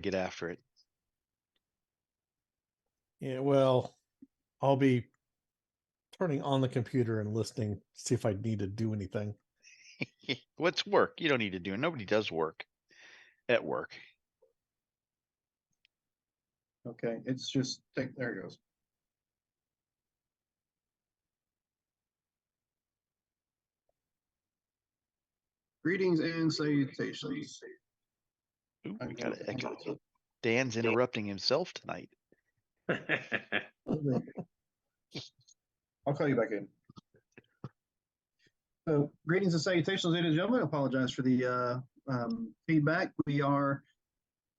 get after it. Yeah, well, I'll be turning on the computer and listening, see if I need to do anything. What's work? You don't need to do it. Nobody does work at work. Okay, it's just there it goes. Greetings and salutations. Ooh, we got an echo. Dan's interrupting himself tonight. I'll call you back in. So, greetings and salutations, ladies and gentlemen. I apologize for the feedback. We are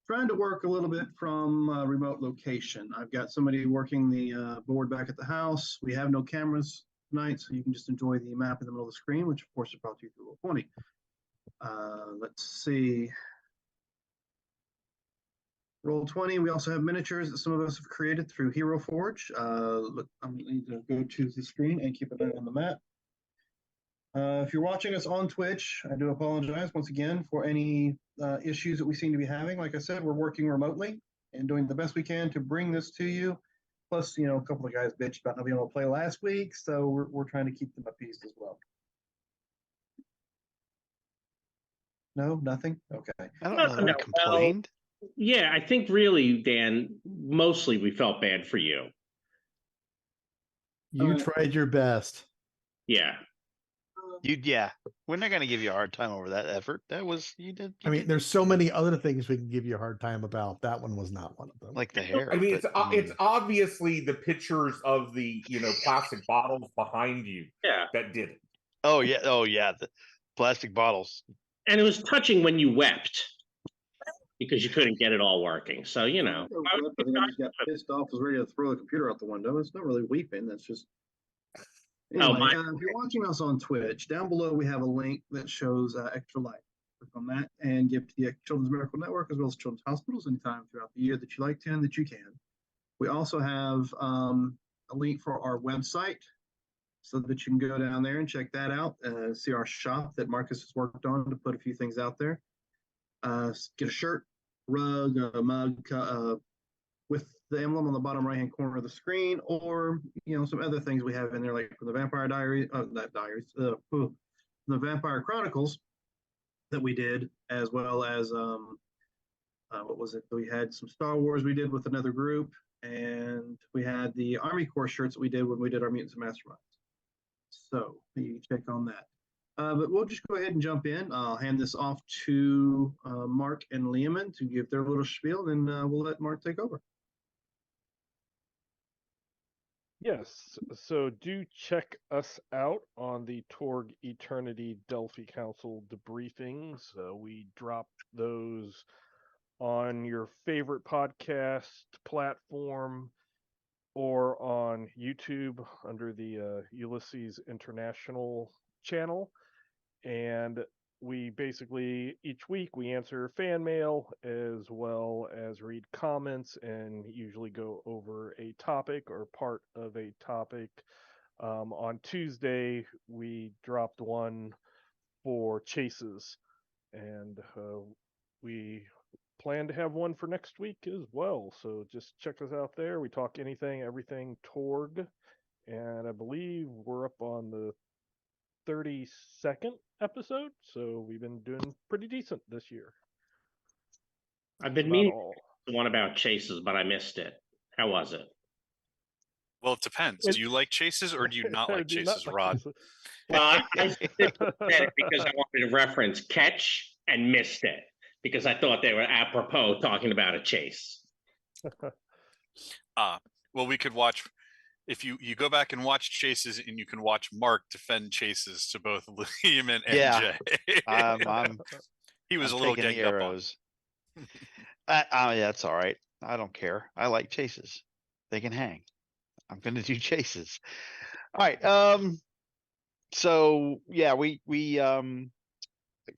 trying to work a little bit from a remote location. I've got somebody working the board back at the house. We have no cameras tonight, so you can just enjoy the map in the middle of the screen, which of course is brought to you through Roll20. Let's see. Roll20, we also have miniatures that some of us have created through Hero Forge. I'm going to go to the screen and keep an eye on the map. If you're watching us on Twitch, I do apologize once again for any issues that we seem to be having. Like I said, we're working remotely and doing the best we can to bring this to you. Plus, a couple of guys bitched about not being able to play last week, so we're trying to keep them appeased as well. No, nothing? Okay. I don't know that we complained. Yeah, I think really, Dan, mostly we felt bad for you. You tried your best. Yeah. We're not going to give you a hard time over that effort. That was you did. There's so many other things we can give you a hard time about. That one was not one of them. Like the hair. It's obviously the pictures of the plastic bottles behind you. Yeah. That did it. Oh yeah, the plastic bottles. And it was touching when you wept because you couldn't get it all working. So I think I just got pissed off, was ready to throw the computer out the window. It's not really weeping. That's just. Anyway, if you're watching us on Twitch, down below we have a link that shows Extra Life. Click on that and give to the Children's Miracle Network as well as Children's Hospitals anytime throughout the year that you like to and that you can. We also have a link for our website so that you can go down there and check that out. See our shop that Marcus has worked on to put a few things out there. Get a shirt, rug, a mug with the emblem on the bottom right hand corner of the screen, or some other things we have in there, like from the Vampire Diaries, the Vampire Chronicles that we did, as well as what was it? We had some Star Wars we did with another group, and we had the Army Corps shirts that we did when we did our Mutants and Masterminds. So you can check on that. But we'll just go ahead and jump in. I'll hand this off to Mark and Leaman to give their little spiel, and we'll let Mark take over. Yes, so do check us out on the Torg Eternity Delphi Council debriefings. We drop those on your favorite podcast platform or on YouTube under the Ulysses International channel. And we basically, each week, we answer fan mail as well as read comments and usually go over a topic or part of a topic. On Tuesday, we dropped one for chases, and we plan to have one for next week as well. So just check us out there. We talk anything, everything Torg, and I believe we're up on the 32nd episode, so we've been doing pretty decent this year. I've been meaning the one about chases, but I missed it. How was it? Well, it depends. Do you like chases or do you not like chases, Rod? Well, I said it because I wanted to reference catch and missed it because I thought they were apropos talking about a chase. Well, we could watch. If you go back and watch chases, and you can watch Mark defend chases to both Liam and Jay. He was a little ganged up on. Yeah, that's all right. I don't care. I like chases. They can hang. I'm going to do chases. All right. So yeah, we a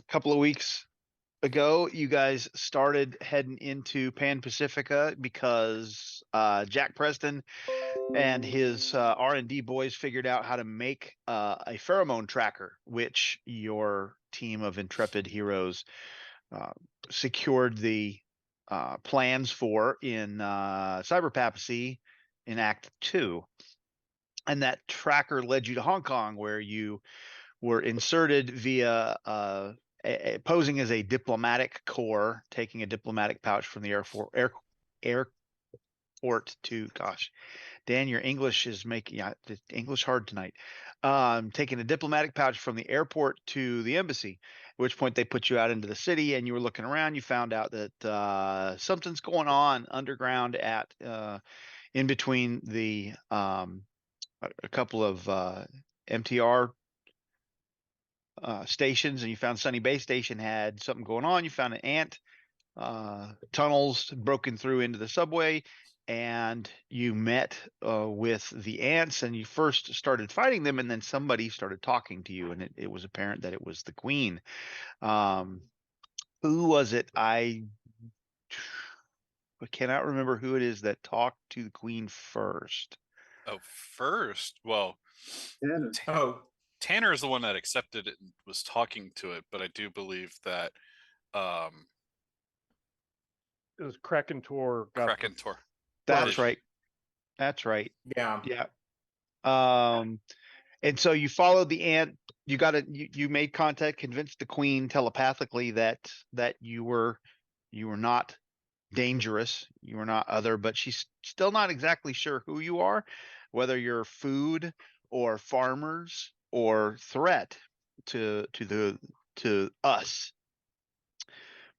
couple of weeks ago, you guys started heading into Pan Pacifica because Jack Preston and his R&D boys figured out how to make a pheromone tracker, which your team of intrepid heroes secured the plans for in cyber papacy in Act 2. And that tracker led you to Hong Kong, where you were inserted via posing as a diplomatic corps, taking a diplomatic pouch from the airport to, gosh, Dan, your English is making English hard tonight. Taking a diplomatic pouch from the airport to the embassy, at which point they put you out into the city, and you were looking around. You found out that something's going on underground at in between the a couple of MTR stations, and you found Sunny Bay Station had something going on. You found an ant tunnels broken through into the subway, and you met with the ants, and you first started fighting them, and then somebody started talking to you, and it was apparent that it was the queen. Who was it? I cannot remember who it is that talked to the queen first. Oh, first? Well, Tanner is the one that accepted it and was talking to it, but I do believe that it was Krakentor. Krakentor. That's right. That's right. Yeah. Yeah. And so you followed the ant. You made contact, convinced the queen telepathically that you were not dangerous. You were not other, but she's still not exactly sure who you are, whether you're food or farmers or threat to us.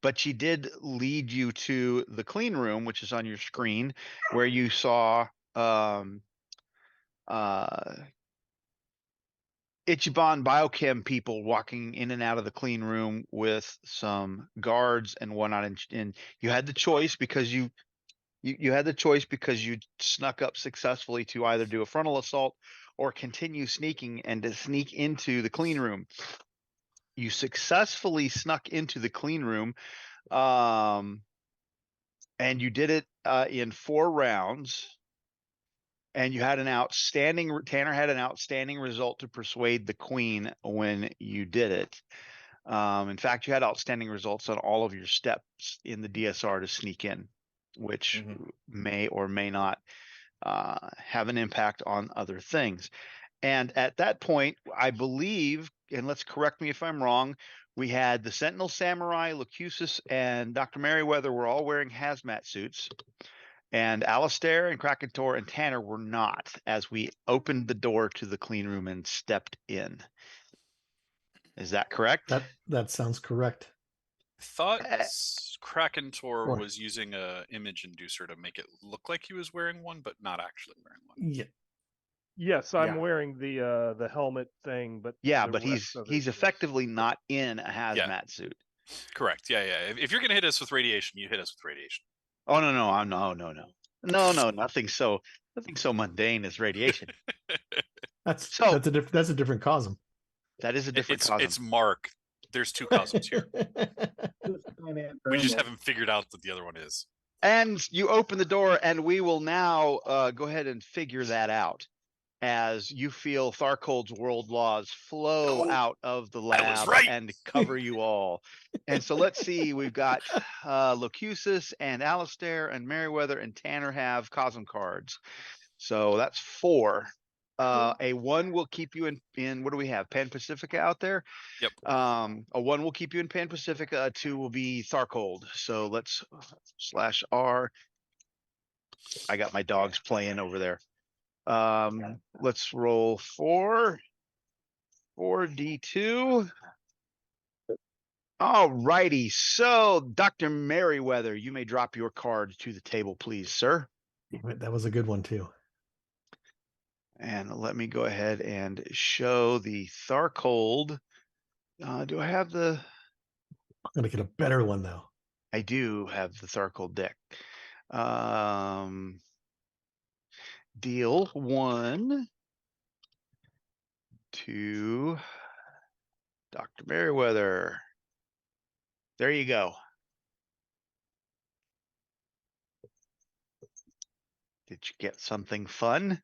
But she did lead you to the clean room, which is on your screen, where you saw Ichiban biochem people walking in and out of the clean room with some guards and whatnot. And you had the choice because you had the choice because you snuck up successfully to either do a frontal assault or continue sneaking and to sneak into the clean room. You successfully snuck into the clean room, and you did it in 4 rounds. And you had Tanner had an outstanding result to persuade the queen when you did it. In fact, you had outstanding results on all of your steps in the DSR to sneak in, which may or may not have an impact on other things. And at that point, I believe, and let's correct me if I'm wrong, we had the Sentinel Samurai, Locutus, and Dr. Merriweather were all wearing hazmat suits. And Alistair and Krakentor and Tanner were not, as we opened the door to the clean room and stepped in. Is that correct? That sounds correct. I thought Krakentor was using a image inducer to make it look like he was wearing one, but not actually wearing one. Yeah. Yes, I'm wearing the helmet thing, but but he's effectively not in a hazmat suit. Correct. Yeah. If you're gonna hit us with radiation, you hit us with radiation. Oh no, nothing so mundane as radiation. That's a different cosm. That is a different cosm. It's Mark. There's 2 cosms here. We just haven't figured out that the other one is. And you open the door, and we will now go ahead and figure that out as you feel Tharcold's world laws flow out of the lab and cover you all. And so let's see, we've got Locutus and Alistair and Merriweather and Tanner have Cosm cards. So that's 4. A 1 will keep you in what do we have? Pan Pacifica out there? Yep. A 1 will keep you in Pan Pacifica, a 2 will be Tharcold. So let's /R. I got my dogs playing over there. Let's roll 4d2. All righty. So, Dr. Merriweather, you may drop your card to the table, please, sir. That was a good one too. And let me go ahead and show the Tharcold. Do I have the? I'm gonna get a better one though. I do have the Tharcold deck. Deal 1 to Dr. Merriweather. There you go. Did you get something fun?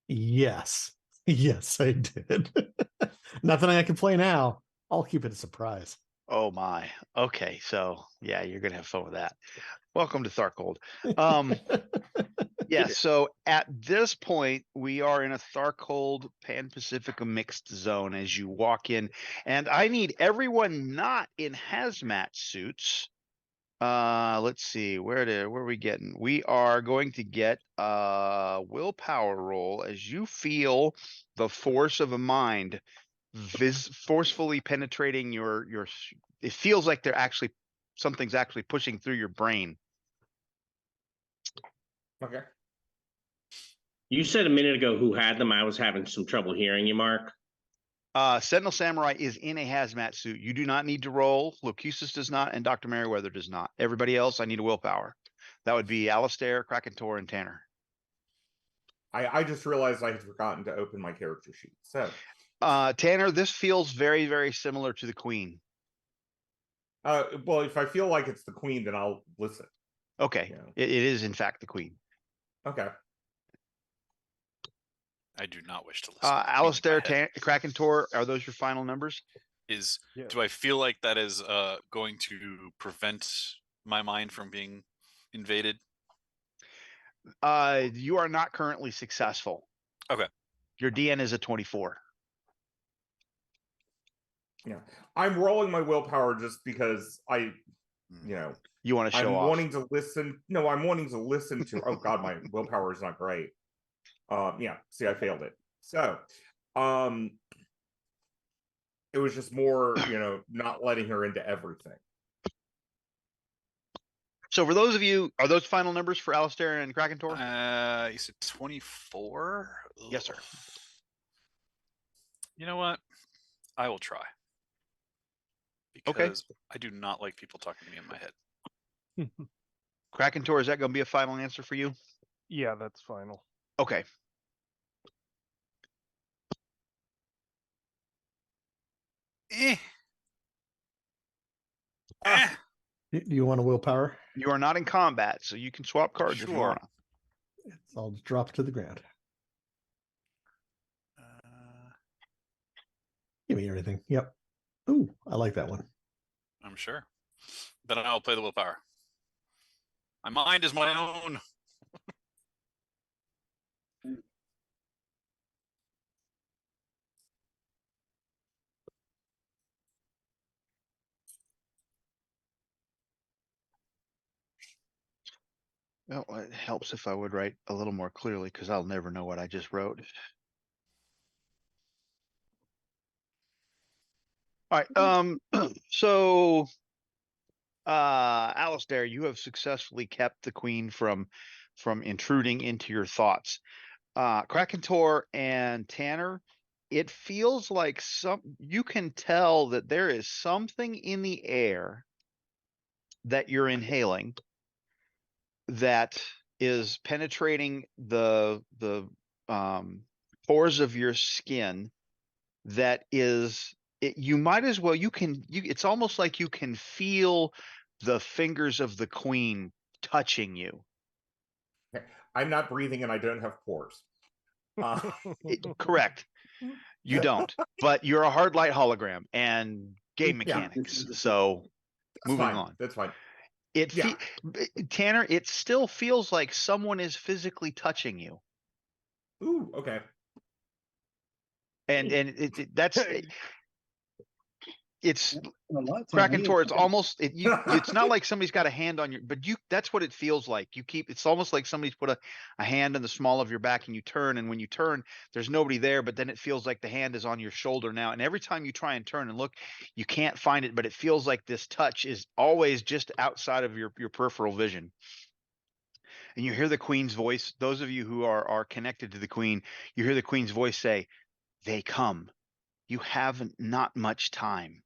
Yes. Yes, I did. Nothing I can play now. I'll keep it a surprise. Oh my. Okay, so yeah, you're gonna have fun with that. Welcome to Tharcold. Um, yeah, so at this point, we are in a Tharcold Pan-Pacifica mixed zone as you walk in, and I need everyone not in hazmat suits. Let's see, where are we getting? We are going to get a willpower roll as you feel the force of a mind forcefully penetrating your it feels like something's actually pushing through your brain. Okay. You said a minute ago who had them. I was having some trouble hearing you, Mark. Sentinel Samurai is in a hazmat suit. You do not need to roll. Locutus does not, and Dr. Merriweather does not. Everybody else, I need a willpower. That would be Alistair, Krakentor, and Tanner. I just realized I had forgotten to open my character sheet. So Tanner, this feels very, very similar to the Queen. well, if I feel like it's the Queen, then I'll listen. Okay. Yeah. It is in fact the Queen. Okay. I do not wish to listen. Alistair, Krakentor, are those your final numbers? Do I feel like that is going to prevent my mind from being invaded? You are not currently successful. Okay. Your DN is a 24. Yeah. I'm rolling my willpower just because you want to show off. I'm wanting to listen. No, I'm wanting to listen to. Oh God, my willpower is not great. Yeah. See, I failed it. So, it was just more, not letting her into everything. So for those of you, are those final numbers for Alistair and Krakentor? You said 24? Yes, sir. You know what? I will try. Because I do not like people talking to me in my head. Krakentor, is that going to be a final answer for you? Yeah, that's final. Okay. Do you want a willpower? You are not in combat, so you can swap cards if you want. It's all drop to the ground. Give me everything. Yep. Ooh, I like that one. I'm sure. Then I'll play the willpower. My mind is my own. Well, it helps if I would write a little more clearly because I'll never know what I just wrote. All right. So, Alistair, you have successfully kept the Queen from intruding into your thoughts. Krakentor and Tanner, it feels like you can tell that there is something in the air that you're inhaling that is penetrating the pores of your skin that is you might as well it's almost like you can feel the fingers of the Queen touching you. I'm not breathing and I don't have pores. Correct. You don't, but you're a hard light hologram and game mechanics. So that's moving fine. on. That's fine. Tanner, it still feels like someone is physically touching you. Ooh, okay. And it's Krakentor. It's almost it's not like somebody's got a hand on your, but that's what it feels like. It's almost like somebody's put a hand in the small of your back and you turn, and when you turn, there's nobody there, but then it feels like the hand is on your shoulder now. And every time you try and turn and look, you can't find it, but it feels like this touch is always just outside of your peripheral vision. And you hear the Queen's voice. Those of you who are connected to the Queen, you hear the Queen's voice say, "They come. You have not much time.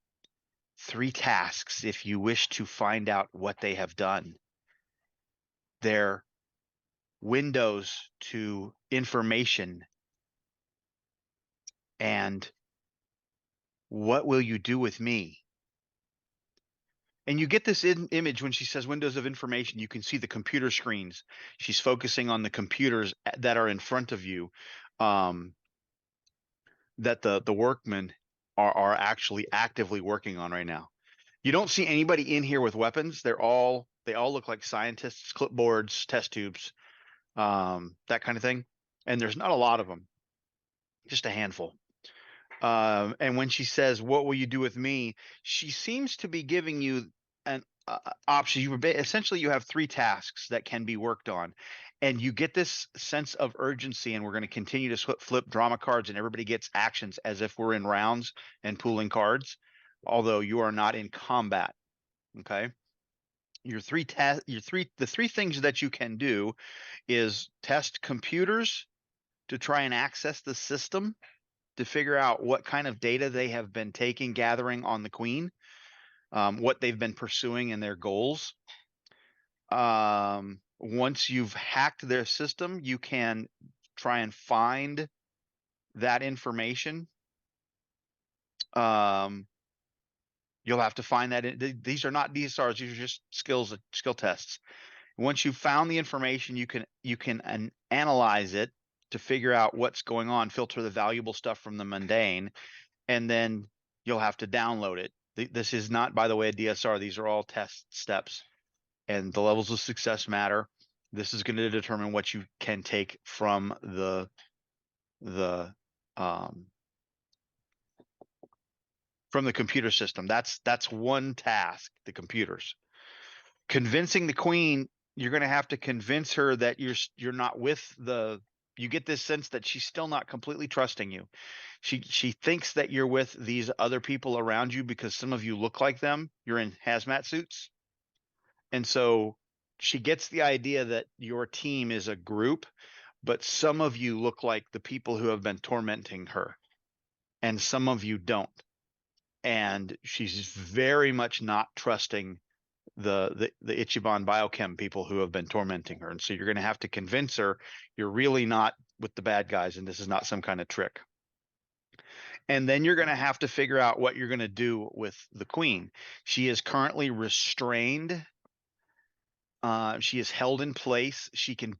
3 tasks if you wish to find out what they have done. They're windows to information. And what will you do with me?" And you get this image when she says windows of information. You can see the computer screens. She's focusing on the computers that are in front of you, that the workmen are actually actively working on right now. You don't see anybody in here with weapons. They all look like scientists, clipboards, test tubes, that kind of thing. And there's not a lot of them, just a handful. And when she says, "What will you do with me?" she seems to be giving you an option. Essentially you have 3 tasks that can be worked on, and you get this sense of urgency. And we're going to continue to flip drama cards, and everybody gets actions as if we're in rounds and pooling cards, although you are not in combat. Okay. The 3 things that you can do is test computers to try and access the system to figure out what kind of data they have been gathering on the Queen, what they've been pursuing in their goals. Once you've hacked their system, you can try and find that information. You'll have to find that. These are not DSRs; these are just skill tests. Once you've found the information, you can analyze it to figure out what's going on, filter the valuable stuff from the mundane, and then you'll have to download it. This is not, by the way, a DSR. These are all test steps, and the levels of success matter. This is going to determine what you can take from the computer system. That's one task, the computers. Convincing the Queen, you're going to have to convince her that you're not with the. You get this sense that she's still not completely trusting you. She thinks that you're with these other people around you because some of you look like them. You're in hazmat suits. And so she gets the idea that your team is a group, but some of you look like the people who have been tormenting her, and some of you don't. And she's very much not trusting the Ichiban biochem people who have been tormenting her. And so you're going to have to convince her you're really not with the bad guys, and this is not some kind of trick. And then you're going to have to figure out what you're going to do with the Queen. She is currently restrained. She is held in place. She can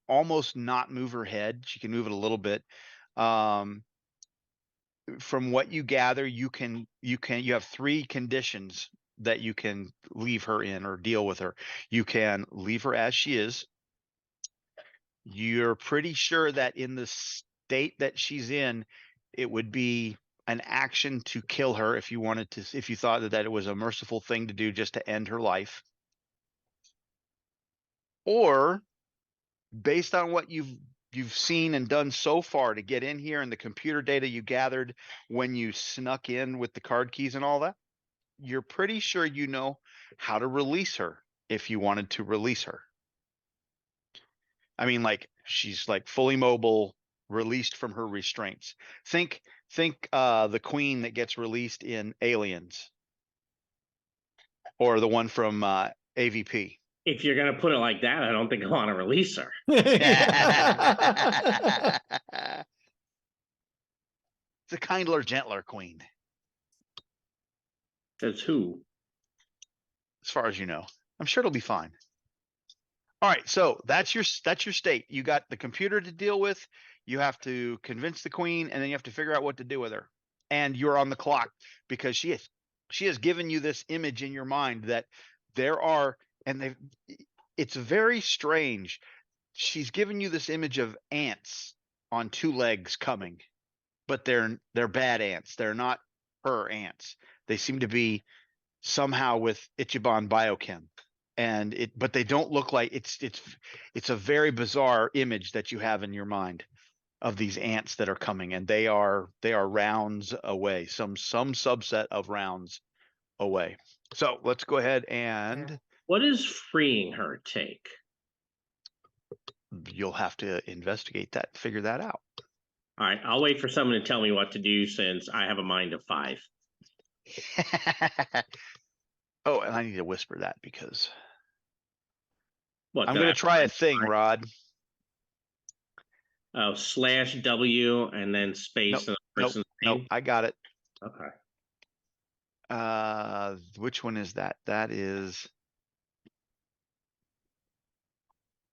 almost not move her head. She can move it a little bit. From what you gather, you have 3 conditions that you can leave her in or deal with her. You can leave her as she is. You're pretty sure that in the state that she's in, it would be an action to kill her if you thought that it was a merciful thing to do just to end her life. Or based on what you've seen and done so far to get in here and the computer data you gathered when you snuck in with the card keys and all that, you're pretty sure you know how to release her if you wanted to release her. I mean, like, she's like fully mobile, released from her restraints. Think the Queen that gets released in Aliens, or the one from AVP. If you're gonna put it like that, I don't think I want to release her. It's a kindler, gentler Queen. Says who? As far as you know. I'm sure it'll be fine. All right, so that's your state. You got the computer to deal with. You have to convince the Queen, and then you have to figure out what to do with her. And you're on the clock because she has given you this image in your mind that there are, and it's very strange. She's given you this image of ants on 2 legs coming, but they're bad ants. They're not her ants. They seem to be somehow with Ichiban biochem. But they don't look like it's a very bizarre image that you have in your mind of these ants that are coming, and they are rounds away, some subset of rounds away. So let's go ahead and What does freeing her take? You'll have to investigate that, figure that out. All right, I'll wait for someone to tell me what to do since I have a mind of 5. Oh, and I need to whisper that because What? I'm going to try a thing, Rod. Oh, /W and then space and the person's name? Nope, I got it. Okay. Which one is that? That is.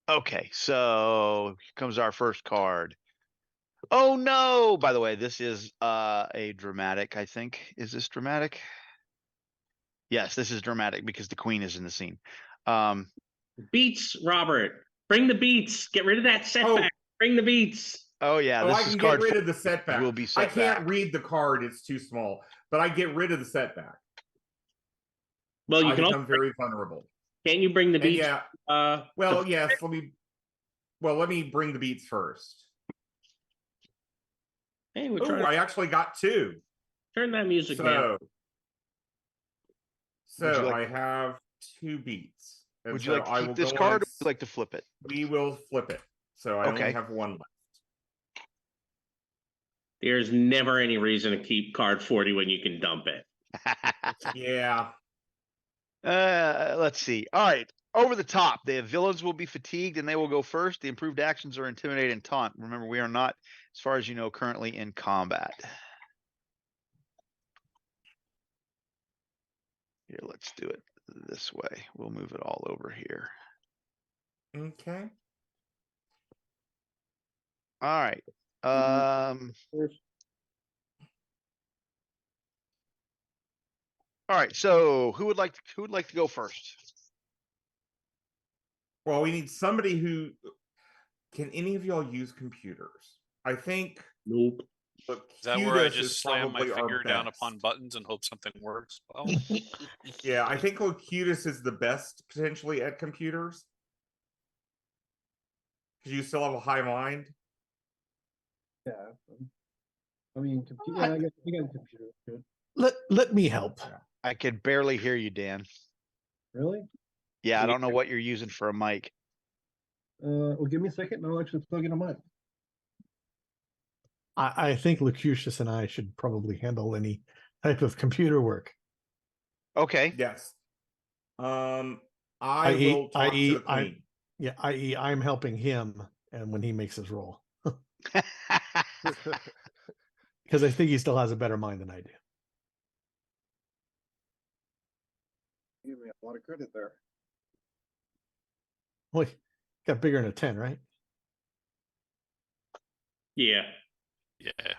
Okay, so here comes our first card. Oh no! By the way, this is a dramatic, I think. Is this dramatic? Yes, this is dramatic because the queen is in the scene. Beats, Robert. Bring the beats. Get rid of that setback. Bring the beats. Oh yeah, Oh, this I is can card get rid of the setback. will be I set can't back. read the card; it's too small. But I get rid of the setback. Well, you I can become also, very vulnerable. can't you bring the And beats? yeah, well, yes. Let me bring the beats first. Hey, we're Oh, trying to I actually got 2. turn that music down. So I have 2 beats. And would you like to keep this card, or would you like to flip it? We will flip it. So I only have 1 left. There's never any reason to keep card 40 when you can dump it. Yeah. Let's see. All right. Over the top. The villains will be fatigued and they will go first. The improved actions are intimidate and taunt. Remember, we are not, as far as you know, currently in combat. Here, let's do it this way. We'll move it all over here. Okay. All right. All right. So who would like to go first? Well, we need somebody who can any of y'all use computers? I think Nope. Is that where I Locutus just is slam my probably our finger down best. upon buttons and hope something works? Well, Yeah, I think Locutus is the best potentially at computers. Because you still have a high mind. Yeah. I mean, I got a computer. Good. Let me help. I could barely hear you, Dan. Really? Yeah, I don't know what you're using for a mic. Well, give me a second and I'll actually plug in a mic. I think Locutus and I should probably handle any type of computer work. Okay. Yes. I will talk to the queen. Yeah, i.e. I'm helping him and when he makes his roll. Because I think he still has a better mind than I do. Give me a lot of credit there. Well, he got bigger than a 10, right? Yeah. yeah.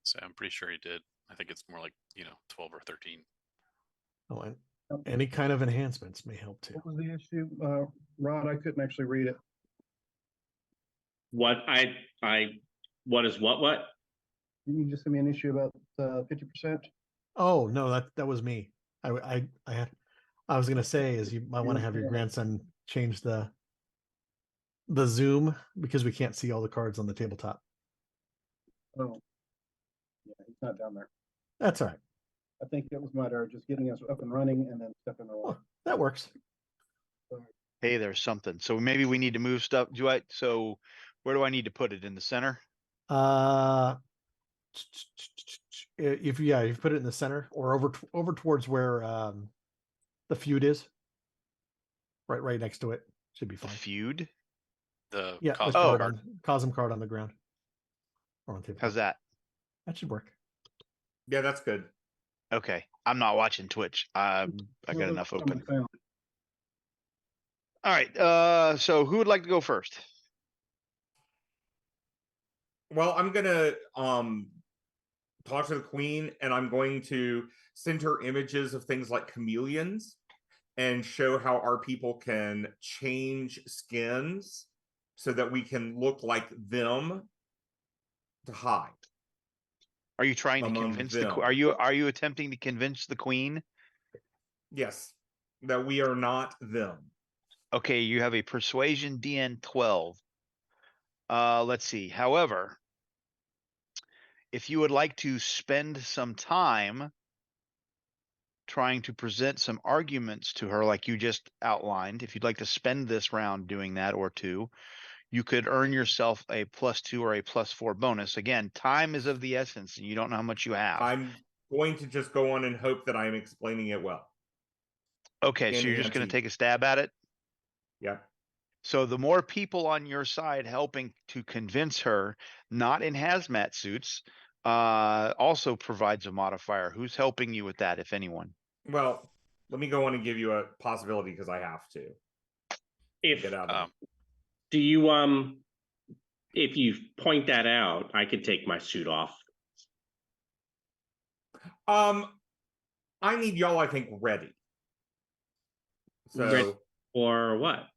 So I'm pretty sure he did. I think it's more like, 12 or 13. Oh, and any kind of enhancements may help too. What was the issue, Rod? I couldn't actually read it. What what is what? Didn't you just send me an issue about 50%? Oh no, that was me. I was gonna say is you might want to have your grandson change the zoom because we can't see all the cards on the tabletop. Oh, yeah, he's not down there. That's all right. I think it was my error, just getting us up and running and then stepping away. Oh, that works. Hey, there's something. So maybe we need to move stuff. So where do I need to put it? In the center? If you put it in the center or over towards where the feud is, right next to it, should be fine. The feud? The Cosm card on the ground. Or on table. How's that? That should work. Yeah, that's good. Okay. I'm not watching Twitch. I got enough open. All right. So who would like to go first? Well, I'm gonna talk to the queen, and I'm going to send her images of things like chameleons and show how our people can change skins so that we can look like them to hide. Are you trying to convince are you attempting to convince the queen? Yes, that we are not them. Okay, you have a persuasion DN 12. Let's see. However, if you would like to spend some time trying to present some arguments to her like you just outlined, if you'd like to spend this round doing that or 2, you could earn yourself a +2 or a +4 bonus. Again, time is of the essence and you don't know how much you have. I'm going to just go on and hope that I'm explaining it well. Okay, so you're just going to take a stab at it? Yeah. So the more people on your side helping to convince her, not in hazmat suits, also provides a modifier. Who's helping you with that, if anyone? Well, let me go on and give you a possibility because I have to. If get out of do you if you point that out, I could take my suit off. I need y'all, I think, ready. So, Ready for what?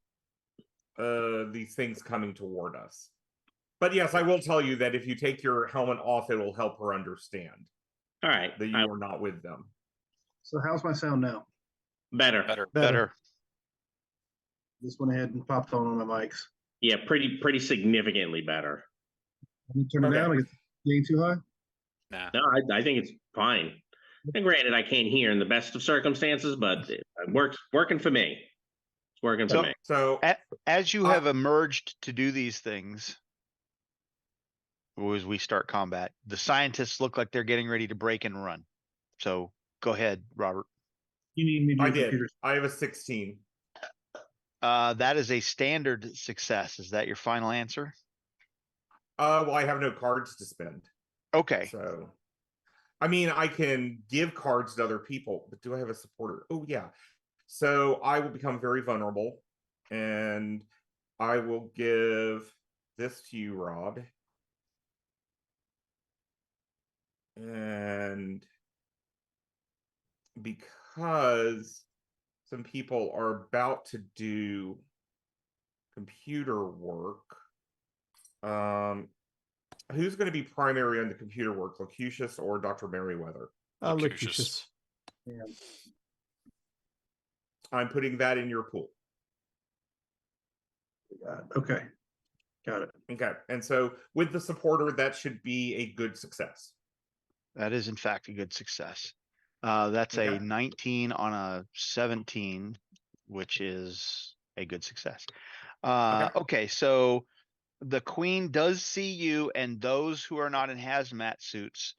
these things coming toward us. But yes, I will tell you that if you take your helmet off, it'll help her understand All right. that you are not with them. So how's my sound now? Better. Better. Just went ahead and popped on my mics. Yeah, pretty significantly better. Can you turn it Okay. down? I get the gain too high? Nah. No, I think it's fine. And granted, I can't hear in the best of circumstances, but it working for me. It's working for me. So As you have emerged to do these things, as we start combat, the scientists look like they're getting ready to break and run. So go ahead, Robert. You need me to I use did. computer. I have a 16. That is a standard success. Is that your final answer? Well, I have no cards to spend. Okay. So, I mean, I can give cards to other people, but do I have a supporter? Oh, yeah. So I will become very vulnerable, and I will give this to you, Rob. And because some people are about to do computer work, who's going to be primary on the computer work, Locutus or Dr. Merriweather? Locutus. Yeah. I'm putting that in your pool. Okay. Got it. Okay. And so with the supporter, that should be a good success. That is in fact a good success. That's Okay. a 19 on a 17, which is a good success. Okay, so the queen does see you and those who are not in hazmat suits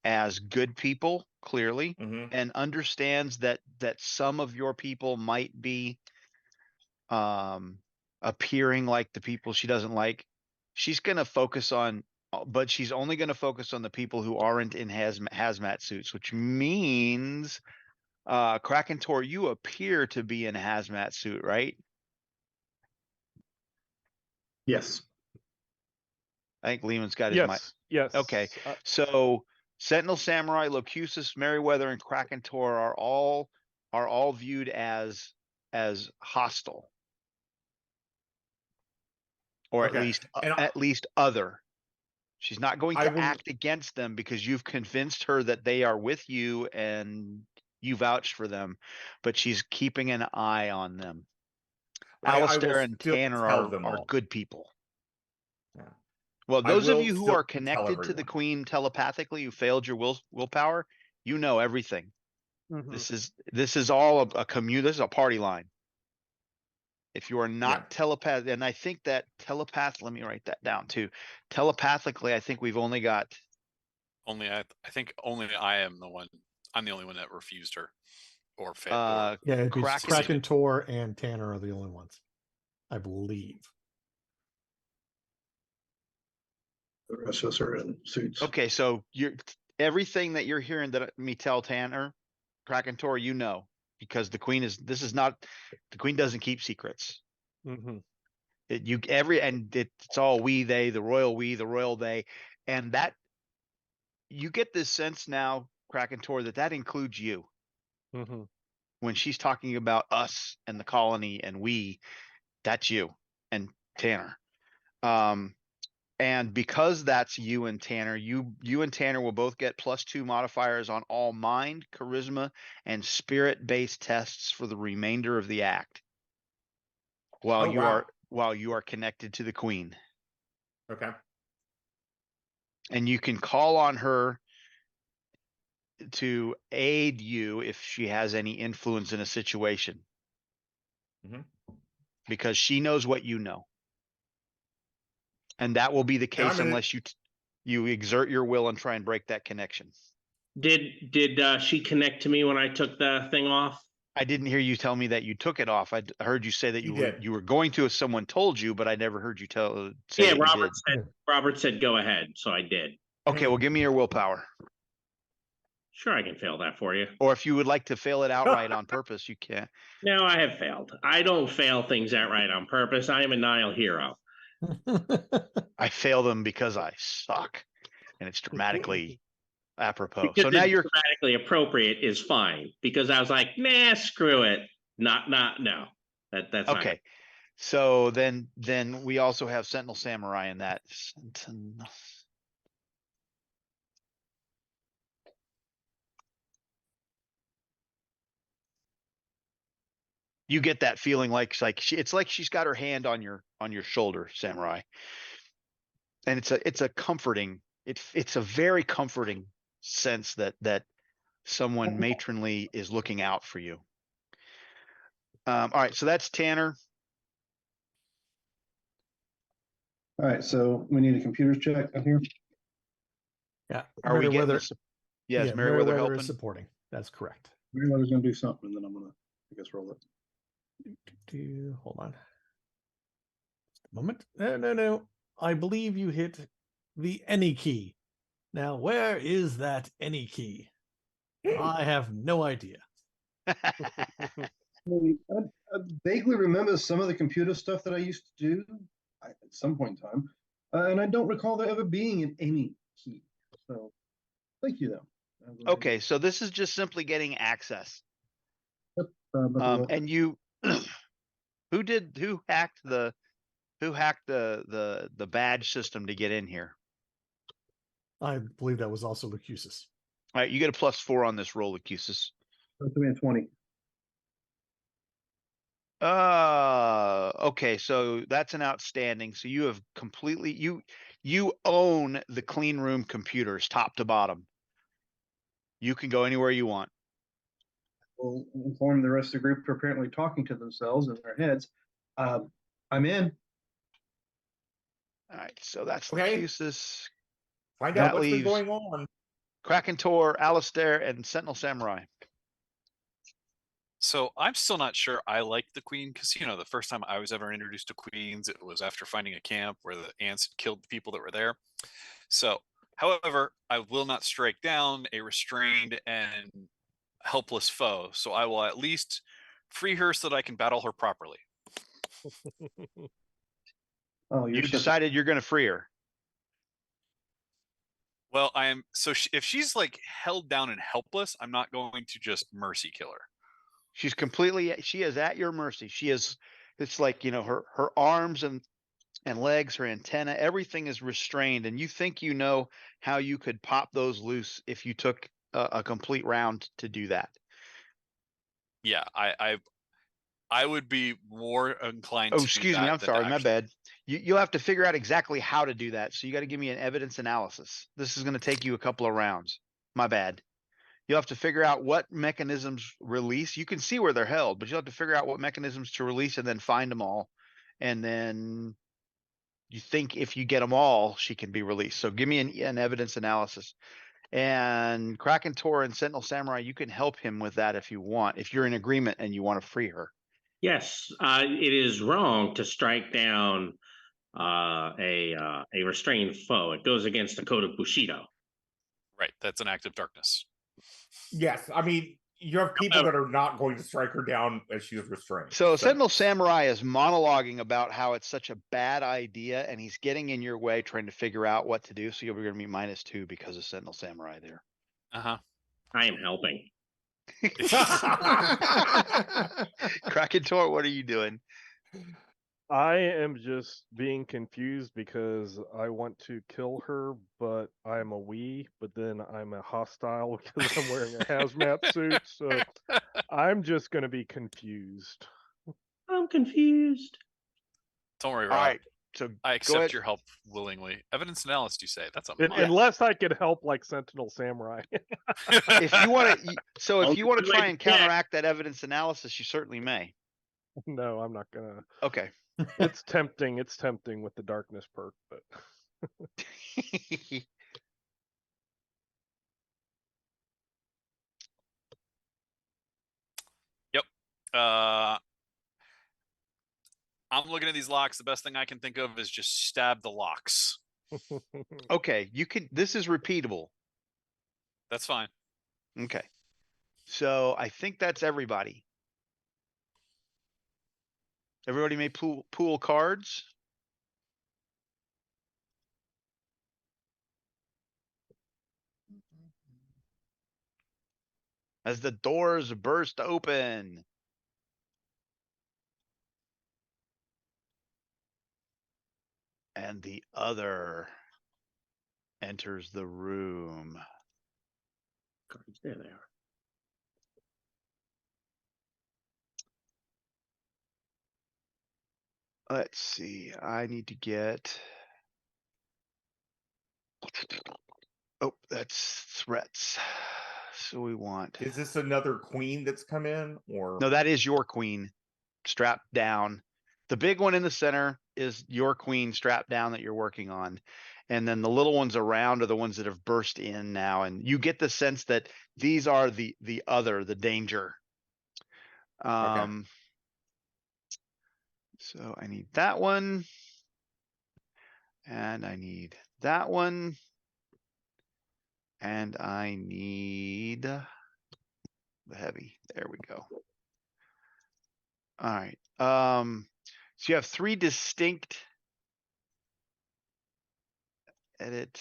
as good people, clearly, and understands that some of your people might be appearing like the people she doesn't like. She's going to focus on, but she's only going to focus on the people who aren't in hazmat suits, which means Krakentor, you appear to be in a hazmat suit, right? Yes. I think Lehman's got his mic. Yes. Okay. So Sentinel Samurai, Locutus, Merriweather, and Krakentor are all viewed as hostile. Or Okay. at least other. She's not going I to will- act against them because you've convinced her that they are with you and you vouched for them, but she's keeping an eye on them. I will Alistair and still Tanner tell them are all. good people. Yeah. Well, I those of will you who still are tell connected to the everyone. queen telepathically, who failed your willpower, you know everything. Mhm. This is all a commute. This is a party line. If you are not telepath, and I think that telepath, let me write that down too. Telepathically, I think we've only got I think only I am the one. I'm the only one that refused her or failed. Yeah, it'd be Kraken- Krakentor and Tanner are the only ones, I believe. The rest of us are in suits. Okay, so everything that you're hearing that me tell Tanner, Krakentor, you know, because the queen the queen doesn't keep secrets. Mhm. It's all we, they, the royal we, the royal they, and that you get this sense now, Krakentor, that includes you. Mhm. When she's talking about us and the colony and we, that's you and Tanner. And because that's you and Tanner, you and Tanner will both get +2 modifiers on all mind, charisma, and spirit-based tests for the remainder of the act. While you are connected to the queen. Okay. And you can call on her to aid you if she has any influence in a situation. Because she knows what you know. And that will be the case unless you exert your will and try and break that connection. Did she connect to me when I took the thing off? I didn't hear you tell me that you took it off. I heard you say that You you were going to if someone told you, but I never heard you say Yeah, that Robert said go ahead, so I did. Okay, well, give me your willpower. Sure, I can fail that for you. Or if you would like to fail it outright on purpose, you can. No, I have failed. I don't fail things outright on purpose. I am a Nile hero. I fail them because I suck, and it's dramatically apropos. Because So now it's you're grammatically appropriate is fine because I was like, nah, screw it. No. That's not okay. So then we also have Sentinel Samurai in that. You get that feeling like it's like she's got her hand on your shoulder, Samurai. And it's a comforting, it's a very comforting sense that someone matronly is looking out for you. All right, so that's Tanner. All right, so we need a computer check out here. Yeah. Are we getting Meriwether, this? Yeah, is Meriwether helping? is supporting. That's correct. Meriwether's gonna do something, and then I'm gonna, I guess, roll it. Hold on. Just a moment. No. I believe you hit the any key. Now, where is that any key? I have no idea. I vaguely remember some of the computer stuff that I used to do at some point in time, and I don't recall there ever being an any key. So, thank you, though. Okay, so this is just simply getting access. And you, who hacked the badge system to get in here? I believe that was also Lucusus. All right, you get a +4 on this roll, Lucusus. That's me at 20. Okay, so that's an outstanding. So you have completely you own the clean room computers top to bottom. You can go anywhere you want. We'll inform the rest of the group who are apparently talking to themselves in their heads. I'm in. All right, so that's Okay. Lucusus. Find That out what's been leaves going on. Kraken Tor, Alistair, and Sentinel Samurai. So I'm still not sure I like the queen because, you know, the first time I was ever introduced to queens, it was after finding a camp where the ants had killed the people that were there. So, however, I will not strike down a restrained and helpless foe. So I will at least free her so that I can battle her properly. Oh, You decided you're going to free her. Well, I am. So if she's like held down and helpless, I'm not going to just mercy kill her. She's she is at your mercy. She is, it's like, you know, her arms and legs, her antenna, everything is restrained. And you think you know how you could pop those loose if you took a complete round to do that. Yeah, I would be more inclined Oh, to do excuse me. that I'm than sorry. to My actually- bad. You'll have to figure out exactly how to do that. So you got to give me an evidence analysis. This is going to take you a couple of rounds. My bad. You'll have to figure out what mechanisms release. You can see where they're held, but you'll have to figure out what mechanisms to release and then find them all. And then you think if you get them all, she can be released. So give me an evidence analysis. And Kraken Tor and Sentinel Samurai, you can help him with that if you want, if you're in agreement and you want to free her. Yes, it is wrong to strike down a restrained foe. It goes against the code of Bushido. Right, that's an act of darkness. Yes, I mean, you have people that are not going to strike her down as she is restrained. So Sentinel Samurai is monologuing about how it's such a bad idea, and he's getting in your way trying to figure out what to do. So you're going to be -2 because of Sentinel Samurai there. Uh-huh. I am helping. Kraken Tor, what are you doing? I am just being confused because I want to kill her, but I'm a but then I'm a hostile because I'm wearing a hazmat suit. So I'm just going to be confused. I'm confused. Don't worry, All Rob. right. So I go accept ahead. your help willingly. Evidence analysis, you say? That's a Unless I could help like Sentinel Samurai. If you want to, so if you want to Wait, try and yeah. counteract that evidence analysis, you certainly may. No, I'm not gonna. Okay. It's tempting. It's tempting with the darkness perk, but Yep. I'm looking at these locks. The best thing I can think of is just stab the locks. Okay, you can. This is repeatable. That's fine. Okay. So I think that's everybody. Everybody may pool cards. as the doors burst open. And the other enters the room. Cards, there they are. Let's see. I need to get. Oh, that's threats. So we want. Is this another queen that's come in, or No, that is your queen strapped down. The big one in the center is your queen strapped down that you're working on. And then the little ones around are the ones that have burst in now. And you get the sense that these are the danger. Okay. So I need that one. And I need that one. And I need the heavy. There we go. All right. So you have 3 distinct edit.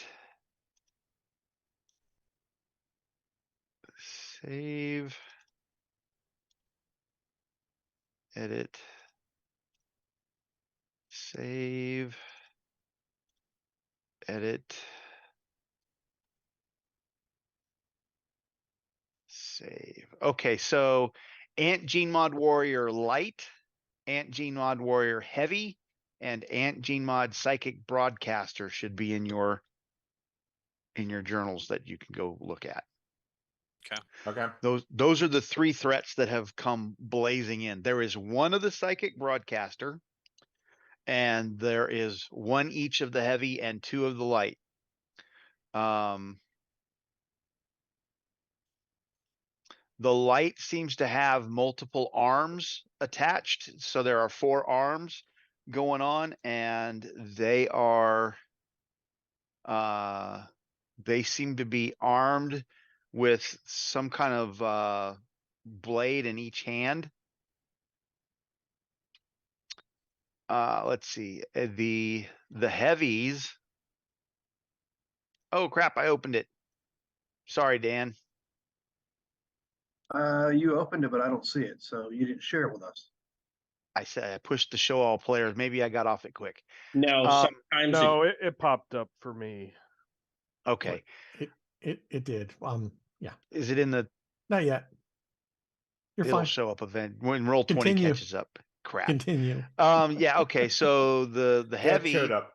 Save. Edit. Save. Edit. Save. Okay, so Ant Gene Mod Warrior Light, Ant Gene Mod Warrior Heavy, and Ant Gene Mod Psychic Broadcaster should be in your journals that you can go look at. Okay. Those are the 3 threats that have come blazing in. There is 1 of the Psychic Broadcaster, and there is 1 each of the Heavy and 2 of the Light. The light seems to have multiple arms attached. So there are 4 arms going on, and they are, they seem to be armed with some kind of blade in each hand. Let's see, the heavies. Oh crap, I opened it. Sorry, Dan. You opened it, but I don't see it, so you didn't share it with us. I said I pushed the show all players. Maybe I got off it quick. No, sometimes No, it popped up for me. Okay. It did. Yeah. Is it in the? Not yet. You're It'll fine. show up event when roll 20 Continue. catches up. Crap. Continue. Yeah. Okay. So the Yeah, it showed heavy, up.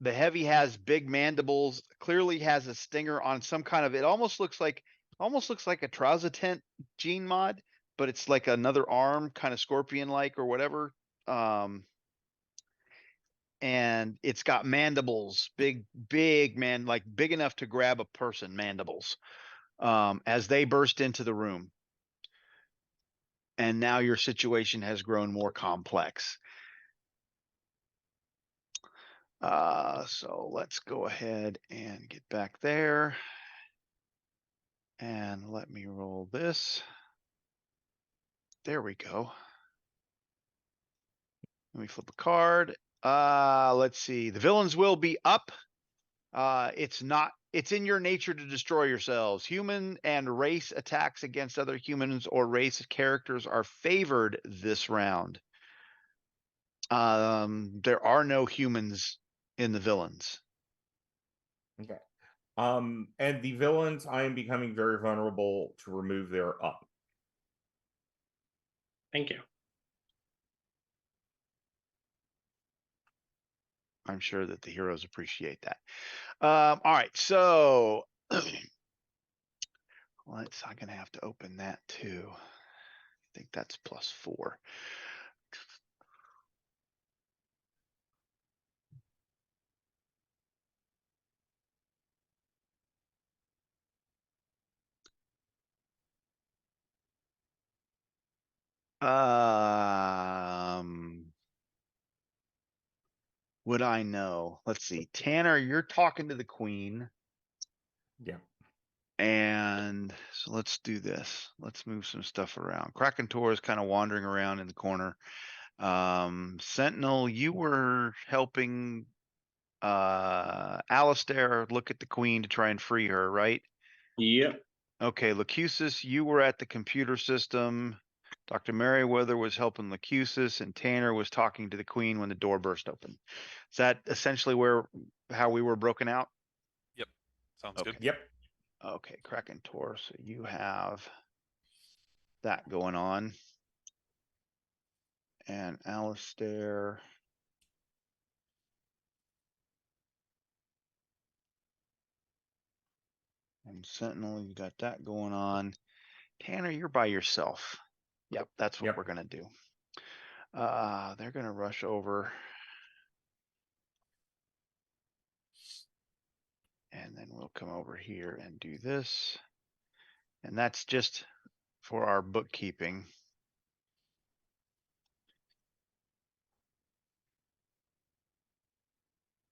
the heavy has big mandibles. Clearly has a stinger on some kind of. It almost looks like a Trozatent gene mod, but it's like another arm, kind of scorpion like or whatever. And it's got mandibles, big man, like big enough to grab a person. Mandibles. As they burst into the room. And now your situation has grown more complex. So let's go ahead and get back there. And let me roll this. There we go. Let me flip a card. Let's see. The villains will be up. It's in your nature to destroy yourselves. Human and race attacks against other humans or race characters are favored this round. There are no humans in the villains. Okay. And the villains, I am becoming very vulnerable to remove their up. Thank you. I'm sure that the heroes appreciate that. All right, so I'm gonna have to open that too. I think that's +4. Would I know? Let's see. Tanner, you're talking to the queen. Yeah. And so let's do this. Let's move some stuff around. Krakentor is kind of wandering around in the corner. Sentinel, you were helping Alistair look at the queen to try and free her, right? Yep. Okay, Lacusis, you were at the computer system. Dr. Merriweather was helping Lacusis, and Tanner was talking to the Queen when the door burst open. Is that essentially how we were broken out? Yep. Sounds good. Yep. Okay, Kraken Tor. So you have that going on. And Alistair. And Sentinel, you got that going on. Tanner, you're by yourself. Yep, that's what we're gonna do. They're gonna rush over. And then we'll come over here and do this. And that's just for our bookkeeping.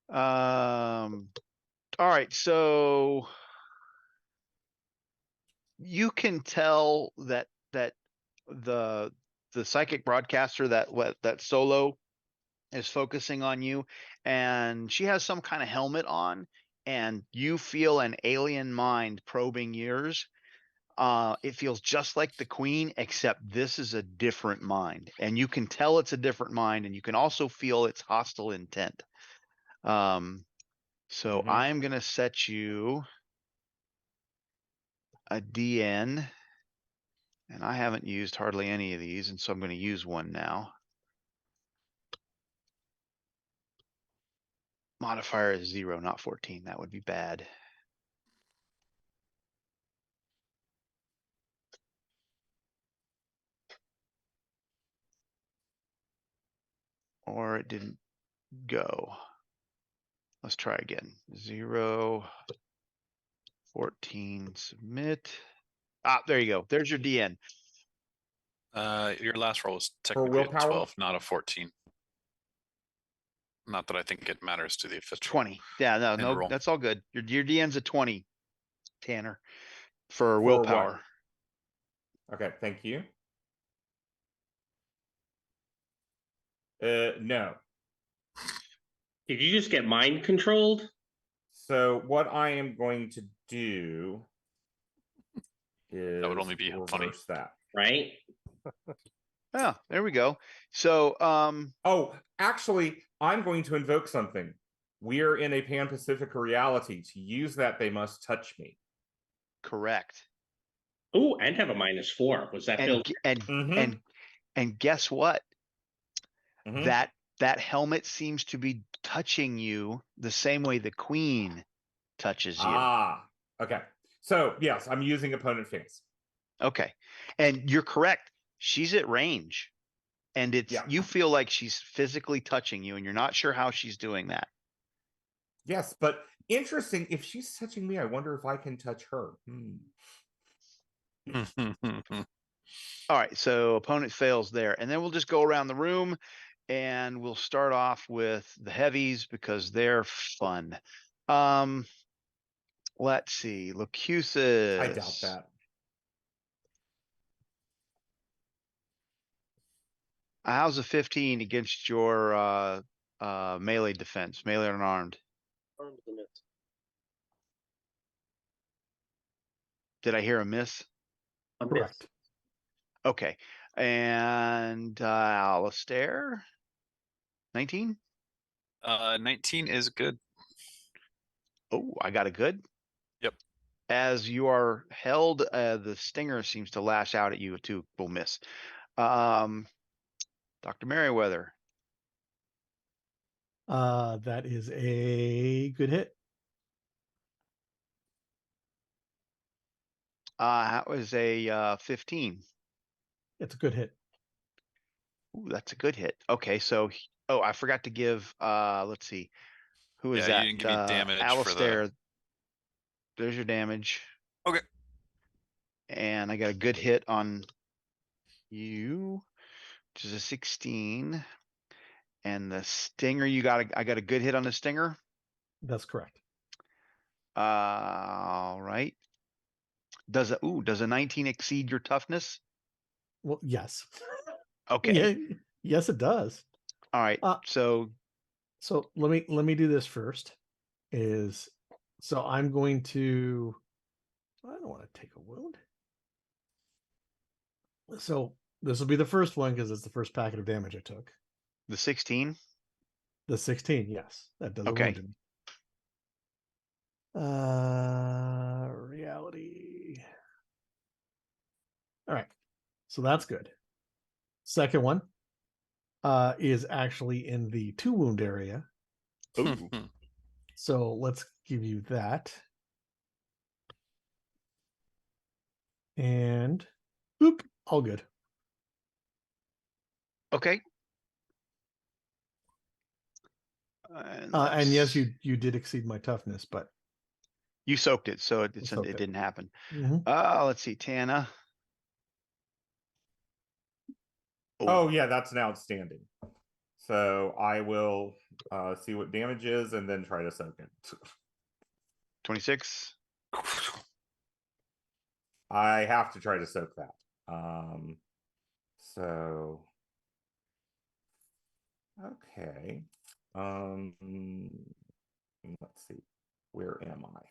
All right, so you can tell that the psychic broadcaster that Solo is focusing on you, and she has some kind of helmet on, and you feel an alien mind probing yours. It feels just like the Queen, except this is a different mind, and you can tell it's a different mind, and you can also feel its hostile intent. So I'm gonna set you a DN, and I haven't used hardly any of these, and so I'm going to use one now. Modifier is 0, not 14. That would be bad. Or it didn't go. Let's try again. 0, 14, submit. There you go. There's your DN. Your last roll was technically a willpower? 12, not a 14. Not that I think it matters to the official. 20. Yeah, no, roll. that's all good. Your DN's a 20, Tanner, for willpower. What? Okay, thank you. No. Did you just get mind controlled? So what I am going to do is That would only be funny. That. Right? Yeah, there we go. So, oh, actually, I'm going to invoke something. We are in a Pan-Pacific reality. To use that, they must touch me. Correct. Oh, and have a -4. Was that built? And guess what? That helmet seems to be touching you the same way the Queen touches you. Okay. So yes, I'm using opponent face. Okay, and you're correct. She's at range, and you feel like she's physically touching you, and you're not sure how she's doing that. Yes, but interesting. If she's touching me, I wonder if I can touch her. All right, so opponent fails there, and then we'll just go around the room, and we'll start off with the heavies because they're fun. Let's see, Locusis. I doubt that. How's a 15 against your melee defense, melee unarmed? Armed limit. Did I hear a miss? Correct. Okay. And Alistair? 19? 19 is good. Oh, I got a good? Yep. As you are held, the stinger seems to lash out at you too. Will miss. Dr. Merriweather. That is a good hit. That was a 15. It's a good hit. Ooh, that's a good hit. Okay, so I forgot to give let's see. Who is that? You didn't give me damage Alistair. for the... There's your damage. Okay. And I got a good hit on you, which is a 16. And the stinger, I got a good hit on the stinger. That's correct. All right. Does a 19 exceed your toughness? Well, yes. Okay. Yeah, yes, it does. All right. So let me do this first. So I'm going to don't want to take a wound. So this will be the first one because it's the first packet of damage I took. The 16. The 16, yes, that does a Okay. wound to me. Reality. All right, so that's good. Second one is actually in the 2 wound area. Ooh. So let's give you that. And boop, all good. Okay. And yes, you did exceed my toughness, but you soaked it, so it soaked it. didn't happen. Mhm. Let's see, Tana. Oh yeah, that's an outstanding. So I will see what damage is and then try to soak it. 26. I have to try to soak that. So okay. Let's see. Where am I?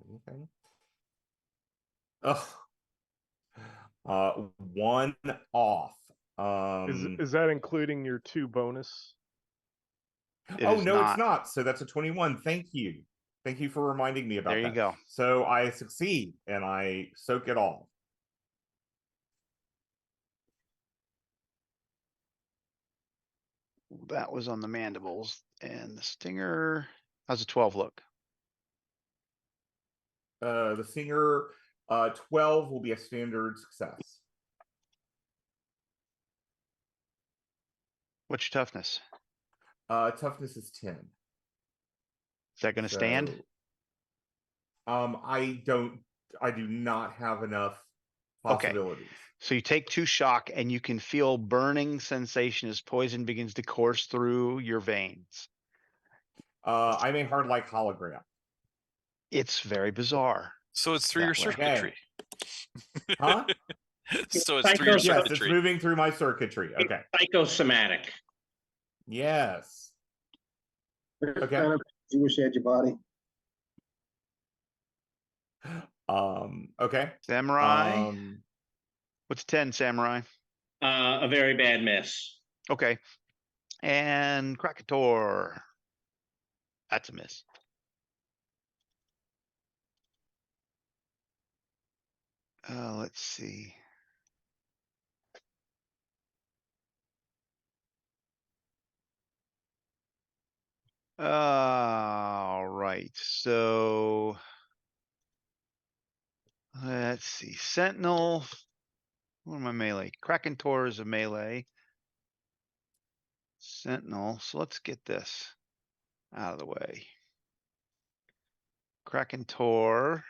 Anything? Oh, 1 off. Is that including your 2 bonus? Oh is no, it's not. not. So that's a 21. Thank you. Thank you for reminding me about There you that. go. So I succeed and I soak it all. That was on the mandibles and the stinger. How's a 12 look? The singer 12 will be a standard success. What's your toughness? Toughness is 10. Is that going to stand? I do not have enough Okay. possibilities. So you take 2 shock and you can feel burning sensation as poison begins to course through your veins. I'm a hard like hologram. It's very bizarre. So it's through your That way. circuitry. Huh? So it's through your Psycho- Yes, it's circuitry. moving through my circuitry. Okay. Psychosomatic. Yes. Okay. Kind of Jewish edge of body. Okay. Samurai. What's 10, Samurai? A very bad miss. Okay. And Krakator. That's a miss. Let's see. All right. So let's see. Sentinel. What am I melee? Krakentor is a melee. Sentinel. So let's get this out of the way. Krakentor.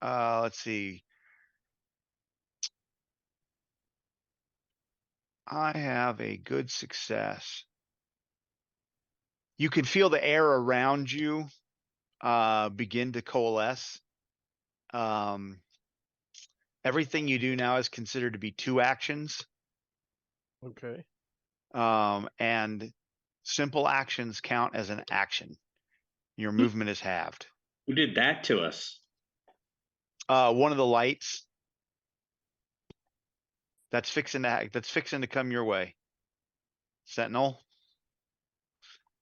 Let's see. I have a good success. You can feel the air around you begin to coalesce. Everything you do now is considered to be 2 actions. Okay. And simple actions count as an action. Your movement is halved. Who did that to us? One of the lights that's fixing to come your way. Sentinel.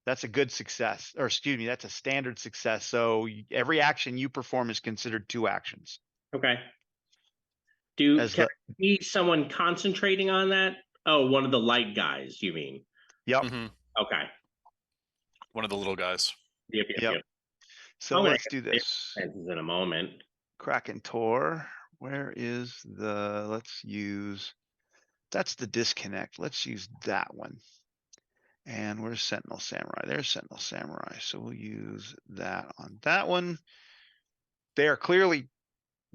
That's a good success, or excuse me, that's a standard success. So every action you perform is considered 2 actions. Okay. Can As I see someone concentrating on that? Oh, one of the light guys, you mean? Yep. Mhm. Okay. One of the little guys. Yep. So I'm gonna let's do this. in a moment. Krakentor. Where is the, let's use, that's the disconnect. Let's use that one. And where's Sentinel Samurai? There's Sentinel Samurai. So we'll use that on that one. They are clearly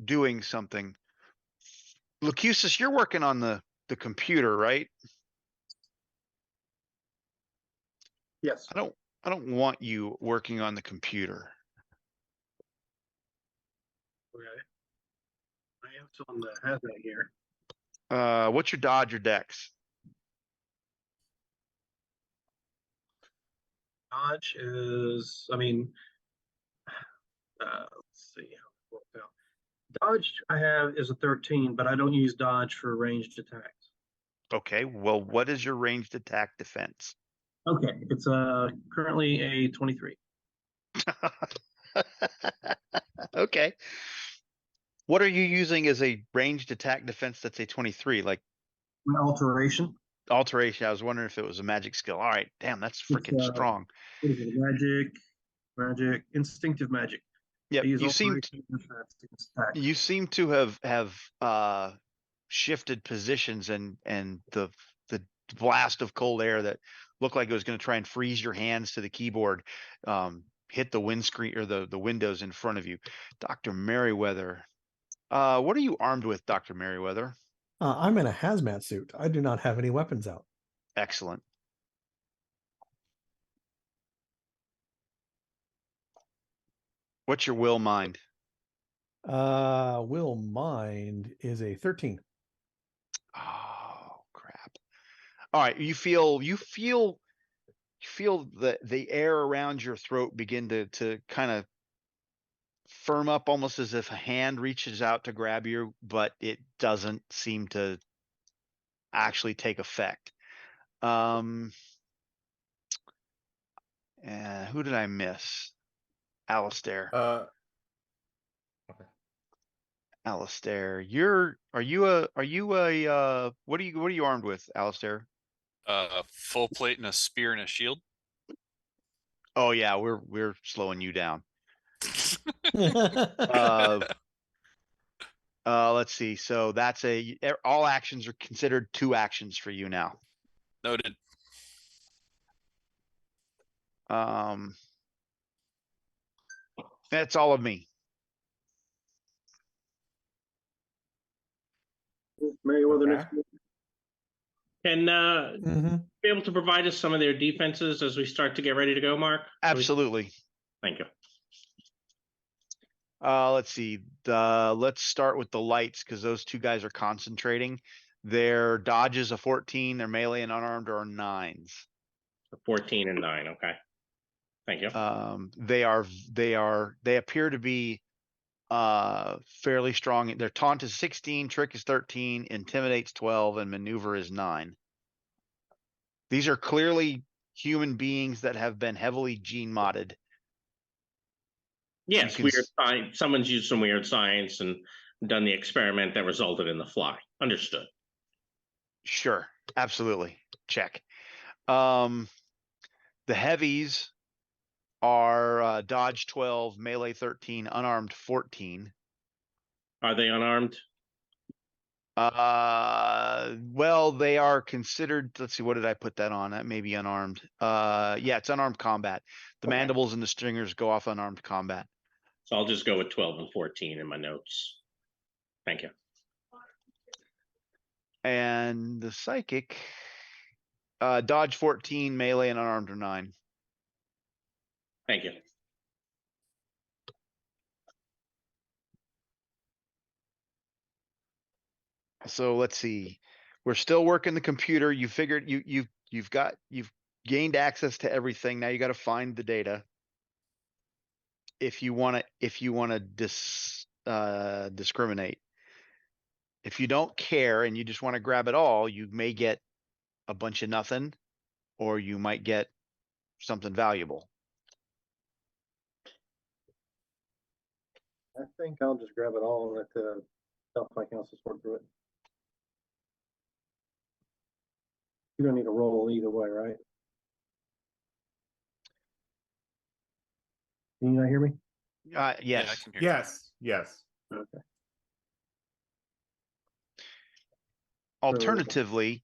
doing something. Lucusus, you're working on the computer, right? Yes. I don't want you working on the computer. Okay. I am still on the hazard here. What's your dodge or dex? Dodge is, I mean, let's see how it worked out. Dodge I have is a 13, but I don't use dodge for ranged attacks. Okay, well, what is your ranged attack defense? Okay, it's currently a 23. Okay. What are you using as a ranged attack defense that's a 23? Like My alteration. alteration. I was wondering if it was a magic skill. All right, damn, that's It's freaking strong. what is it? Magic, instinctive magic. Yep, I use you seem alteration against attacks. you seem to have shifted positions and the blast of cold air that looked like it was going to try and freeze your hands to the keyboard hit the windscreen or the windows in front of you. Dr. Merriweather. What are you armed with, Dr. Merriweather? I'm in a hazmat suit. I do not have any weapons out. Excellent. What's your will mind? Will mind is a 13. Oh crap. All right, you feel the air around your throat begin to kind of firm up almost as if a hand reaches out to grab you, but it doesn't seem to actually take effect. Who did I miss? Alistair. Alistair, are you a what are you armed with, Alistair? Full plate and a spear and a shield. Oh yeah, we're slowing you down. Let's see. So that's all actions are considered 2 actions for you now. Noted. That's all of me. Merriweather Okay. next week. Can Mhm. be able to provide us some of their defenses as we start to get ready to go, Mark? Absolutely. Thank you. Let's see. Let's start with the lights because those 2 guys are concentrating. Their dodge is a 14. Their melee and unarmed are 9s. 14 and 9. Okay. Thank you. They appear to be fairly strong. Their taunt is 16, trick is 13, intimidates 12, and maneuver is 9. These are clearly human beings that have been heavily gene modded. Yes, weird science. Someone's used some weird science and done the experiment that resulted in the fly. Understood. Sure, absolutely. Check. The heavies are dodge 12, melee 13, unarmed 14. Are they unarmed? Well, they are considered, let's see, what did I put that on? That may be unarmed. Yeah, it's unarmed combat. The Okay. mandibles and the stringers go off unarmed combat. So I'll just go with 12 and 14 in my notes. Thank you. And the psychic, dodge 14, melee and unarmed are 9. Thank you. So let's see. We're still working the computer. You figured you've gained access to everything. Now you got to find the data. If you want to discriminate. If you don't care and you just want to grab it all, you may get a bunch of nothing, or you might get something valuable. I think I'll just grab it all and let the Delphi my council sort through it. You don't need a roll either way, right? Can you not hear me? Yeah, I Yes. can hear you. Yes. Okay. Alternatively,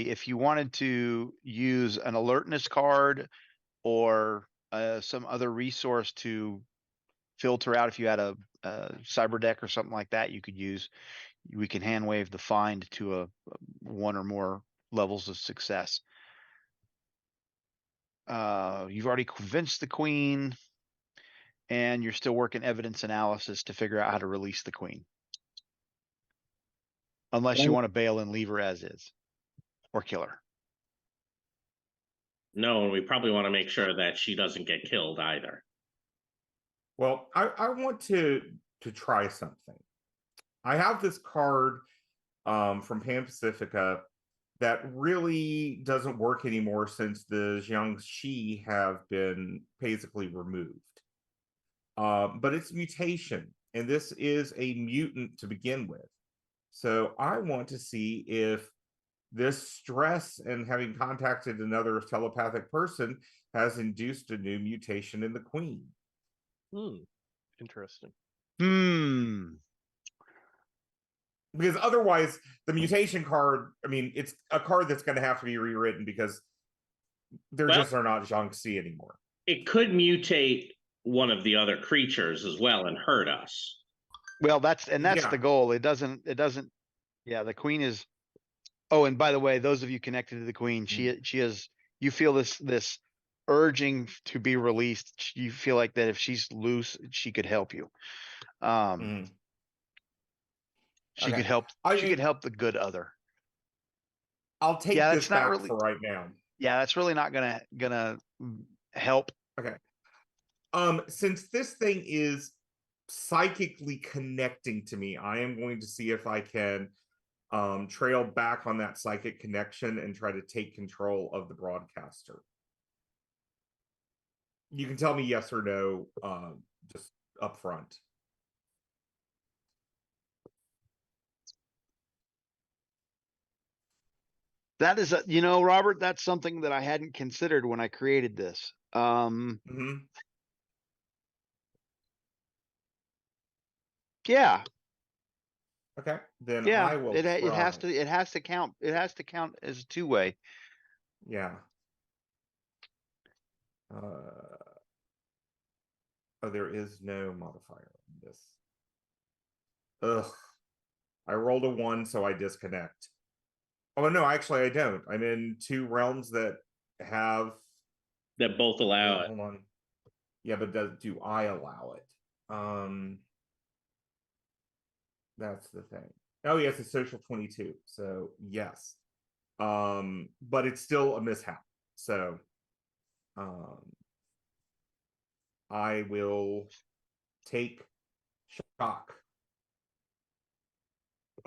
if you wanted to use an alertness card or some other resource to filter out, if you had a cyber deck or something like that, you could use. We can hand wave the find to a 1 or more levels of success. You've already convinced the queen, and you're still working evidence analysis to figure out how to release the queen. unless you want to bail and leave her as is, or kill her. No, and we probably want to make sure that she doesn't get killed either. Well, I want to try something. I have this card from Pan Pacifica that really doesn't work anymore since the Jiangxi have been basically removed. But it's mutation, and this is a mutant to begin with. So I want to see if this stress and having contacted another telepathic person has induced a new mutation in the queen. Interesting. Because otherwise, the mutation card, I mean, it's a card that's going to have to be rewritten because there just are not Jiangxi anymore. It could mutate one of the other creatures as well and hurt us. Well, that's the goal. It doesn't. Yeah, the queen is. Oh, and by the way, those of you connected to the queen, she is. You feel this urging to be released. You feel like that if she's loose, she could help you. She could help. She could help the good other. I'll take this back for right now. Yeah, that's really not gonna help. Okay. Since this thing is psychically connecting to me, I am going to see if I can trail back on that psychic connection and try to take control of the broadcaster. You can tell me yes or no, just up front. That is Robert, that's something that I hadn't considered when I created this. Yeah. Okay. Then yeah, I will. It has to count. It has to count as a two-way. Yeah. There is no modifier on this. Ugh. I rolled a 1, so I disconnect. Oh no, actually I don't. I'm in 2 realms that have that both allow it. Hold on. Yeah, but do I allow it? That's the thing. Oh yes, it's social 22. So yes. But it's still a mishap. So I will take shock.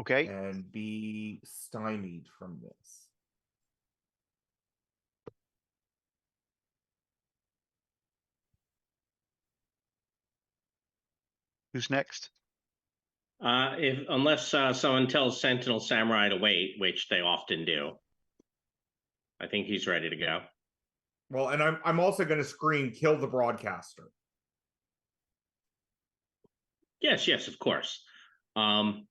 Okay. And be stymied from this. Who's next? Unless someone tells Sentinel Samurai to wait, which they often do. I think he's ready to go. Well, and I'm also going to scream, "Kill the broadcaster." Yes, of course. I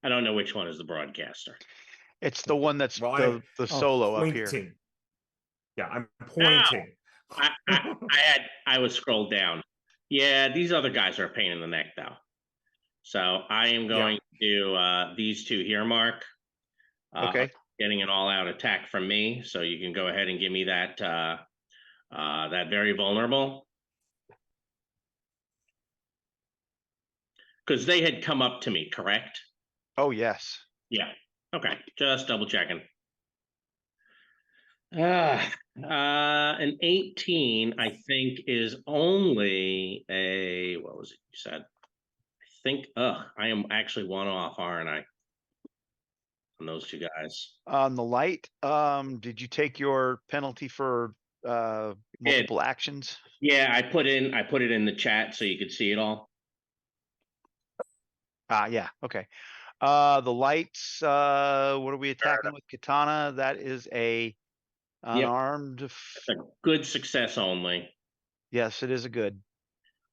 don't know which one is the broadcaster. It's the one that's the solo up here. Yeah, I'm pointing. I was scrolled down. Yeah, these other guys are a pain in the neck, though. So I am going to do these two here, Mark. Okay. Getting an all-out attack from me, so you can go ahead and give me that that very vulnerable. Because they had come up to me, correct? Oh, yes. Yeah. Okay. Just double checking. An 18, I think, is only a, what was it you said? I think, I am actually 1 off, aren't I? On those 2 guys. On the light, did you take your penalty for multiple actions? Yeah, I put it in the chat so you could see it all. Yeah, okay. The lights, what are we attacking with katana? That is a unarmed. It's a good success only. Yes, it is a good.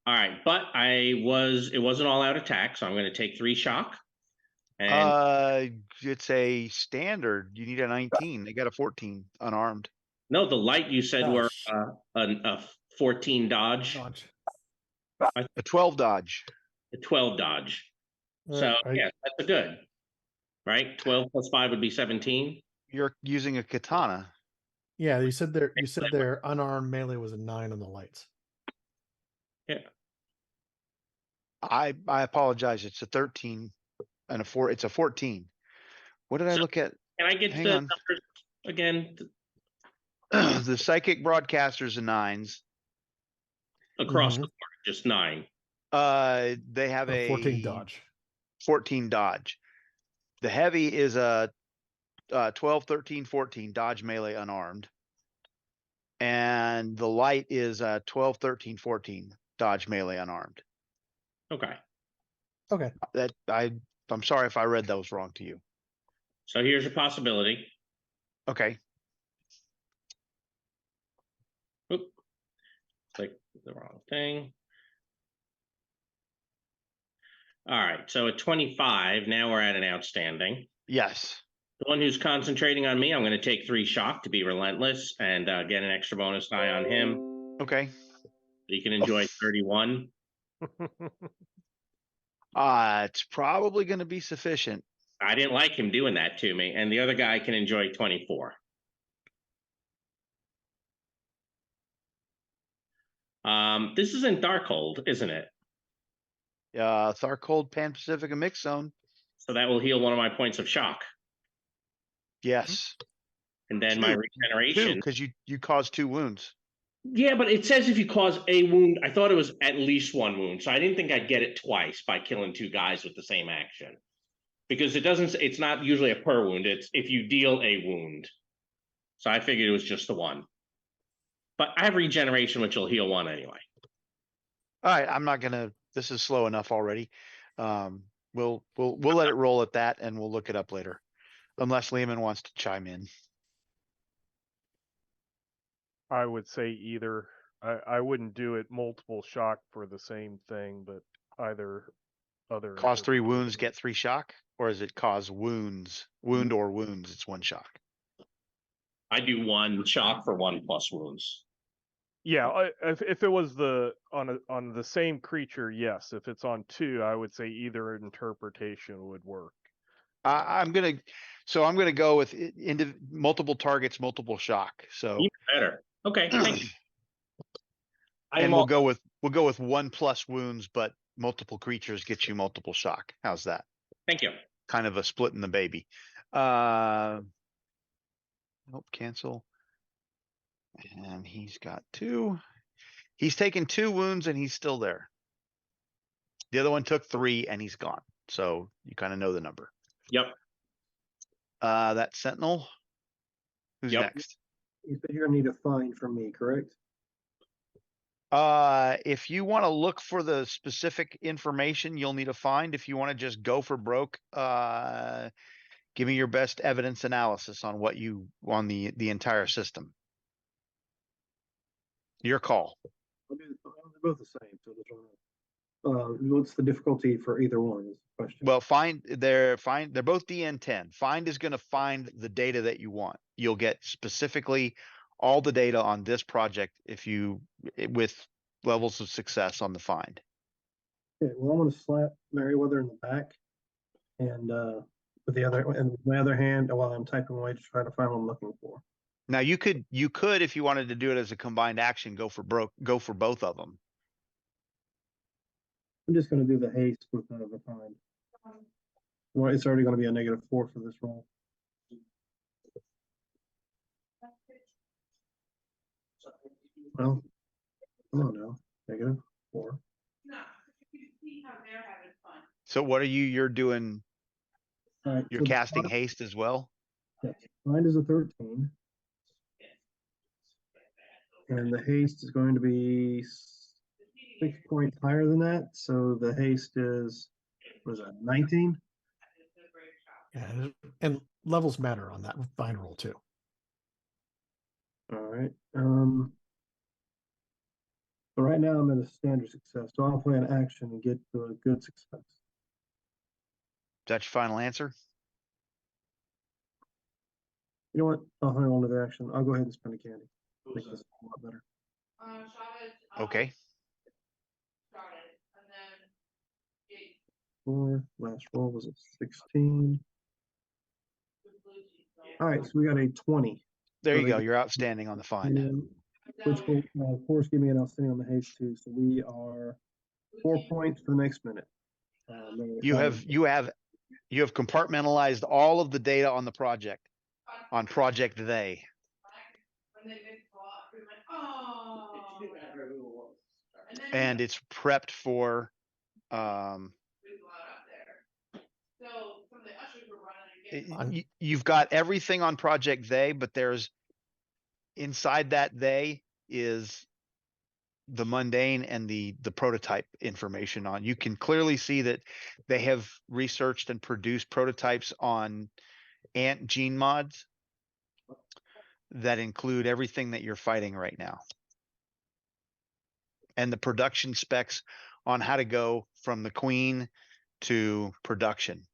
All right, but it wasn't all out attack, so I'm going to take 3 shock. And it's a standard. You need a 19. They got a 14 unarmed. No, the light you said were a 14 dodge. A 12 dodge. A 12 dodge. So yeah, that's a good. Right? 12 plus 5 would be 17. You're using a katana. Yeah, you said their unarmed melee was a 9 on the lights. Yeah. I apologize. It's a 13 and a 4. It's a 14. What did I So- look at? Can I get Hang the on. numbers again The psychic broadcasters and 9s. across Mhm. the board? Just 9. They have a 14 dodge. 14 dodge. The heavy is a 12, 13, 14 dodge melee unarmed. And the light is a 12, 13, 14 dodge melee unarmed. Okay. Okay. I'm sorry if I read those wrong to you. So here's a possibility. Okay. Oop. Click the wrong thing. All right. So at 25, now we're at an outstanding. Yes. The one who's concentrating on me, I'm going to take 3 shock to be relentless and get an extra bonus die on him. Okay. You can enjoy 31. It's probably going to be sufficient. I didn't like him doing that to me, and the other guy can enjoy 24. This is in Darkhold, isn't it? Tharcold, Pan Pacific, and Mix Zone. So that will heal one of my points of shock, Yes. and then my Two, regeneration. because you caused 2 wounds. Yeah, but it says if you cause a wound, I thought it was at least 1 wound, so I didn't think I'd get it twice by killing 2 guys with the same action, because it doesn't. It's not usually a per wound. It's if you deal a wound. So I figured it was just the 1. But I have regeneration, which will heal 1 anyway. All right, I'm not gonna. This is slow enough already. We'll let it roll at that, and we'll look it up later, unless Lehman wants to chime in. I would say either. I wouldn't do it multiple shock for the same thing, but either other. Cause 3 wounds, interpretation. get 3 shock, or is it cause wounds, wound or wounds? It's 1 shock. I do 1 shock for 1 plus wounds. Yeah, if it was on the same creature, yes. If it's on 2, I would say either interpretation would work. I'm gonna go with into multiple targets, multiple shock. So Even better. Okay, thank you. and we'll go with 1 plus wounds, but multiple creatures get you multiple shock. How's that? Thank you. Kind of a split in the baby. Nope, cancel. And he's got 2. He's taken 2 wounds and he's still there. The other one took 3 and he's gone. So you kind of know the number. Yep. That Sentinel. Who's Yep. next? You said you're gonna need a find from me, correct? If you want to look for the specific information, you'll need a find. If you want to just go for broke, give me your best evidence analysis on what you on the entire system. Your call. They're both the same. So what's the difficulty for either one? Is the question. Well, they're both DN10. Find is going to find the data that you want. You'll get specifically all the data on this project with levels of success on the find. Okay, well, I'm gonna slap Meriwether in the back, and with my other hand, while I'm typing away to try to find what I'm looking for. Now you could, if you wanted to do it as a combined action, go for both of them. I'm just gonna do the haste with the find. Well, it's already gonna be a -4 for this roll. Well, come on now, -4. So what are you're doing? All right, You're so the casting find- haste as well? Yes, find is a 13. And the haste is going to be 6 points higher than that. So the haste is, what is that, 19? Yeah, and levels matter on that find roll too. All right. So right now I'm at a standard success. So I'll play an action and get to a good success. Is that your final answer? You know what? I'll hang on to the action. I'll go ahead and spend a candy. I think that's a lot better. Okay. 4, last roll was a 16. All right, so we got a 20. There So you they go. get- You're outstanding on the find. Which will, of course, give me an outstanding on the haste too. So we are 4 points for the next minute. You have compartmentalized all of the data on the project, on project they. And it's prepped for you've got everything on project they, but there's inside that they is the mundane and the prototype information on. You can clearly see that they have researched and produced prototypes on ant gene mods that include everything that you're fighting right now, and the production specs on how to go from the queen to production.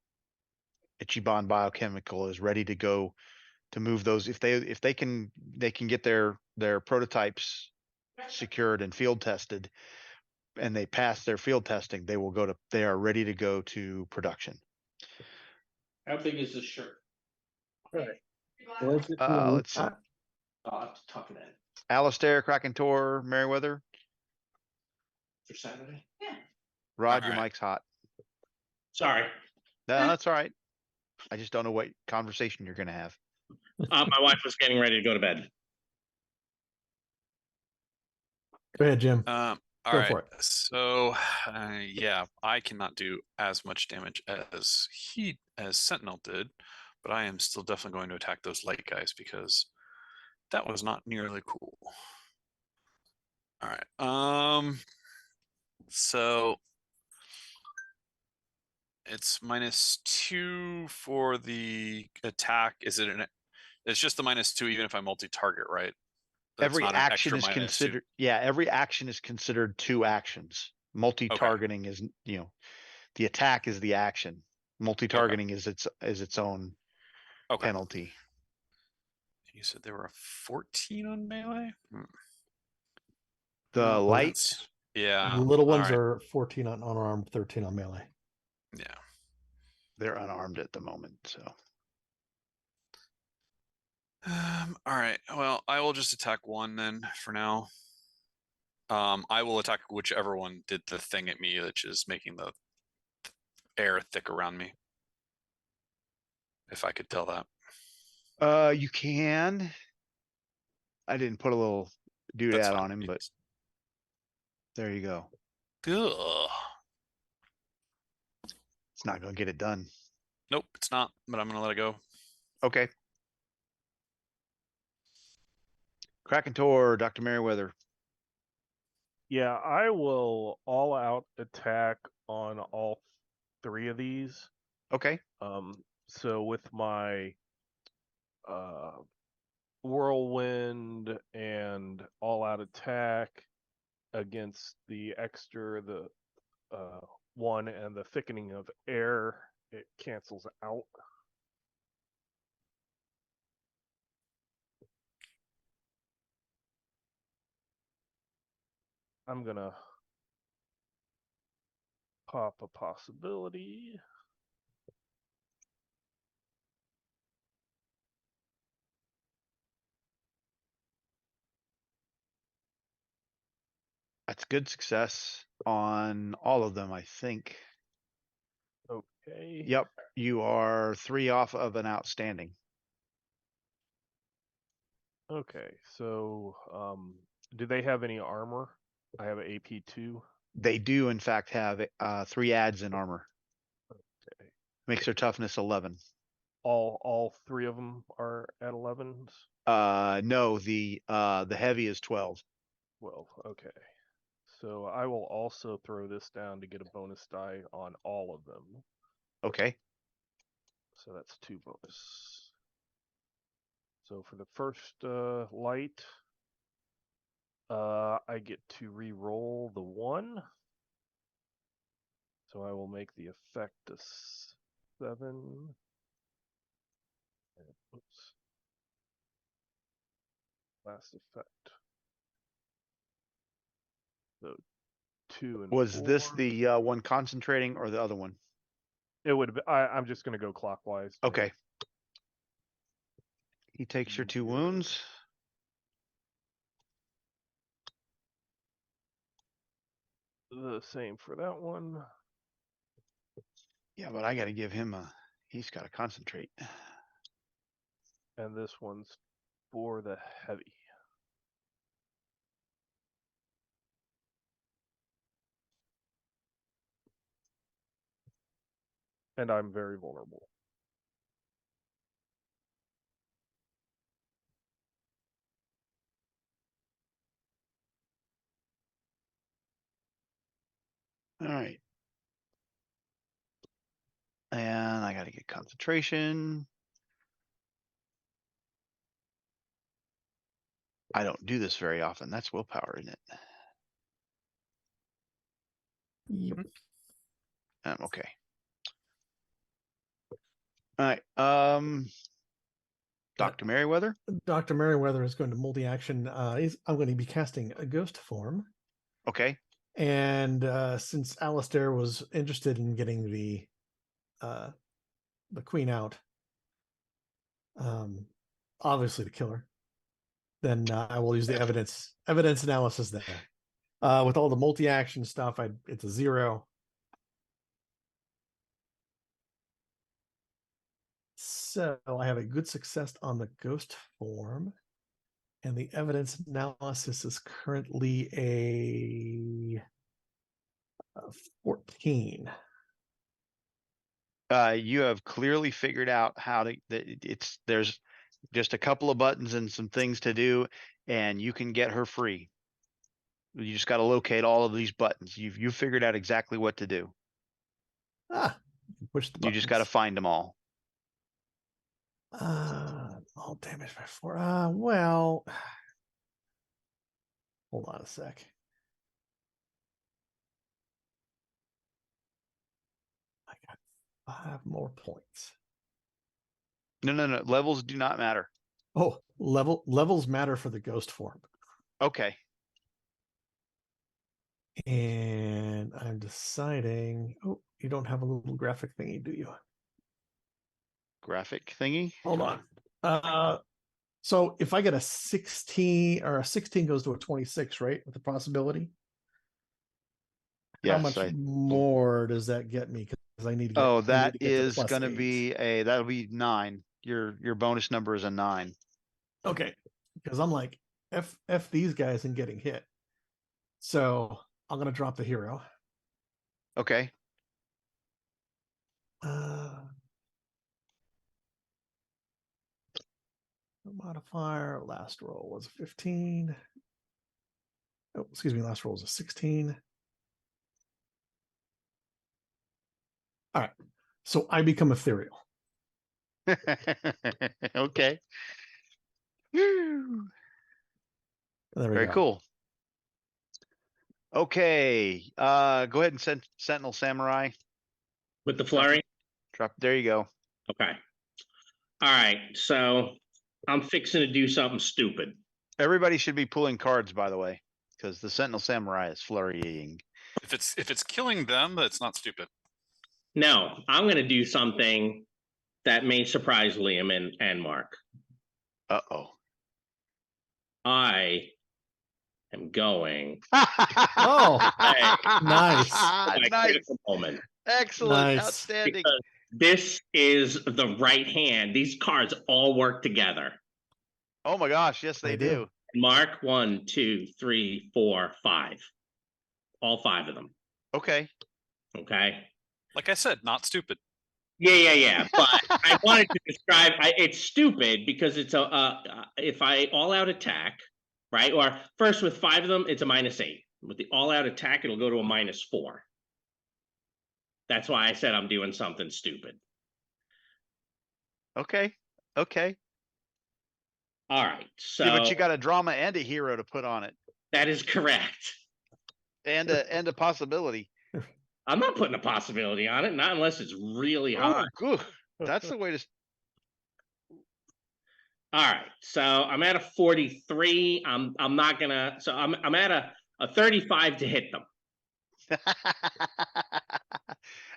Ichiban Biochemical is ready to go to move those. If they can get their prototypes secured and field tested, and they pass their field testing, they are ready to go to production. How big is this shirt? Right. So let's Let's see. I'll have to tuck it in Alistair, Krakentor, Merriweather. for Saturday. Rod, All your right. mic's hot. Sorry. No, that's all right. I just don't know what conversation you're going to have. My wife was getting ready to go to bed. Go ahead, Jim. All Go right. for it. So, yeah, I cannot do as much damage as Sentinel did, but I am still definitely going to attack those light guys because that was not nearly cool. All right. So it's -2 for the attack. Is it it's just the -2 even if I multi-target, right? That's Every not an action extra is -2. considered. Yeah, every action is considered 2 actions. Multi-targeting is, the attack is the action. Multi-targeting is its own Okay. penalty. You said there were a 14 on melee? The Well, light, yeah. The little ones all right. are 14 on unarmed, 13 on melee. Yeah. they're unarmed at the moment, so. All right. Well, I will just attack one then for now. I will attack whichever one did the thing at me, which is making the air thick around me. If I could tell that. You can. I didn't put a little That's doodad fine. on him, but there you go. Ugh. It's not going to get it done. Nope, it's not, but I'm going to let it go. Okay. Krakentor, Dr. Merriweather. Yeah, I will all out attack on all 3 of these. Okay. So with my whirlwind and all out attack against the extra, the 1 and the thickening of air, it cancels out. I'm gonna pop a possibility. That's good success on all of them, I think. Okay. Yep. You are 3 off of an outstanding. Okay. So, do they have any armor? I have an AP2. They do, in fact, have 3 adds in armor. Okay. Makes their toughness 11. All 3 of them are at 11s. No, the heavy is 12. 12. Okay. So I will also throw this down to get a bonus die on all of them. Okay. So that's 2 bonus. So for the first light, I get to re-roll the 1. So I will make the effect a 7. And, oops. Last effect. So 2 and Was 4. this the one concentrating or the other one? It would. I'm just going to go clockwise. Okay. He takes your 2 wounds. the same for that one. Yeah, but I got to give him he's got to concentrate. And this one's for the heavy. And I'm very vulnerable. All right. And I got to get concentration. I don't do this very often. That's willpower, isn't it? Yep. Okay. All right. Dr. Merriweather. Dr. Merriweather is going to multi-action. I'm going to be casting a ghost form. Okay. And since Alistair was interested in getting the queen out, obviously the killer, then I will use the evidence analysis there. With all the multi-action stuff, it's a 0. So I have a good success on the ghost form, and the evidence analysis is currently a 14. You have clearly figured out how to. There's just a couple of buttons and some things to do, and you can get her free. You just got to locate all of these buttons. You figured out exactly what to do. Push the buttons. You just got to find them all. All damage by 4. Well, hold on a sec. I got 5 more points. No. Levels do not matter. Oh, levels matter for the ghost form. Okay. And I'm deciding. Oh, you don't have a little graphic thingy, do you? Graphic thingy. Hold on. So if I get a 16 or a 16 goes to a 26, right? With the possibility. Yes. How much more does that get me? Because I need to get. Oh, I need that to get to is going to +8. be that'll be 9. Your bonus number is a 9. Okay, because I'm like f these guys and getting hit. So I'm gonna drop the hero. Okay. Modifier, last roll was 15. Oh, excuse me, last roll was a 16. All right, so I become ethereal. Okay. Woo. There we Very go. cool. Okay. Go ahead and send Sentinel Samurai. With the flurry? Drop. There you go. Okay. All right. So I'm fixing to do something stupid. Everybody should be pulling cards, by the way, because the Sentinel Samurai is flurrying. If it's killing them, that's not stupid. No, I'm going to do something that may surprise Liam and Mark. Uh-oh. I am going. Oh, nice. Nice. Moment. Excellent. Nice. Outstanding. Because this is the right hand. These cards all work together. Oh my gosh. Yes, they do. Mark 1, 2, 3, 4, 5. All 5 of them. Okay. Okay. Like I said, not stupid. Yeah. But I wanted to describe. It's stupid because it's if I all out attack, right? Or first with 5 of them, it's a -8. With the all out attack, it'll go to a -4. That's why I said I'm doing something stupid. Okay. All right. So Yeah, but you got a drama and a hero to put on it, that is correct. and a possibility. I'm not putting a possibility on it, not unless it's really high. Oh, good. That's the way to. All right, so I'm at a 43. I'm not gonna. So I'm at a 35 to hit them.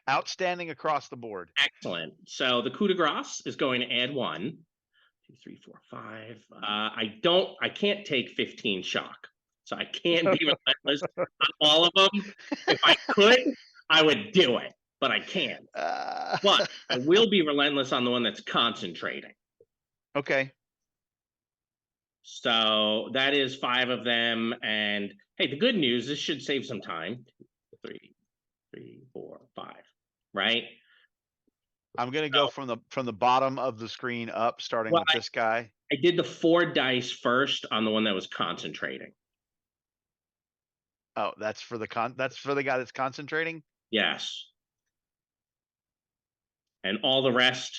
Outstanding across the board. Excellent. So the coup de grace is going to add 1, 2, 3, 4, 5. I can't take 15 shock. So I can't be relentless on all of them. If I could, I would do it, but I can't. But I will be relentless on the one that's concentrating. Okay. So that is 5 of them. And hey, the good news, this should save some time. 3, 4, 5, right? I'm gonna go from the bottom of the screen up, starting with this guy. I did the 4 dice first on the one that was concentrating. Oh, that's for the guy that's concentrating. Yes. And all the rest,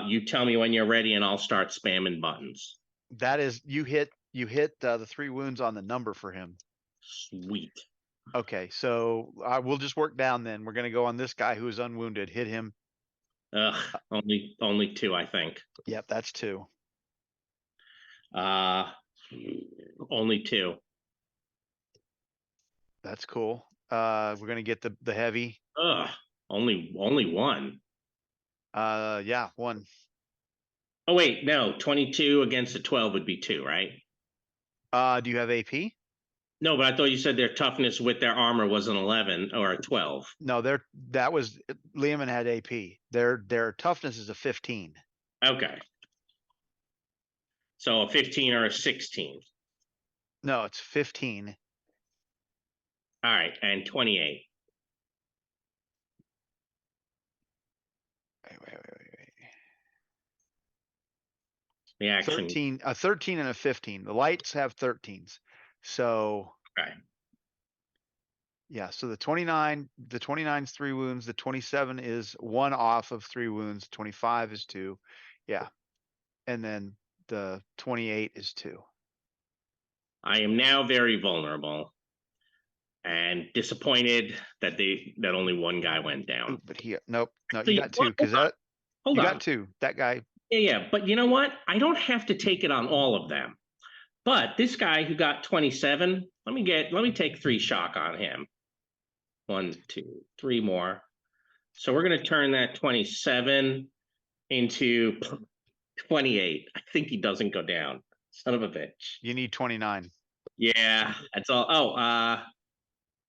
you tell me when you're ready, and I'll start spamming buttons. That is, you hit the 3 wounds on the number for him. Sweet. Okay, so we'll just work down then. We're gonna go on this guy who is unwounded. Hit him. Ugh, only 2, I think. Yep, that's 2. Only 2. That's cool. We're gonna get the heavy. Ugh, only 1. Yeah, 1. Oh wait, no, 22 against a 12 would be 2, right? Do you have AP? No, but I thought you said their toughness with their armor was an 11 or a 12. No, that was Lehman had AP. Their toughness is a 15. Okay. So a 15 or a 16. No, it's 15. All right, and 28. Wait. The action. 13, a 13 and a 15. The lights have 13s. So Okay. yeah, so the 29's 3 wounds, the 27 is 1 off of 3 wounds, 25 is 2. Yeah. And then the 28 is 2. I am now very vulnerable and disappointed that only 1 guy went down. Ooh, but no, Actually, you got 2 because that Hold you on. got 2. That guy. Yeah, but you know what? I don't have to take it on all of them. But this guy who got 27, let me take 3 shock on him. 1, 2, 3 more. So we're gonna turn that 27 into 28. I think he doesn't go down. Son of a bitch. You need 29. Yeah, that's all.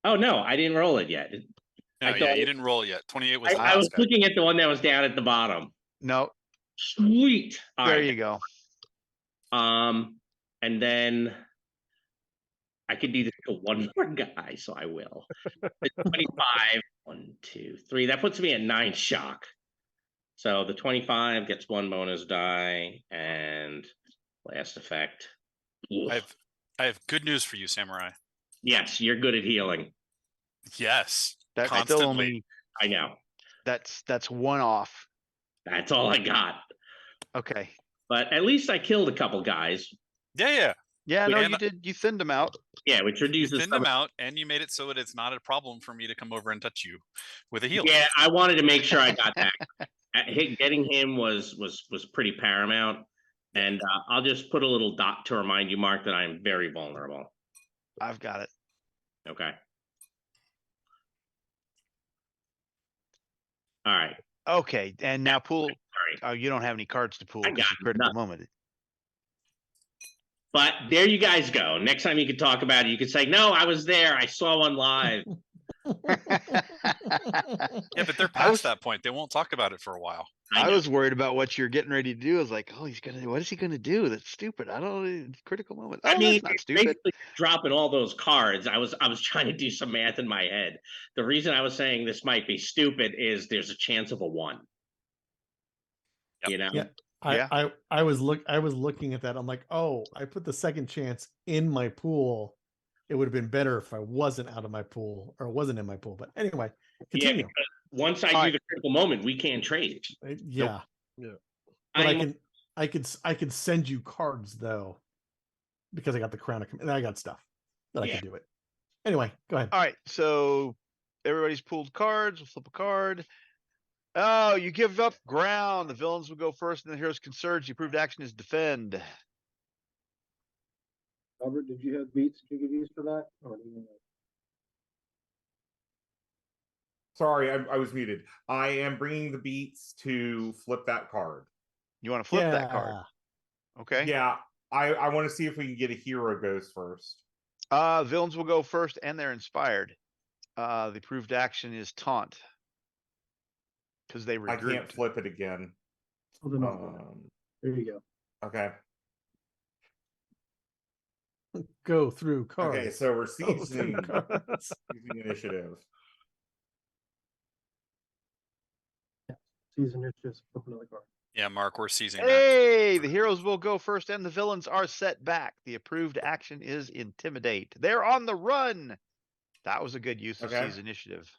Oh no, I didn't roll it yet. No, yeah, you didn't roll yet. 28 was the I was last guy. looking at the one that was down at the bottom. No. Sweet. All there right. you go. And then I could do this to 1 more guy, so I will. 25. 1, 2, 3. That puts me at 9 shock. So the 25 gets 1 bonus die, and last effect. I have good news for you, Samurai. Yes, you're good at healing. Yes. That's constantly. still only. I know. That's 1 off. That's all I got. Okay. But at least I killed a couple guys. Yeah. Yeah, no, And- you did. You thinned them out. Yeah, which You reduces thinned them out, and you made it so that it's not a problem for me to come over and touch you with a healer. Yeah, I wanted to make sure I got that. Getting him was pretty paramount. And I'll just put a little dot to remind you, Mark, that I am very vulnerable. I've got it. Okay. All right. Okay, and now pool. Sorry. Oh, you don't have any cards to pool I because got you critical nothing. moment. But there you guys go. Next time you can talk about it, you can say, no, I was there. I saw one live. Yeah, but they're past that point. They won't talk about it for a while. I was worried about what you're getting ready to do. I was like, oh, what is he gonna do? That's stupid. I don't know. Critical moment. Oh, I mean, that's not stupid. basically dropping all those cards. I was trying to do some math in my head. The reason I was saying this might be stupid is there's a chance of a 1. Yep. You know? Yeah. I was looking at that. I'm like, oh, I put the second chance in my pool. It would have been better if I wasn't out of my pool or wasn't in my pool. But anyway, continue. Yeah, because once I do the critical moment, we can't trade. Yeah. Nope. Yeah. But I could send you cards though, because I got the crown of command. I got stuff that I can do it. Anyway, go ahead. All right, so everybody's pooled cards. We'll flip a card. Oh, you give up ground. The villains will go first, and the heroes can surge. The approved action is defend. Robert, did you have beats that you could use for that? Or do you know? Sorry, I was muted. I am bringing the beats to flip that card. You want to flip that card? Okay. Yeah, I want to see if we can get a hero goes first. Villains will go first, and they're inspired. The approved action is taunt because they I regroup. can't flip it again. Oh, they're not going. There you go. Okay. Go through cards. Okay, so we're Go through seasoning, cards. seasoning initiative. Season is just flip another card. Yeah, Mark, we're seizing that. Hey, the heroes will go first, and the villains are set back. The approved action is intimidate. They're on the run. That was a good use of Okay. seize initiative.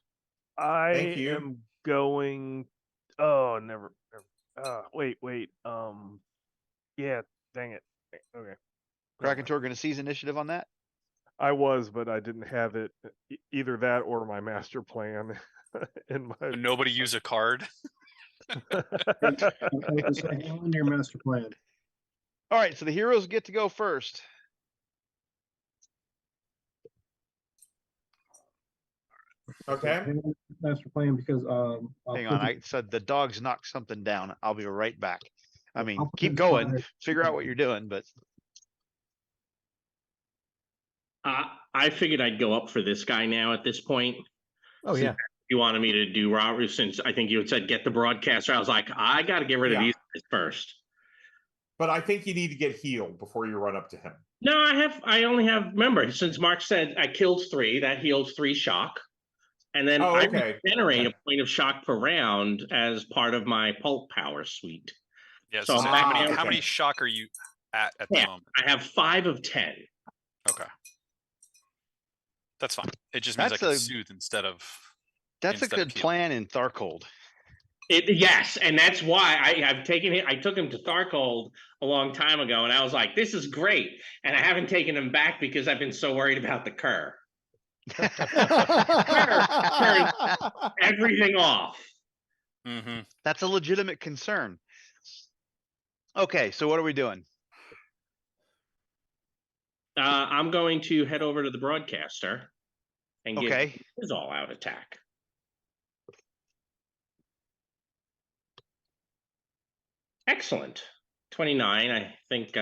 I Thank you. am going. Oh, never. Wait. Yeah. Dang it. Okay. Krakentor going to seize initiative on that. I was, but I didn't have it. Either that or my master plan. In my. Nobody use a card. Hang on to your master plan. All right, so the heroes get to go first. Okay. Hang on to your master plan because I'll Hang put on, the- I said the dogs knocked something down. I'll be right back. I mean, I'll put keep this going, slide- figure out what you're doing, but I figured I'd go up for this guy now at this point. Oh yeah. You wanted me to do Robert, since I think you had said get the broadcaster. I was like, I got to get rid of Yeah. these guys first. But I think you need to get healed before you run up to him. No, I only have, remember, since Mark said I killed 3, that heals 3 shock. And then I generate a point of shock per round as part of my pulp power suite. Yeah. So So I'm how many shock are you at the moment? I have 5 of 10. Okay. That's fine. It just means I can soothe instead of. that's a good plan in Tharcold. Yes, and that's why I've taken it. I took him to Tharcold a long time ago, and I was like, "This is great," and I haven't taken him back because I've been so worried about the cur. Turn everything off. Mm-hmm. That's a legitimate concern. Okay, so what are we doing? I'm going to head over to the broadcaster and give Okay. his all-out attack. Excellent. 29, I think,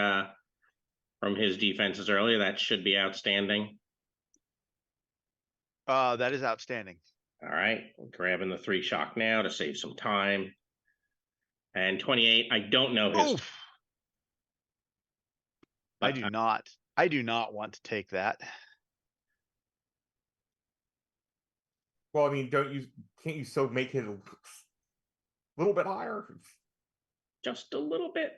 from his defenses earlier, that should be outstanding. That is outstanding. All right, grabbing the 3 shock now to save some time. And 28, I don't know his. Oof. I do not want to take that. Well, I mean, can't you still make it a little bit higher? Just a little bit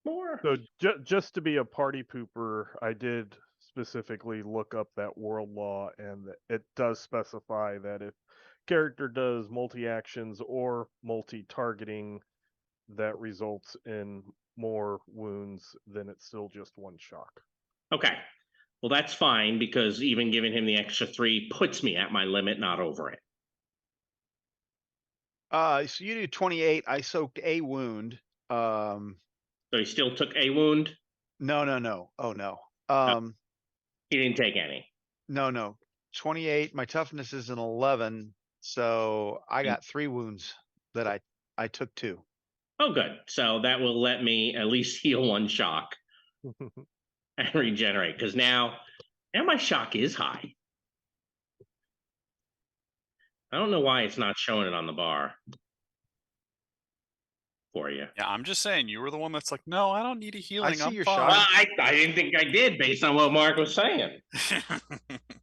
more. So just to be a party pooper, I did specifically look up that world law, and it does specify that if character does multi-actions or multi-targeting, that results in more wounds, then it's still just 1 shock. Okay. Well, that's fine, because even giving him the extra 3 puts me at my limit, not over it. So you do 28. I soaked a wound. So he still took a wound? No. Oh no. He didn't take any. No. 28. My toughness is an 11, so I got 3 wounds that I took 2. Oh, good. So that will let me at least heal 1 shock and regenerate, because now my shock is high. I don't know why it's not showing it on the bar for you. Yeah, I'm just saying you were the one that's like, no, I don't need a healing. see I'm your fine. shot. Well, I didn't think I did based on what Mark was saying.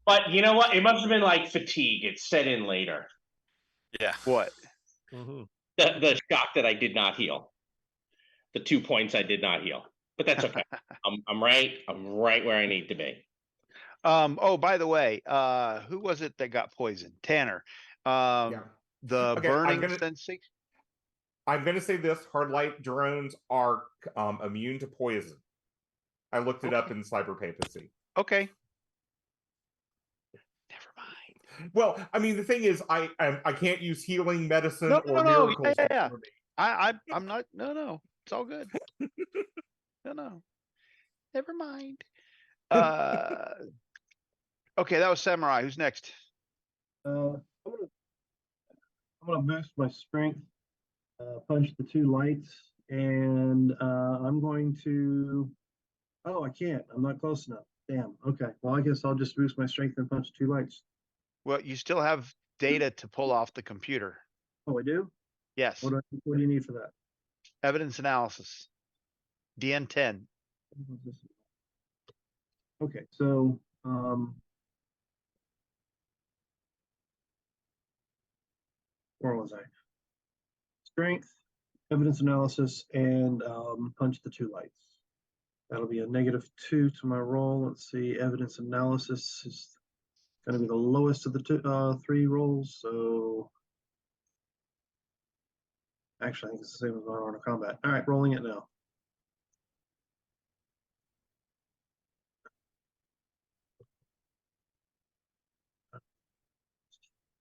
But you know what? It must have been like fatigue. It set in later. Yeah. What? Mm-hmm. The shock that I did not heal. The 2 points I did not heal. But that's okay. I'm right where I need to be. Oh, by the way, who was it that got poisoned? Tanner. Yeah. The Okay, burning sensation. I'm going to say this: hard light drones are immune to poison. I looked it up in Cyber Papacy. Okay. Never mind. Well, I mean, the thing is, I can't use healing medicine No. miracles. Yeah. I'm not. No. It's all good. No. Never mind. Okay, that was Samurai. Who's next? I'm gonna boost my strength, punch the 2 lights, and I'm going to. Oh, I can't. I'm not close enough. Damn. Okay. Well, I guess I'll just boost my strength and punch 2 lights. Well, you still have data to pull off the computer. Oh, I do? Yes. What do you need for that? Evidence analysis. DN10. Okay, so where was I? Strength, evidence analysis, and punch the 2 lights. That'll be a -2 to my roll. Let's see, evidence analysis is going to be the lowest of the 3 rolls. So actually, I think it's the same as my honor combat. All right, rolling it now.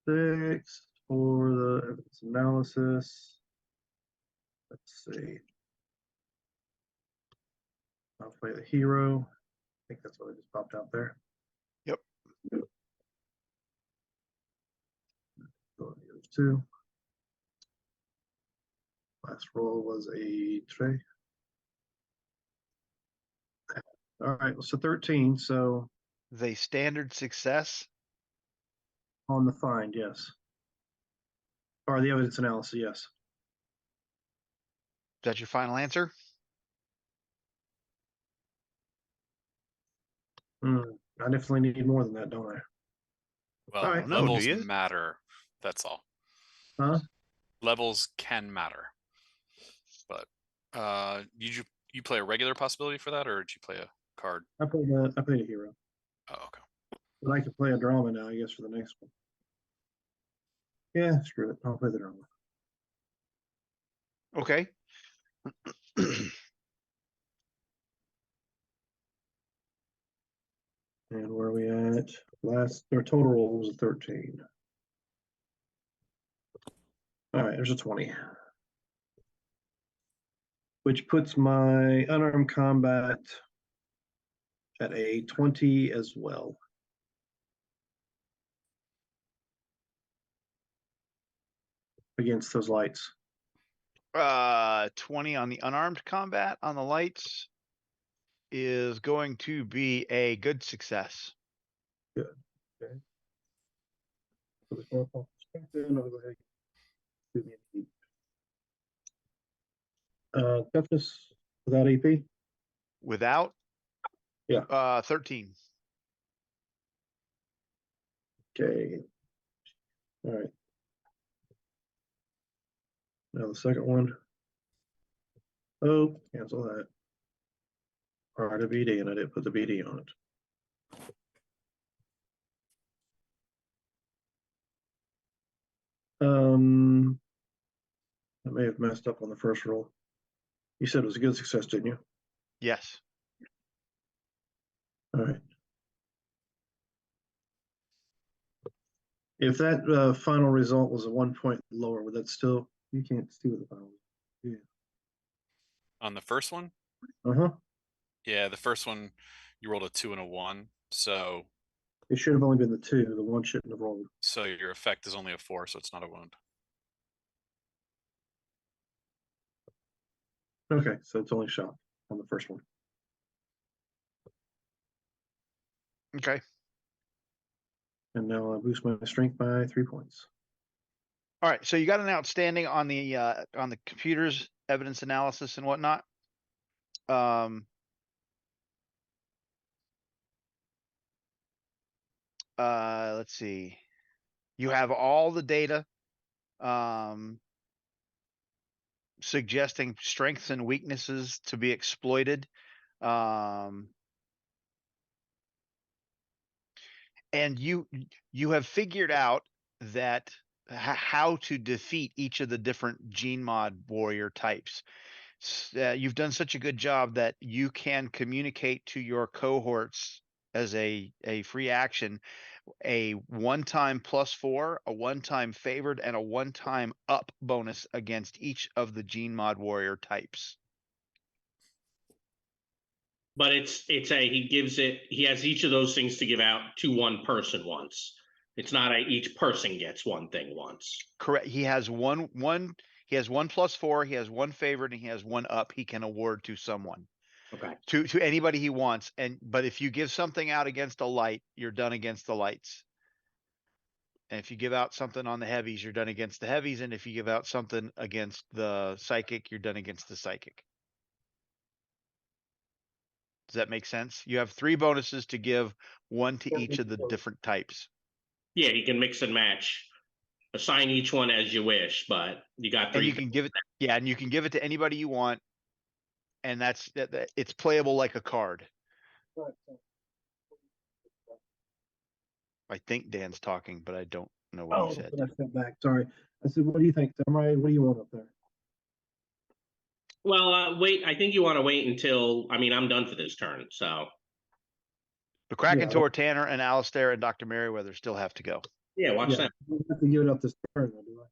Six for the evidence analysis. Let's see. I'll play the hero. I think that's what I just popped out there. Yep. Go to the other 2. Last roll was a tray. All right, so 13. So The standard success. on the find, yes. Or the evidence analysis, yes. Is that your final answer? I definitely need more than that, don't I? Well, Alright. No, do levels you? matter. That's all. Huh? Levels can matter. But you play a regular possibility for that, or did you play a card? I played a hero. Oh, okay. But I could play a drama now, I guess, for the next one. Yeah, screw it. I'll play the drama. Okay. And where are we at? Their total roll was a 13. All right, there's a 20. Which puts my unarmed combat at a 20 as well. Against those lights. 20 on the unarmed combat on the lights is going to be a good success. Good. Okay. So the purple strength in, I'll go ahead. Give me a heat. Toughness without AP. Without? Yeah. 13. Okay. All right. Now the second one. Oh, cancel that. Part of BD, and I didn't put the BD on it. I may have messed up on the first roll. You said it was a good success, didn't you? Yes. All right. If that final result was a 1 point lower, would that still, you can't see what the final was. Yeah. On the first one? Uh-huh. Yeah, the first one you rolled a 2 and a 1, so It should have only been the 2. The 1 shouldn't have rolled. so your effect is only a 4, so it's not a wound. Okay, so it's only shot on the first one. Okay. And now I boost my strength by 3 points. All right. So you got an outstanding on the computer's evidence analysis and whatnot. Let's see. You have all the data suggesting strengths and weaknesses to be exploited. And you have figured out that how to defeat each of the different gene mod warrior types. You've done such a good job that you can communicate to your cohorts as a free action a 1-time +4, a 1-time favored, and a 1-time up bonus against each of the gene mod warrior types. But he has each of those things to give out to one person once. It's not each person gets one thing once. Correct. He has he has 1 +4, he has 1 favored, and he has 1 up he can award to someone. Okay. to anybody he wants. But if you give something out against a light, you're done against the lights. And if you give out something on the heavies, you're done against the heavies. And if you give out something against the psychic, you're done against the psychic. Does that make sense? You have 3 bonuses to give, 1 to each of the different types. Yeah, you can mix and match. Assign each one as you wish, but you got 3. And you can give it, yeah, and you can give it to anybody you want. And that's it's playable like a card. I think Dan's talking, but I don't know what he said. I stepped back. Sorry. I said, what do you think, Samurai? What do you want up there? Well, wait. I think you want to wait until. I mean, I'm done for this turn. So. The Krakentor, Tanner, and Alistair and Dr. Merriweather still have to go. Yeah, watch that. You have to give it up this turn, though, do I?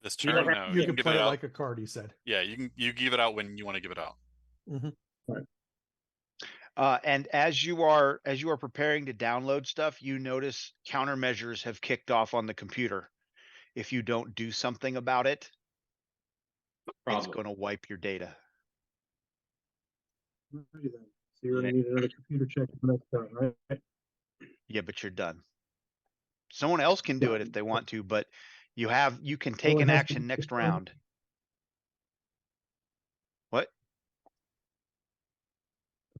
This You don't turn, have- no, You you can give play it it out. like a card, he said. Yeah, you give it out when you want to give it out. And as you are preparing to download stuff, you notice countermeasures have kicked off on the computer. If you don't do something about it, it's Problem. going to wipe your data. Alrighty then. So you're going to need another computer check for the next turn, right? Yeah, but you're done. Someone else can do it if they want to, but you can take it an has to action be next this turn? round. What?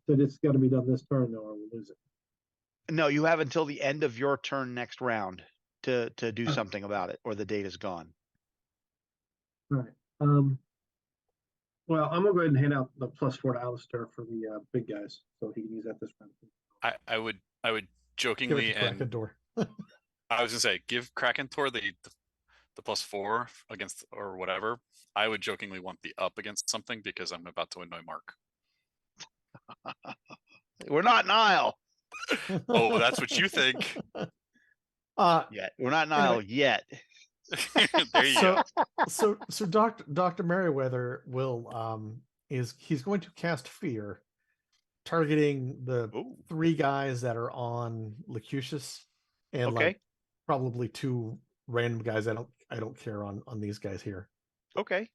So it's got to be done this turn, though, or we'll lose it. No, you have until the end of your turn next round to do Oh. something about it, or the data's gone. All right. Well, I'm gonna go ahead and hand out the +4 to Alistair for the big guys, so he can use that this round. I would Give it jokingly, to and Krakentor. I was gonna say give Krakentor the +4 against or whatever. I would jokingly want the up against something because I'm about to annoy Mark. We're not Nile Oh, that's what you think. yet. We're not Nile yet. There you go. So Dr. Merriweather will he's going to cast fear, targeting the Ooh. 3 guys that are on Locutus, and Okay. like probably 2 random guys. I don't care on these guys here. Okay.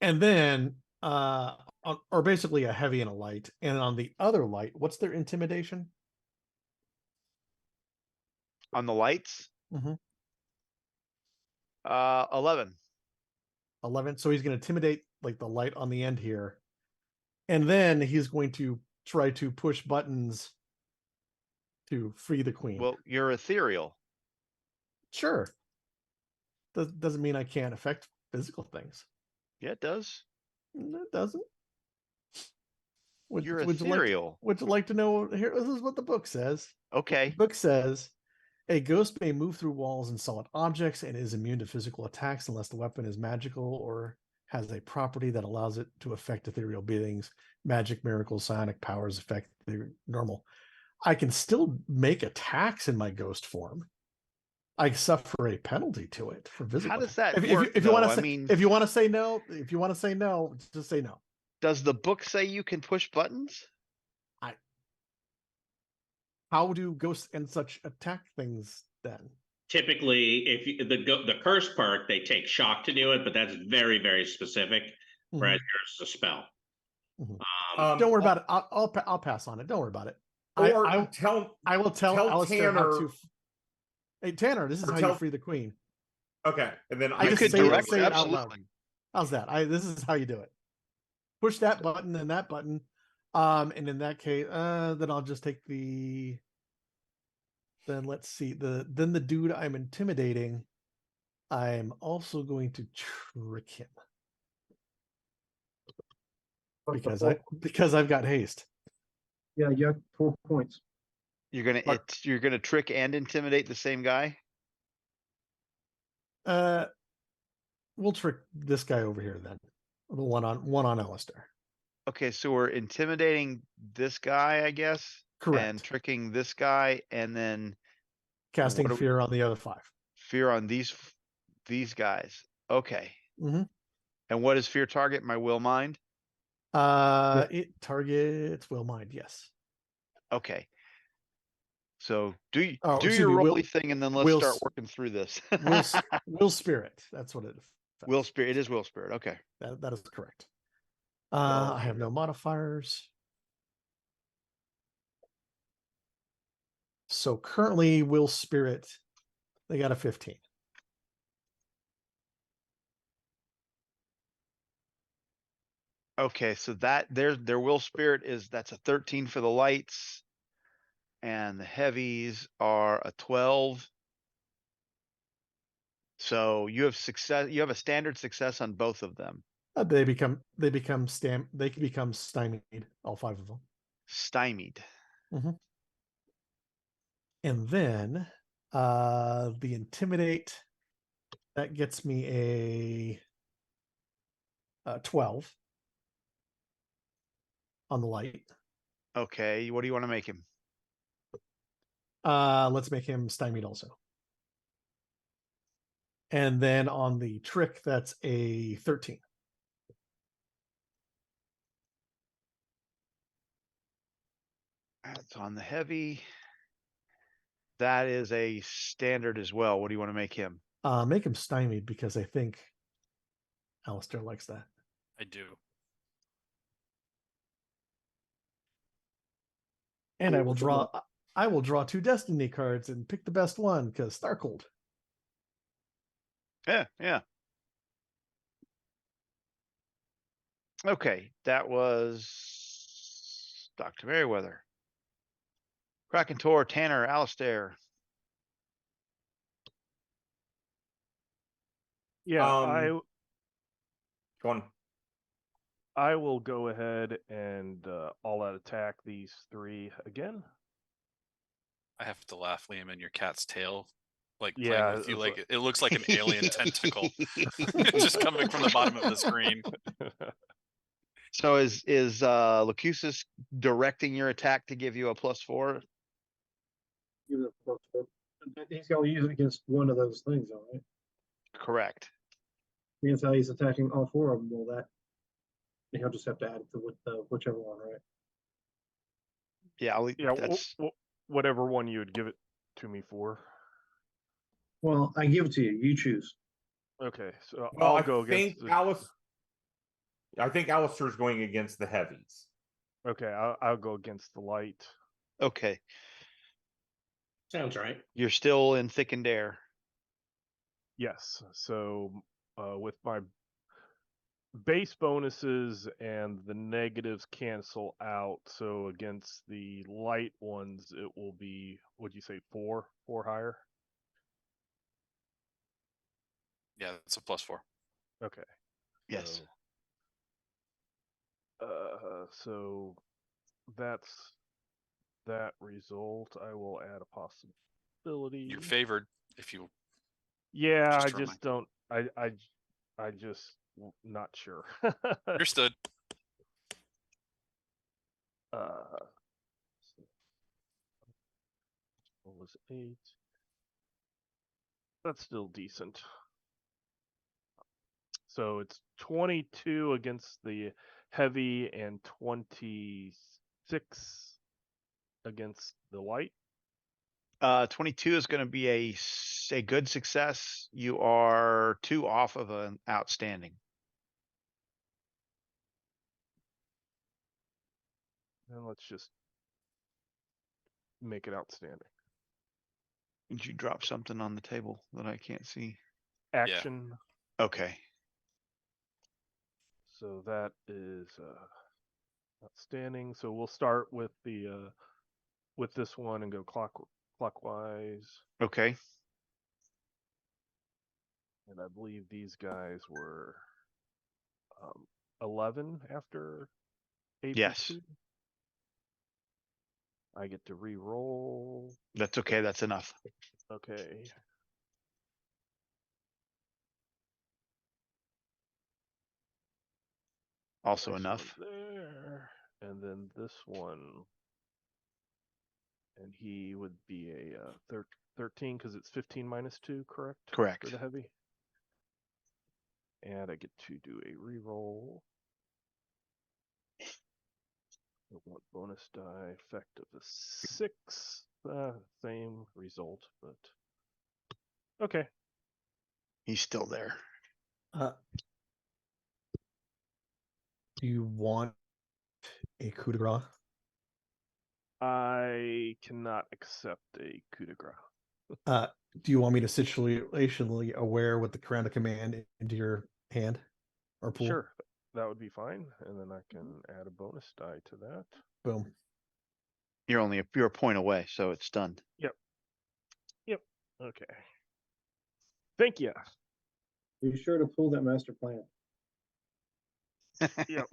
And then or basically a heavy and a light. And on the other light, what's their intimidation? On the lights? Mhm. 11. 11. So he's going to intimidate like the light on the end here. And then he's going to try to push buttons to free the queen. Well, you're ethereal. Sure. Doesn't mean I can't affect physical things. Yeah, it does. No, it doesn't. You're Would ethereal. would you like to know? Here, this is what the book says. Okay. The book says a ghost may move through walls and solid objects and is immune to physical attacks unless the weapon is magical or has a property that allows it to affect ethereal beings. Magic, miracles, psionic powers affect the normal. I can still make attacks in my ghost form. I suffer a penalty to it for physical. How does that if work? If you want to I say, mean, if you want to say no, just say no. does the book say you can push buttons? How do ghosts and such attack things then? Typically, if you, the curse perk, they take shock to do it, but that's very, very specific. Whereas yours is a spell. Don't worry about it. I'll pass on it. Don't worry about it. I will tell Alistair Tanner, how to. Hey Tanner, this is how you free the queen. Okay, and then I You just could say it direct out loud. absolutely. How's that? This is how you do it. Push that button and that button. And in that case, then I'll just take the. Then let's see then the dude I'm intimidating. I'm also going to trick him because I've got haste. Yeah, you have 4 points. You're gonna trick and intimidate the same guy? We'll trick this guy over here then. The one on Alistair. Okay, so we're intimidating this guy, I guess. Correct. And tricking this guy, and then Casting fear on the other 5. fear on these guys. Okay. Mm-hmm. And what does fear target? My will mind? It targets will mind, yes. Okay. So do excuse your me, rolly thing, and then let's start working through this. will spirit. That's what it is. Will spirit. It is will spirit. Okay. That is correct. I have no modifiers. So currently, Will Spirit, they got a 15. Okay, so that their will spirit that's a 13 for the lights, and the heavies are a 12. So you have success. You have a standard success on both of them. They can become stymied, all 5 of them. Stymied. And then the intimidate, that gets me a 12 on the light. Okay, what do you want to make him? Let's make him stymied also. And then on the trick, that's a 13. That's on the heavy. That is a standard as well. What do you want to make him? Make him stymied because I think Alistair likes that. I do. And I will draw 2 destiny cards and pick the best one because Starcold. Yeah. Okay, that was Dr. Merriweather. Krakentor, Tanner, Alistair. Yeah, Go on. I will go ahead and all out attack these 3 again. I have to laugh, Liam, in your cat's tail. Like playing Yeah, with you, it's like it looks like an alien tentacle just coming from the bottom of the screen. So is Lucusus directing your attack to give you a +4? Give it a +4. He's going to use it against one of those things, all right? Correct. Against how he's attacking all 4 of them. Well, that he'll just have to add it to whichever one, right? Yeah, yeah, that's whatever one you would give it to me for. Well, I give it to you. You choose. Okay, so Well, I'll go against I think Alistair's going against the heavies. Okay, I'll go against the light. okay. Sounds right. You're still in thickened air. Yes. So with my base bonuses and the negatives cancel out. So against the light ones, it will be, would you say 4 higher? Yeah, it's a +4. Okay. Yes. So that's that result. I will add a possibility. You're favored if you. Yeah, just I to just remind- don't. I just not sure. Understood. What was 8? That's still decent. So it's 22 against the heavy and 26 against the light. 22 is going to be a good success. You are 2 off of an outstanding. And let's just make it outstanding. Did you drop something on the table that I can't see? Action. Okay. So that is outstanding. So we'll start with the with this one and go clockwise. Okay. And I believe these guys were 11 after 8 Yes. 2. I get to re-roll. That's okay. That's enough. Okay. Also Nice enough. one there. And then this one. And he would be a 13 because it's 15 minus 2, correct? Correct. For the heavy. And I get to do a re-roll. What bonus die effect of the 6? Same result, but okay. He's still there. Do you want a coup de grace? I cannot accept a coup de grace. Do you want me to situationally aware with the crown of command into your hand or pool? Sure, that would be fine, and then I can add a bonus die to that. Boom. You're a point away, so it's stunned. Yep. Okay. Thank you. Be sure to pull that master plan. Yep.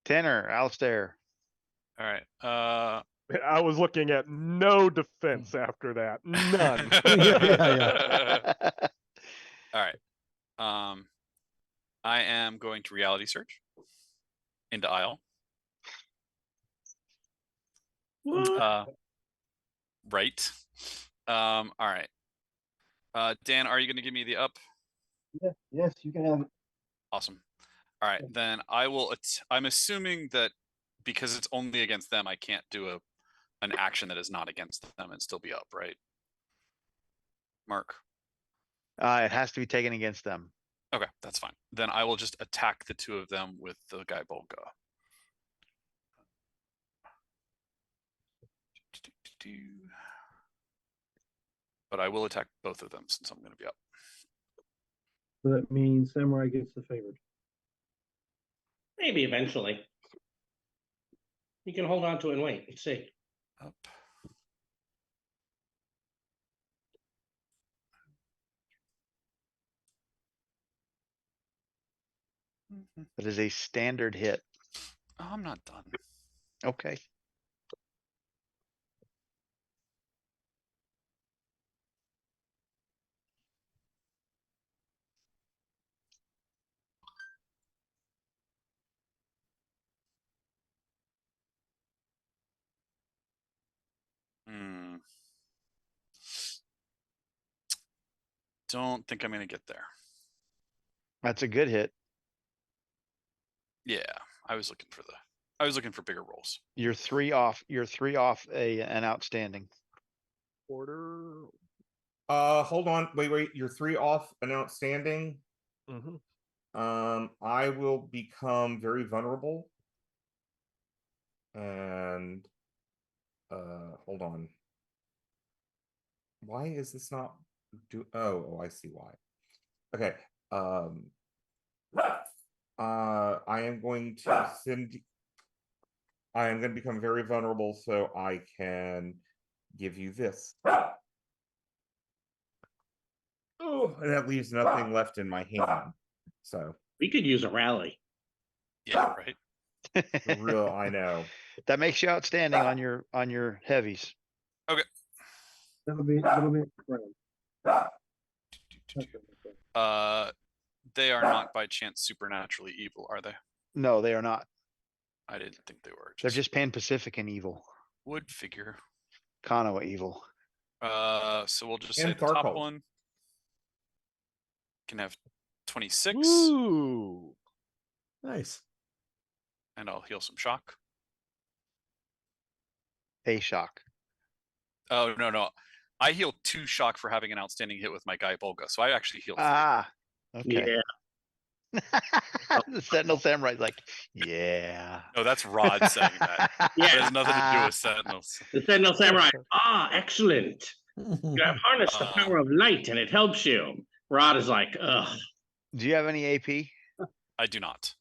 Tanner, Alistair. All right. I was looking at no defense after that. None. Yeah. All right. I am going to reality search into Isle. Right. All right. Dan, are you going to give me the up? Yeah, yes, you can have it. Awesome. All right, then I will. I'm assuming that because it's only against them, I can't do an action that is not against them and still be up, right? Mark. It has to be taken against them. Okay, that's fine. Then I will just attack the two of them with the Guy Bolga. But I will attack both of them since I'm going to be up. So that means Samurai gets the favored. Maybe eventually. You can hold on to it and wait. Let's see. Up. That is a standard hit. Oh, I'm not done. Okay. Don't think I'm going to get there. That's a good hit. Yeah, I was looking for bigger rolls. You're 3 off. You're 3 off an outstanding. Order. Hold on. Wait. You're 3 off an outstanding. Mm-hmm. I will become very vulnerable. And hold on. Why is this not I see why. Okay. I am going to become very vulnerable so I can give you this. Oh, and that leaves nothing left in my hand. So We could use a rally. Yeah, right. I know. That makes you outstanding on your heavies. That'll be a round. They are not by chance supernaturally evil, are they? No, they are not. I didn't think they were. They're just Pan-Pacifican evil. Would figure. Kanawa evil. So we'll just say And the top Tharkol. one can have 26. Ooh. Nice. And I'll heal some shock. A shock. Oh, no. I heal 2 shock for having an outstanding hit with my Guy Bolga. So I actually heal 3. Okay. Yeah. The Sentinel Samurai's like, yeah. No, that's Rod saying that. Yeah. It has nothing to do with Sentinels. The Sentinel Samurai. Excellent. You have harnessed the power of light and it helps you. Rod is like, ugh. Do you have any AP? I do not.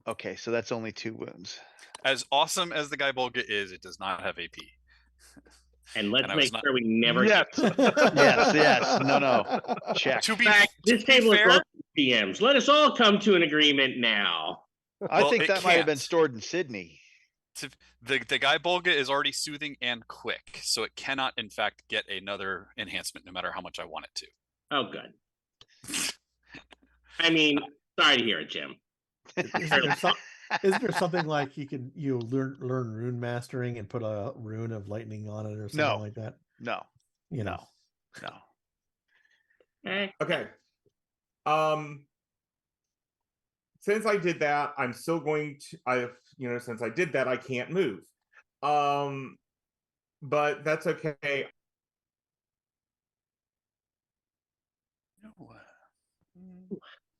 Okay, so that's only 2 wounds. As awesome as the Guy Bolga is, it does not have AP. And let's And I make was sure we never Yet. Yes. No. Check. To be fact, this table is fair, all PMs. Let us all come to an agreement now. I Well, think it that might have been can't. stored in Sydney. the Guy Bolga is already soothing and quick, so it cannot, in fact, get another enhancement no matter how much I want it to. Oh, good. I mean, sorry to hear it, Jim. Isn't there something like you learn rune mastering and put a rune of lightning on it or something like that? No. No. Okay. Since I did that, I'm still going to since I did that, I can't move. But that's okay.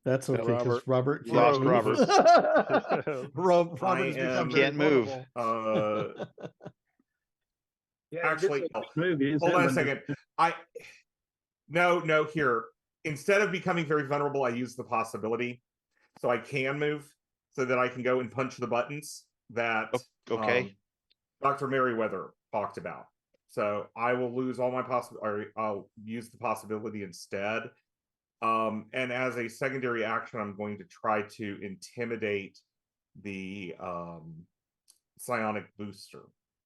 That's okay because Robert We lost can't move. Robert. Robert I has become am- very Can't move. vulnerable. Yeah, Actually, no, hold on a second. No, here. Instead of becoming very vulnerable, I use the possibility. So I can move so that I can go and punch the buttons that Okay. Dr. Merriweather talked about. So I will lose all my or I'll use the possibility instead. And as a secondary action, I'm going to try to intimidate the psionic booster.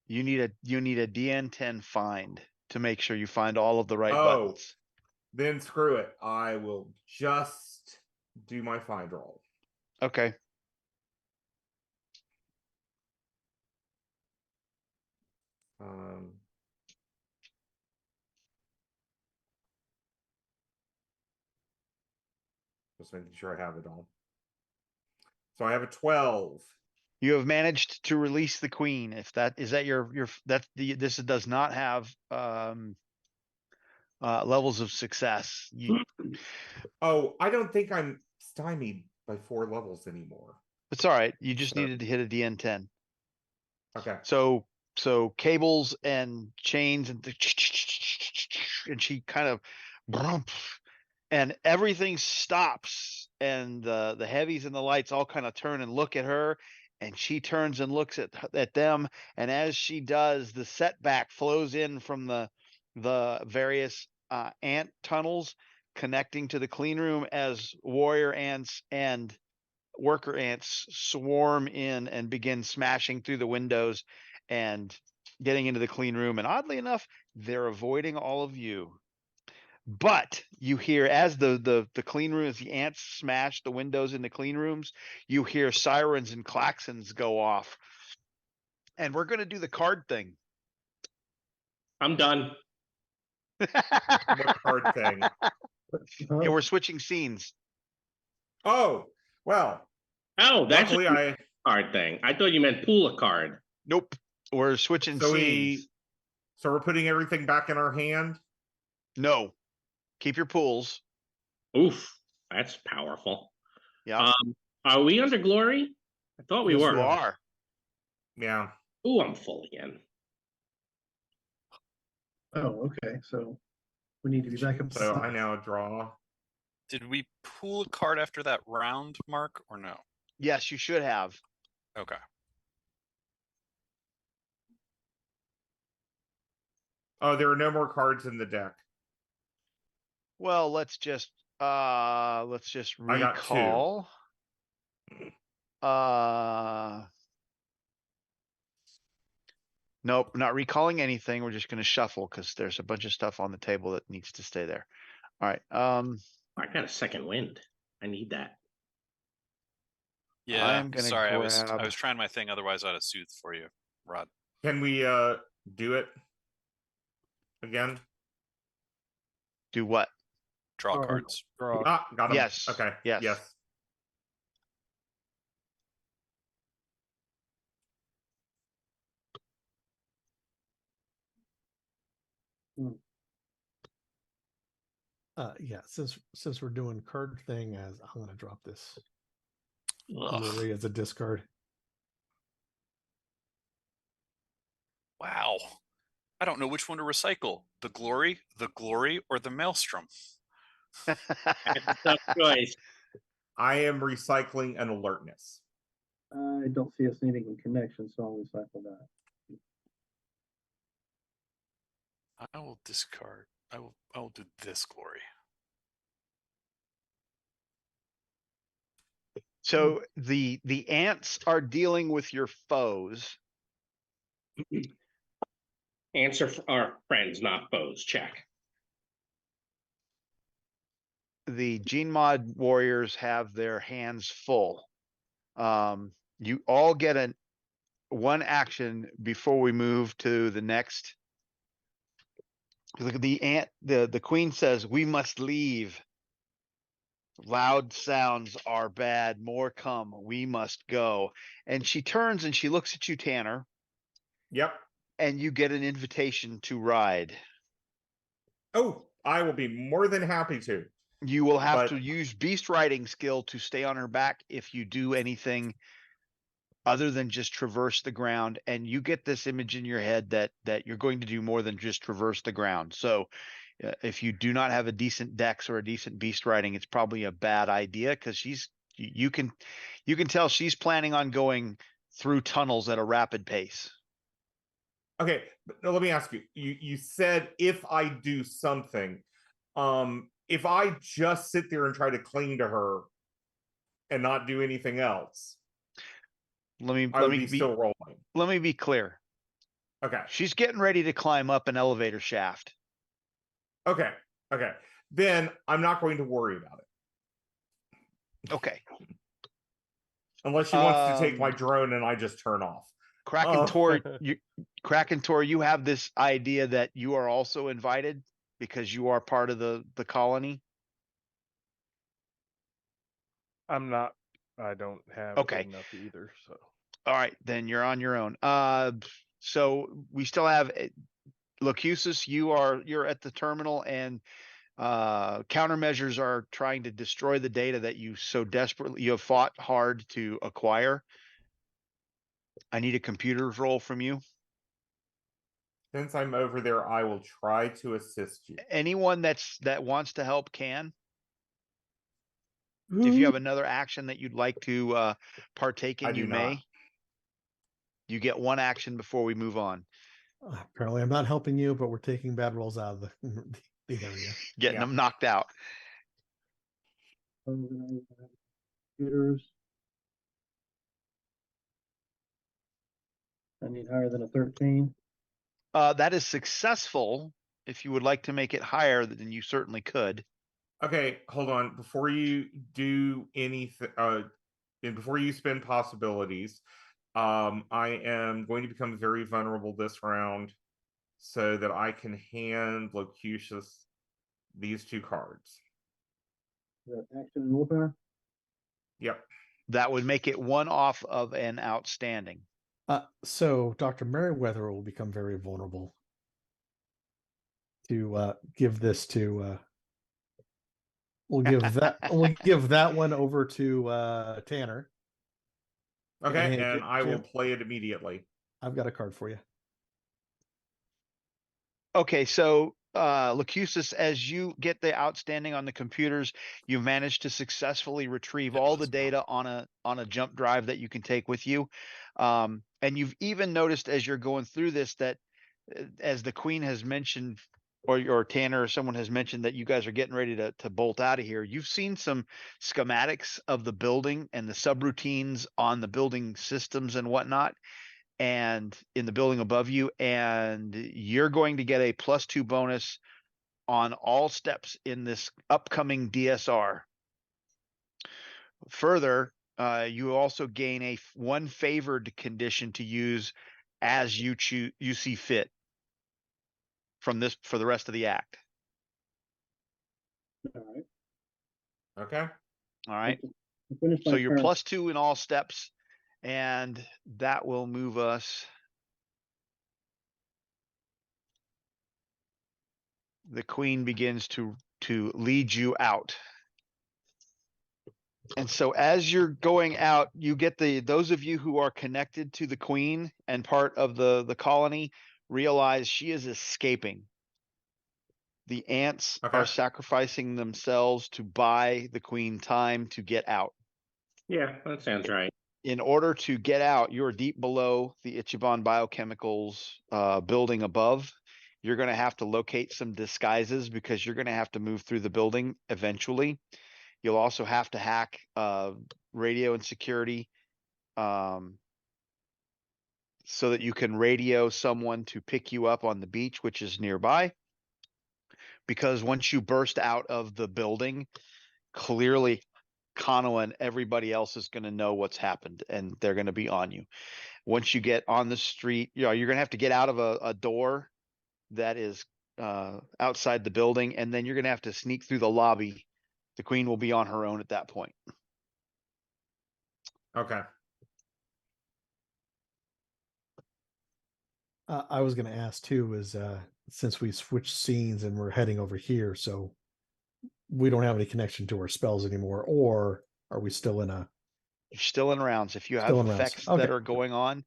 You need a DN10 find to make sure you find all of the right Oh. buttons. Then screw it. I will just do my find roll. Okay. Just making sure I have it all. So I have a 12. You have managed to release the queen. If that is that your this does not have levels of success. Oh, I don't think I'm stymied by 4 levels anymore. It's all right. You just So- needed to hit a DN10. Okay. So cables and chains and and she kind of and everything stops and the heavies and the lights all kind of turn and look at her, and she turns and looks at them, and as she does, the setback flows in from the various ant tunnels connecting to the clean room as warrior ants and worker ants swarm in and begin smashing through the windows and getting into the clean room. And oddly enough, they're avoiding all of you. But you hear, as the clean room, as the ants smash the windows in the clean rooms, you hear sirens and klaxons go off. And we're going to do the card thing. I'm done. What card thing? Yeah, we're switching scenes. Oh, well. Oh, that's Luckily, a card thing. I thought you meant pull a card. Nope. We're switching scenes. So we're putting everything back in our hand? No. Keep your pools. Oof, that's powerful. Yeah. Are we under glory? I thought we Yes, were. you are. Yeah. Ooh, I'm full again. Oh, okay. So we need to be back up. So I now draw. Did we pull a card after that round, Mark, or no? Yes, you should have. Okay. Oh, there are no more cards in the deck. Well, let's just I got 2. recall. Nope, not recalling anything. We're just going to shuffle because there's a bunch of stuff on the table that needs to stay there. All right. I got a second wind. I need that. Yeah. I'm gonna sorry, I was grab- trying my thing. Otherwise, I'd have soothed for you, Rod. Can we do it again? Do what? Draw Oh. cards. Draw. Ah, got him. Yes. Okay. Yes. Yeah, since we're doing card thing, as I'm gonna drop this Ugh. glory as a discard. Wow. I don't know which one to recycle. The glory, or the maelstrom. That's a tough choice. I am recycling an alertness. I don't see us needing a connection, so I'll recycle that. I will discard. I will do this glory. So the ants are dealing with your foes. Answer for our friends, not foes. Check. The Gene Mod warriors have their hands full. You all get one action before we move to the next. Look at the queen says, "We must leave. Loud sounds are bad. More come. We must go." And she turns and she looks at you, Tanner, Yep. and you get an invitation to ride. Oh, I will be more than happy to. You will have But- to use beast riding skill to stay on her back if you do anything other than just traverse the ground, and you get this image in your head that you're going to do more than just traverse the ground. So if you do not have a decent dex or a decent beast riding, it's probably a bad idea, because you can tell she's planning on going through tunnels at a rapid pace. Okay, but let me ask you. You said if I do something, if I just sit there and try to cling to her and not do anything else, I would be still rolling. Let me be clear. Okay. She's getting ready to climb up an elevator shaft. Okay. Okay. Then I'm not going to worry about it. Okay. Unless she wants to take my drone and I just turn off. Kraken Tor, you have this idea that you are also invited because you are part of the colony. I'm not. I don't have Okay. enough either. So All right, then you're on your own. So we still have Locusus. You're at the terminal, and countermeasures are trying to destroy the data that you so desperately you have fought hard to acquire. I need a computer's roll from you. Since I'm over there, I will try to assist you. Anyone that wants to help can. If you have another action that you'd like to partake in, you may. You get one action before we move on. Apparently, I'm not helping you, but we're taking bad rolls out of the area. Getting them knocked out. Computers. I need higher than a 13. That is successful. If you would like to make it higher, then you certainly could. Okay, hold on. Before you do anything, and before you spend possibilities, I am going to become very vulnerable this round so that I can hand Locutus these 2 cards. Action and willpower? Yep. That would make it one off of an outstanding. So Dr. Merriweather will become very vulnerable to give this to we'll give that one over to Tanner. Okay, and I will play it immediately. I've got a card for you. Okay, so Locusus, as you get the outstanding on the computers, you managed to successfully retrieve all the data on a jump drive that you can take with you. And you've even noticed as you're going through this that, as the Queen has mentioned, or Tanner or someone has mentioned, that you guys are getting ready to bolt out of here. You've seen some schematics of the building and the subroutines on the building systems and whatnot, and in the building above you, and you're going to get a +2 bonus on all steps in this upcoming DSR. Further, you also gain one favored condition to use as you see fit for the rest of the act. All right. Okay. All right. So you're +2 in all steps, and that will move us. The Queen begins to lead you out. And so as you're going out, you get those of you who are connected to the Queen and part of the colony realize she is escaping. The ants are sacrificing themselves to buy the Queen time to get out. Yeah, that sounds right. In order to get out, you're deep below the Ichiban Biochemicals building above. You're going to have to locate some disguises because you're going to have to move through the building eventually. You'll also have to hack radio and security so that you can radio someone to pick you up on the beach, which is nearby. Because once you burst out of the building, clearly Kano and everybody else is going to know what's happened, and they're going to be on you. Once you get on the street, you're going to have to get out of a door that is outside the building, and then you're going to have to sneak through the lobby. The Queen will be on her own at that point. Okay. I was going to ask too, is since we switched scenes and we're heading over here, so we don't have any connection to our spells anymore, or are we still in a? You're still in rounds. If you have Still in rounds. effects Okay. that are going on,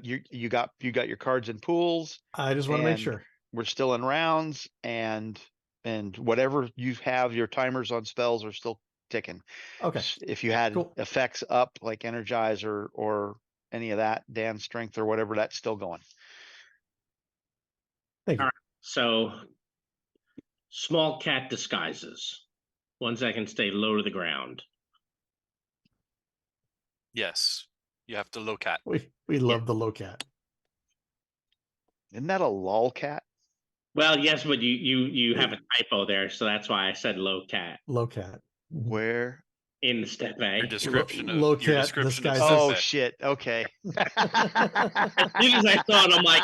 you got your cards in pools. I just want to make and sure. We're still in rounds, and whatever you have, your timers on spells are still ticking. Okay. If you had Cool. effects up like Energize or any of that, Dan Strength or whatever, that's still going. Thank you. All right. So, small cat disguises. Ones that can stay low to the ground. Yes, you have to low cat. We love the low cat. Isn't that a lolcat? Well, yes, but you have a typo there, so that's why I said low cat Low cat. Mhm. Where? in step A. Your description low of your cat description of disguises. Oh Step A. shit. Okay. As soon as I saw it, I'm like,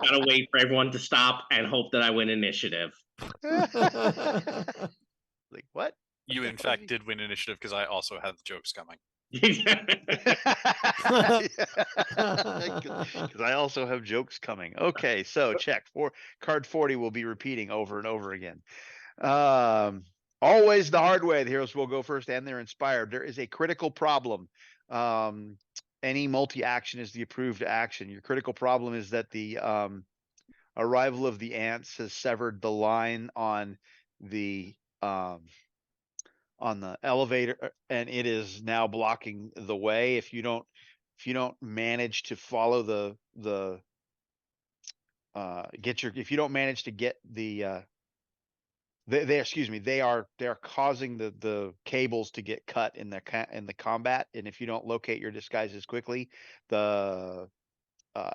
gotta wait for everyone to stop and hope that I win initiative. Like what? You in fact did win initiative because I also had the jokes coming. Because I also have jokes coming. Okay, so check for card 40 will be repeating over and over again. Always the hard way. The heroes will go first and they're inspired. There is a critical problem. Any multi-action is the approved action. Your critical problem is that the arrival of the ants has severed the line on the elevator, and it is now blocking the way. If you don't manage to follow if you don't manage to get the they are causing the cables to get cut in the combat, and if you don't locate your disguises quickly, the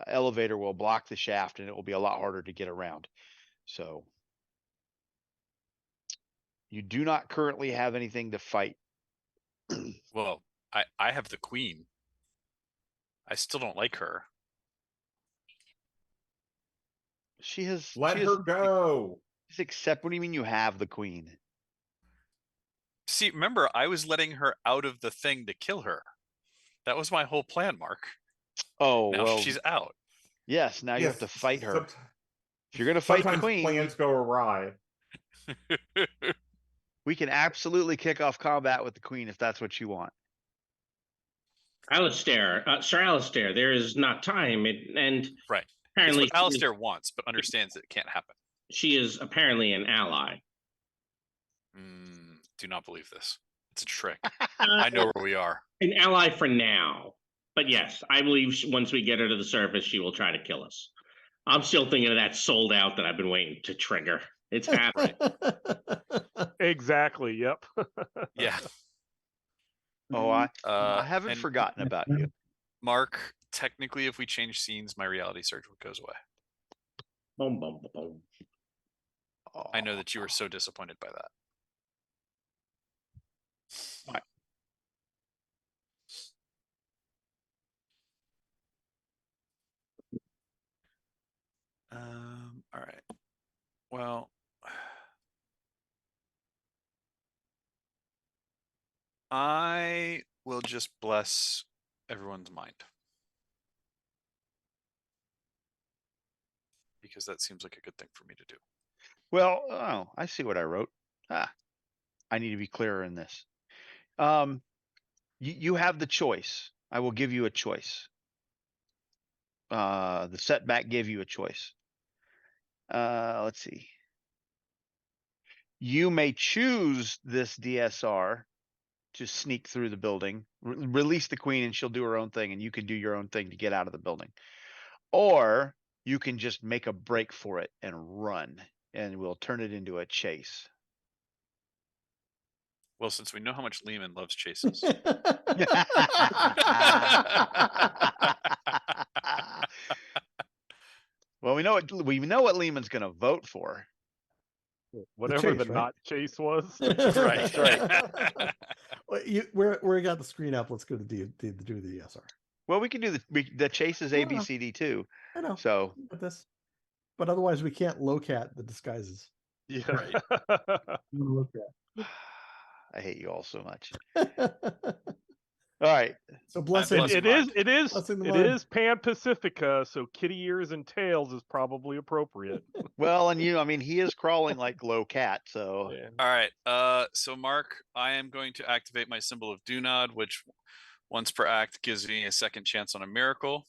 elevator will block the shaft and it will be a lot harder to get around. So you do not currently have anything to fight. Well, I have the queen. I still don't like her. She has Let her go. Except, what do you mean you have the queen? See, remember, I was letting her out of the thing to kill her. That was my whole plan, Mark. Oh, Now well, she's out. yes, now you have to fight her. If you're going to fight the Sometimes queen, plans go awry. we can absolutely kick off combat with the queen if that's what you want. Alistair, Sir Alistair, there is not time, and Right. apparently It's what Alistair wants, but understands that it can't happen. she is apparently an ally. Do not believe this. It's a trick. I know where we are. An ally for now. But yes, I believe once we get her to the surface, she will try to kill us. I'm still thinking of that sold out that I've been waiting to trigger. It's happening. Exactly. Yep. Yeah. Oh, I Uh, haven't and forgotten about you. Mark, technically, if we change scenes, my reality surge goes away. Boom, boom, boom, boom. I know that you were so disappointed by that. Right. All right. Well, I will just bless everyone's mind. Because that seems like a good thing for me to do. Well, oh, I see what I wrote. I need to be clearer in this. You have the choice. I will give you a choice. The setback gave you a choice. Let's see. You may choose this DSR to sneak through the building, release the queen, and she'll do her own thing, and you can do your own thing to get out of the building. Or you can just make a break for it and run, and we'll turn it into a chase. Well, since we know how much Lehman loves chases. Well, we know what Lehman's going to vote for. Whatever chase, the right? not chase was. Right. Right. Well, where we got the screen up, let's go to do the DSR. Well, we can do the chase is ABCD too. I know. So, but otherwise we can't locat the disguises. Yeah. Look I hate you all so much. at. All right. So I'm blessing. blessing It is Blessing the it mind. is Pan Pacifica, so kitty ears and tails is probably appropriate. Well, and I mean, he is crawling like low cat, so Yeah. All right. So Mark, I am going to activate my symbol of do nod, which once per act gives me a second chance on a miracle.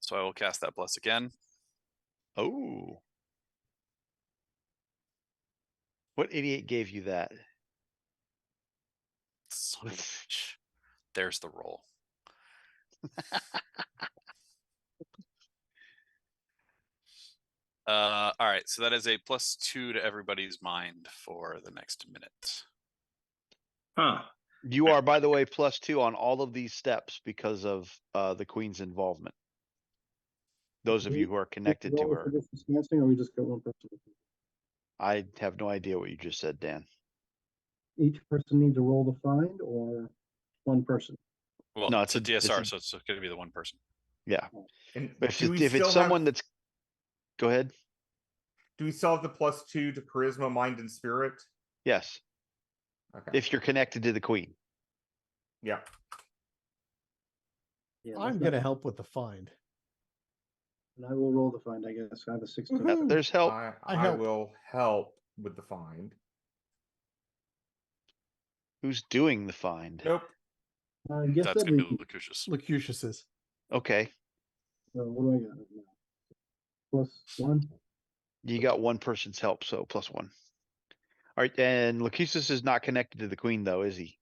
So I will cast that bless again. oh. What idiot gave you that? Son of a bitch. There's the roll. All right, so that is a +2 to everybody's mind for the next minute. Huh. You are, by the way, +2 on all of these steps because of the queen's involvement. Those of you who are connected to her. Discussing, or we just got one person? I have no idea what you just said, Dan. Each person needs to roll the find, or one person? Well, No, it's a DSR, so it's going to be the one person. Yeah. And But do we if it's still someone have, that's, go ahead. do we still have the +2 to charisma, mind, and spirit? Yes. Okay. If you're connected to the queen. Yeah. Yeah, I'm going to help with the find. And I will roll the find, I guess. I have a 16. Woohoo. There's help. I help. will help with the find. Who's doing the find? Nope. I guess That's that'd going to be. be Lucutius. Lucutius's. Okay. So what do I got now? +1. You got one person's help, so +1. All right, and Lucusus is not connected to the queen, though, is he?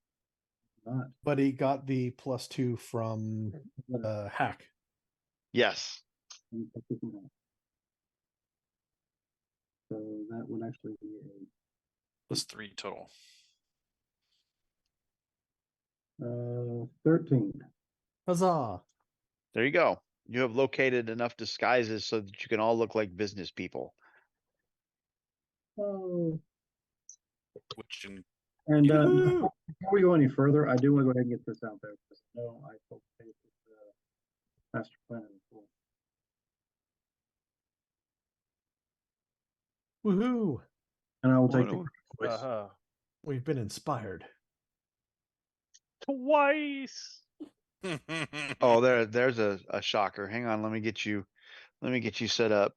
Not. But he got the +2 from hack. Yes. So that would actually be +3 total. a 13. Huzzah. There you go. You have located enough disguises so that you can all look like business people. Oh. Which in, And Yoo-hoo. before we go any further, I do want to go ahead and get this out there because I know I told Kate the master plan before. Woohoo. And I will What take a- the voice. Uh-huh. We've been inspired. Twice. Oh, there's a shocker. Hang on, let me get you set up.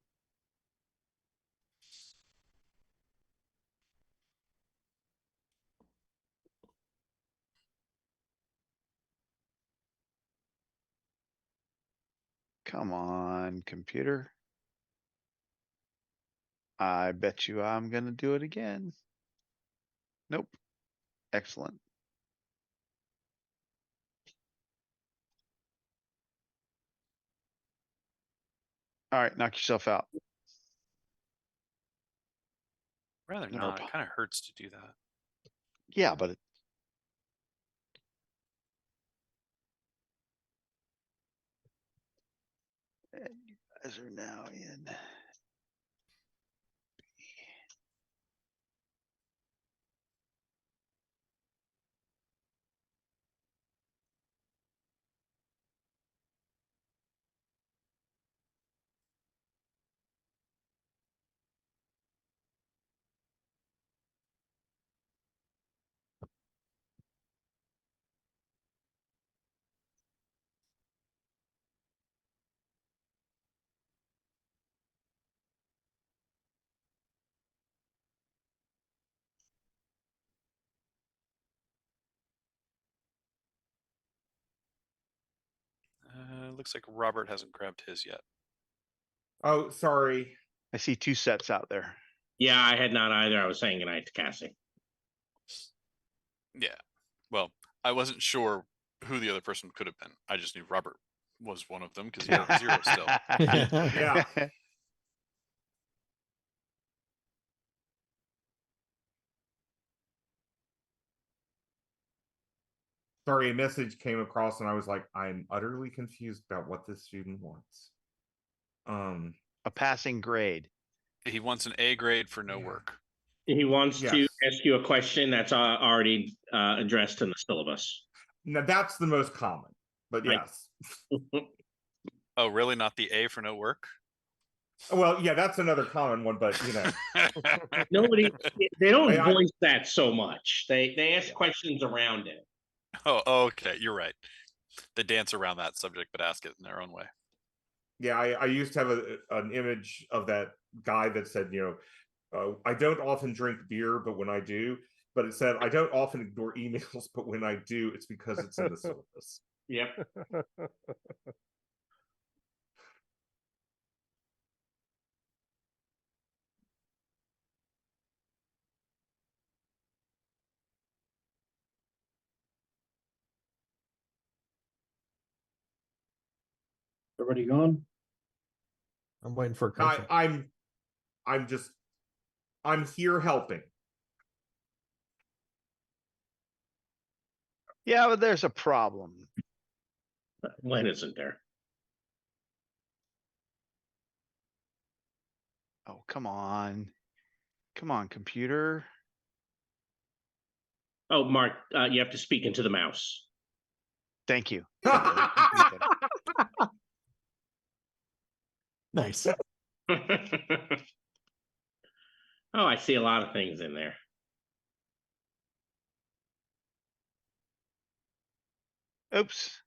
Come on, computer. I bet you I'm gonna do it again. Nope. Excellent. All right, knock yourself out. rather No, not. It kind of hurts to do that. Yeah, but you guys are now in. Looks like Robert hasn't grabbed his yet. Oh, sorry. I see 2 sets out there. Yeah, I had not either. I was saying goodnight to Cassie. Yeah. Well, I wasn't sure who the other person could have been. I just knew Robert was one of them because he had 0 still. Yeah. Sorry, a message came across and I was like, I'm utterly confused about what this student wants. A passing grade. He wants an A grade for no Yeah. work. He wants to Yes. ask you a question that's already addressed in the syllabus. Now that's the most common, but Right. yes. Oh, really? Not the A for no work? Well, yeah, that's another common one, but you know. Nobody, they don't I- voice that so much. They ask questions around it. Oh, okay, you're right. They dance around that subject, but ask it in their own way. Yeah, I used to have an image of that guy that said, I don't often drink beer, but when I do, but it said, I don't often ignore emails, but when I do, it's because it's in the syllabus. Yep. Everybody gone? I'm waiting for a question. I'm here helping. Yeah, but there's a problem. When isn't there? Oh, come on. Come on, computer. Oh, Mark, you have to speak into the mouse. Thank you. Nice. Oh, I see a lot of things in there. Oops.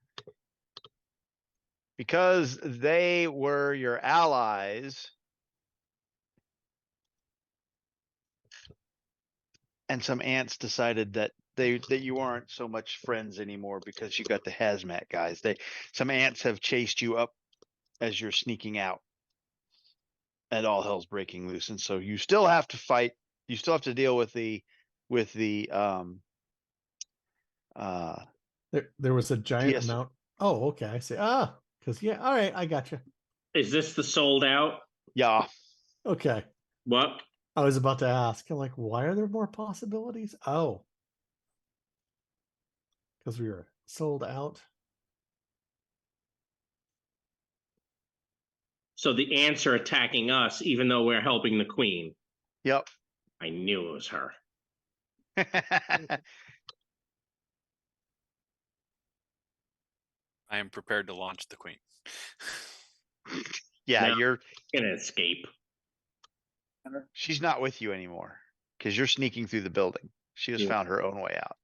Because they were your allies. And some ants decided that you aren't so much friends anymore because you got the hazmat guys. Some ants have chased you up as you're sneaking out. And all hell's breaking loose. And so you still have to fight. You still have to deal with the There was a giant Yes. amount. Oh, okay. I see. Because yeah, all right, I got you. Is this the sold out? Yeah. Okay. What? I was about to ask. I'm like, why are there more possibilities? Oh, because we were sold out. So the ants are attacking us, even though we're helping the queen. Yep. I knew it was her. I am prepared to launch the queen. Yeah, No. you're Gonna escape. she's not with you anymore because you're sneaking through the building. She has found her own way out.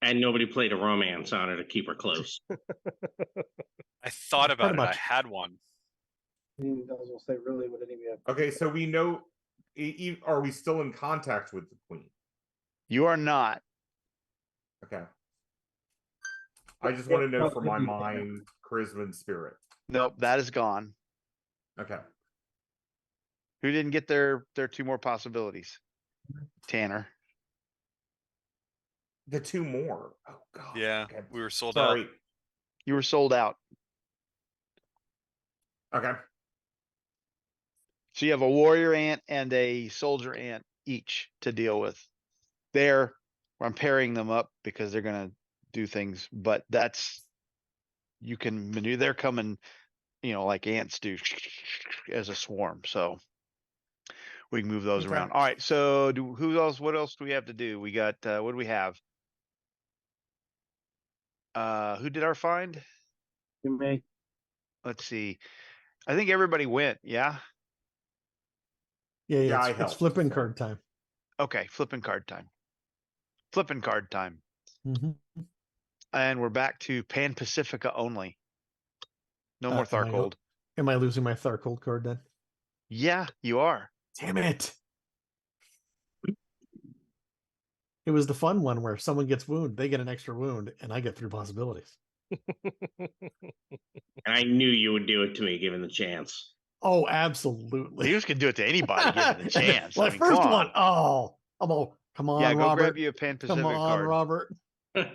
And nobody played a romance on her to keep her close. I thought about it. much. I had one. I was gonna say, really, would any of you have? Okay, so we know. Are we still in contact with the queen? You are not. Okay. I just want to know for my mind, charisma, and spirit. Nope, that is gone. Okay. Who didn't get their two more possibilities? Tanner. The two more. Oh god. Yeah, Okay. we were sold Sorry. out. You were sold out. Okay. So you have a warrior ant and a soldier ant each to deal with. I'm pairing them up because they're gonna do things, but you can maneuver. They're coming, like ants do as a swarm. So we can move those Okay. around. All right. So what else do we have to do? We got, what do we have? Who did our find? You may. Let's see. I think everybody went. Yeah. Yeah, I it's helped, flipping so. card time. Okay. Flipping card time. Flipping card time. Mm-hmm. And we're back to Pan Pacifica only. No more Tharcold. Am I losing my Tharcold card then? Yeah, you are. Damn it. It was the fun one where someone gets wounded, they get an extra wound, and I get 3 possibilities. And I knew you would do it to me given the chance. Oh, absolutely. You just can do it to anybody given the chance. Well, I mean, first come on. one. Oh, come on, Yeah, go Robert. grab you a Pan Pacific Come on, card. Robert. I'm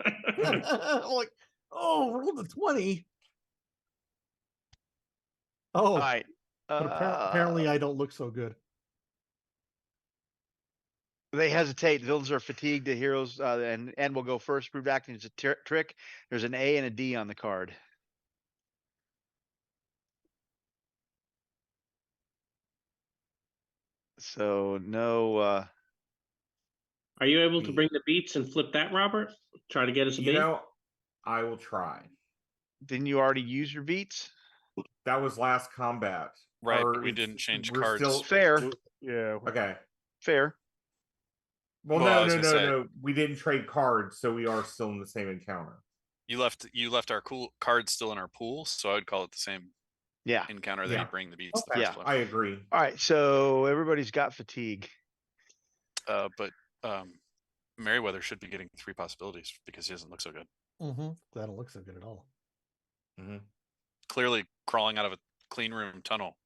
like, roll the 20. Oh, All right. but apparently I don't look so good. They hesitate. Villains are fatigued. The heroes and will go first. Proved acting is a trick. There's an A and a D on the card. So no. Are you able to bring the beats and flip that, Robert? Try to get us a beat? I will try. Didn't you already use your beats? That was last combat. Right, but we didn't change cards. Fair. Yeah. Okay. Fair. Well, Well, I no, was no, gonna no, say- no. We didn't trade cards, so we are still in the same encounter. You left our cool cards still in our pool, so I would call it the same Yeah. encounter that Yeah. you bring the beats the Okay, first Yeah. one. I agree. All right. So everybody's got fatigue. But Merryweather should be getting 3 possibilities because he doesn't look so good. That don't look so good at all. Clearly crawling out of a clean room tunnel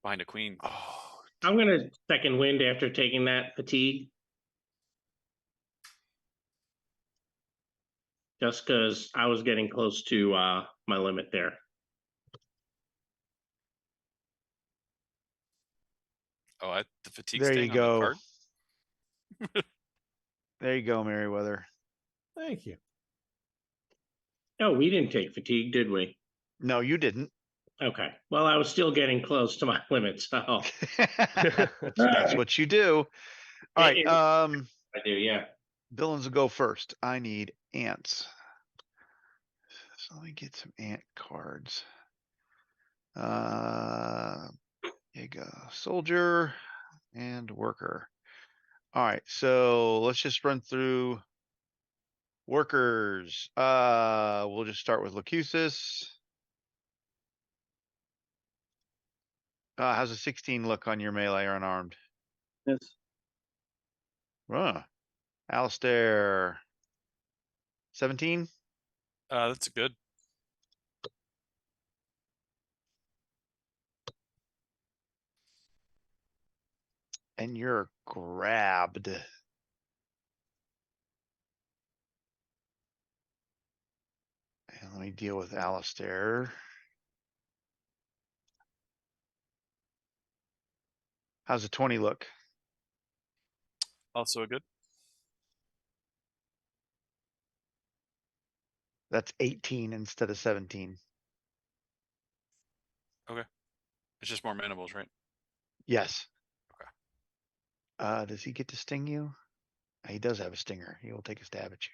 behind a queen. Oh, I'm gonna second wind after taking that fatigue. Just because I was getting close to my limit there. Oh, the fatigue there you staying on that go. card. There you go, Merryweather. Thank you. No, we didn't take fatigue, did we? No, you didn't. Okay. Well, I was still getting close to my limit, so That's what you do. All right. I do, yeah. Villains will go first. I need ants. So let me get some ant cards. There you go. Soldier and worker. All right, so let's just run through workers. We'll just start with Lacusis. How's a 16 look on your melee or unarmed? Yes. Alistair. 17? That's good. And you're grabbed. And let me deal with Alistair. How's a 20 look? Also a good. That's 18 instead of 17. Okay. It's just more manables, right? Yes. Okay. Does he get to sting you? He does have a stinger. He will take a stab at you.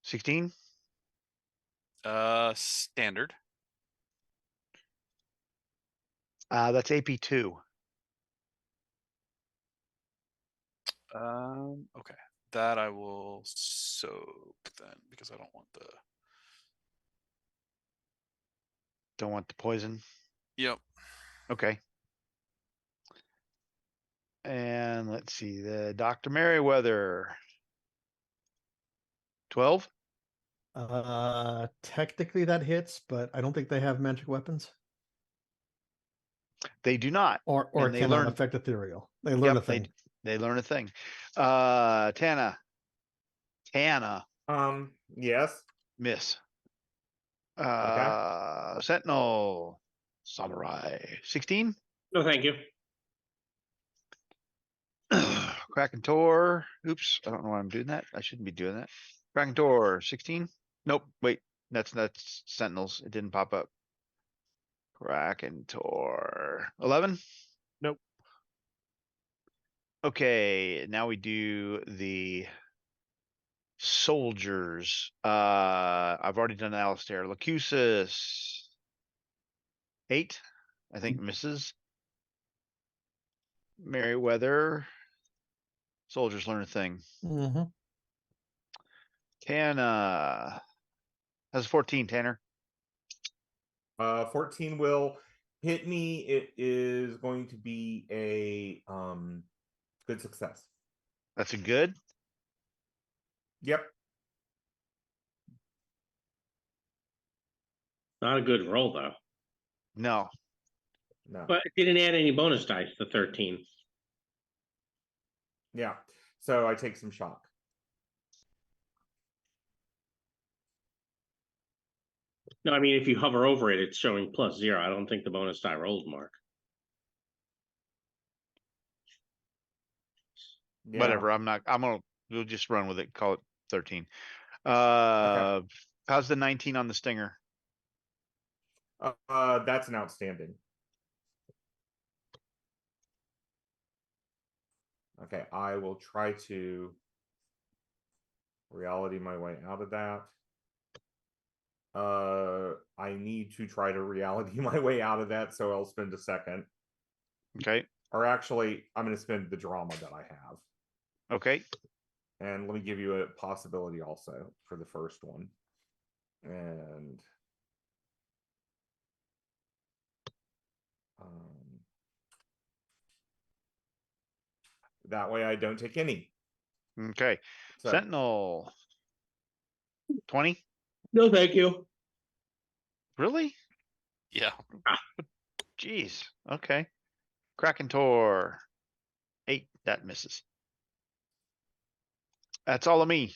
16? Standard. That's AP2. Okay. That I will soak then because I don't want the. Don't want the poison. Yep. Okay. And let's see, the Dr. Merriweather. 12? Technically that hits, but I don't think they have magic weapons. They do not. Or And they cannot learn- affect ethereal. They learn a Yep, thing. they learn a thing. Tana. Yes. Miss. Okay. Sentinel. Samurai. 16? No, thank you. Krakentor. Oops, I don't know why I'm doing that. I shouldn't be doing that. Krakentor. 16? Nope, wait. That's Sentinels. It didn't pop up. Krakentor. 11? Nope. Okay, now we do the soldiers. I've already done Alistair. Lacusis. 8, I think misses. Merryweather. Soldiers learn a thing. Tana. Has 14, Tanner. 14 will hit me. It is going to be a good success. That's a good. Yep. Not a good roll, though. No. No. But it didn't add any bonus dice to 13. Yeah. So I take some shock. No, I mean, if you hover over it, it's showing +0. I don't think the bonus die rolled, Mark. Yeah. Whatever. We'll just run with it. Call it 13. Okay. How's the 19 on the stinger? That's an outstanding. Okay, I will try to reality my way out of that. I need to try to reality my way out of that, so I'll spend a second. Okay. Or actually, I'm going to spend the drama that I have. Okay. And let me give you a possibility also for the first one. And that way I don't take any. Okay. So, Sentinel. 20? No, thank you. Really? Yeah. Jeez. Okay. Krakentor. 8. That misses. That's all of me.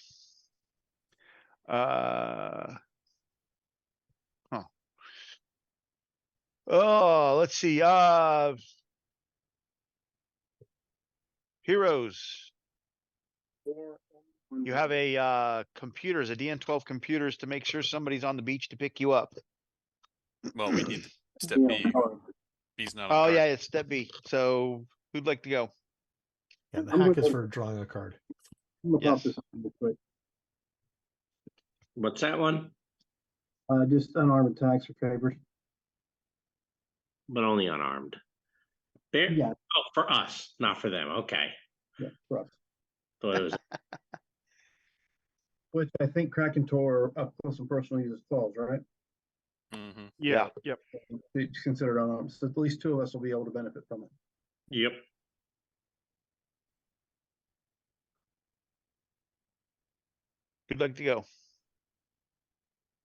Oh, let's see. Heroes. You have a computers, a DN12 computers to make sure somebody's on the beach to pick you up. Well, we need step B. B's not on the Oh card. yeah, it's step B. So who'd like to go? Yeah, the I'm hack gonna- is for drawing a card. I'm gonna pop Yes. this on real quick. What's that one? Just unarmed attacks or favors. But only unarmed. There. Yeah. Oh, for us, not for them. Okay. Yeah, for us. Thought it was Which I think Krakentor up close and personal uses 12, right? Mm-hmm. Yeah. Yeah. Yep. It's considered unarmed. So at least 2 of us will be able to benefit from it. Yep. Who'd like to go?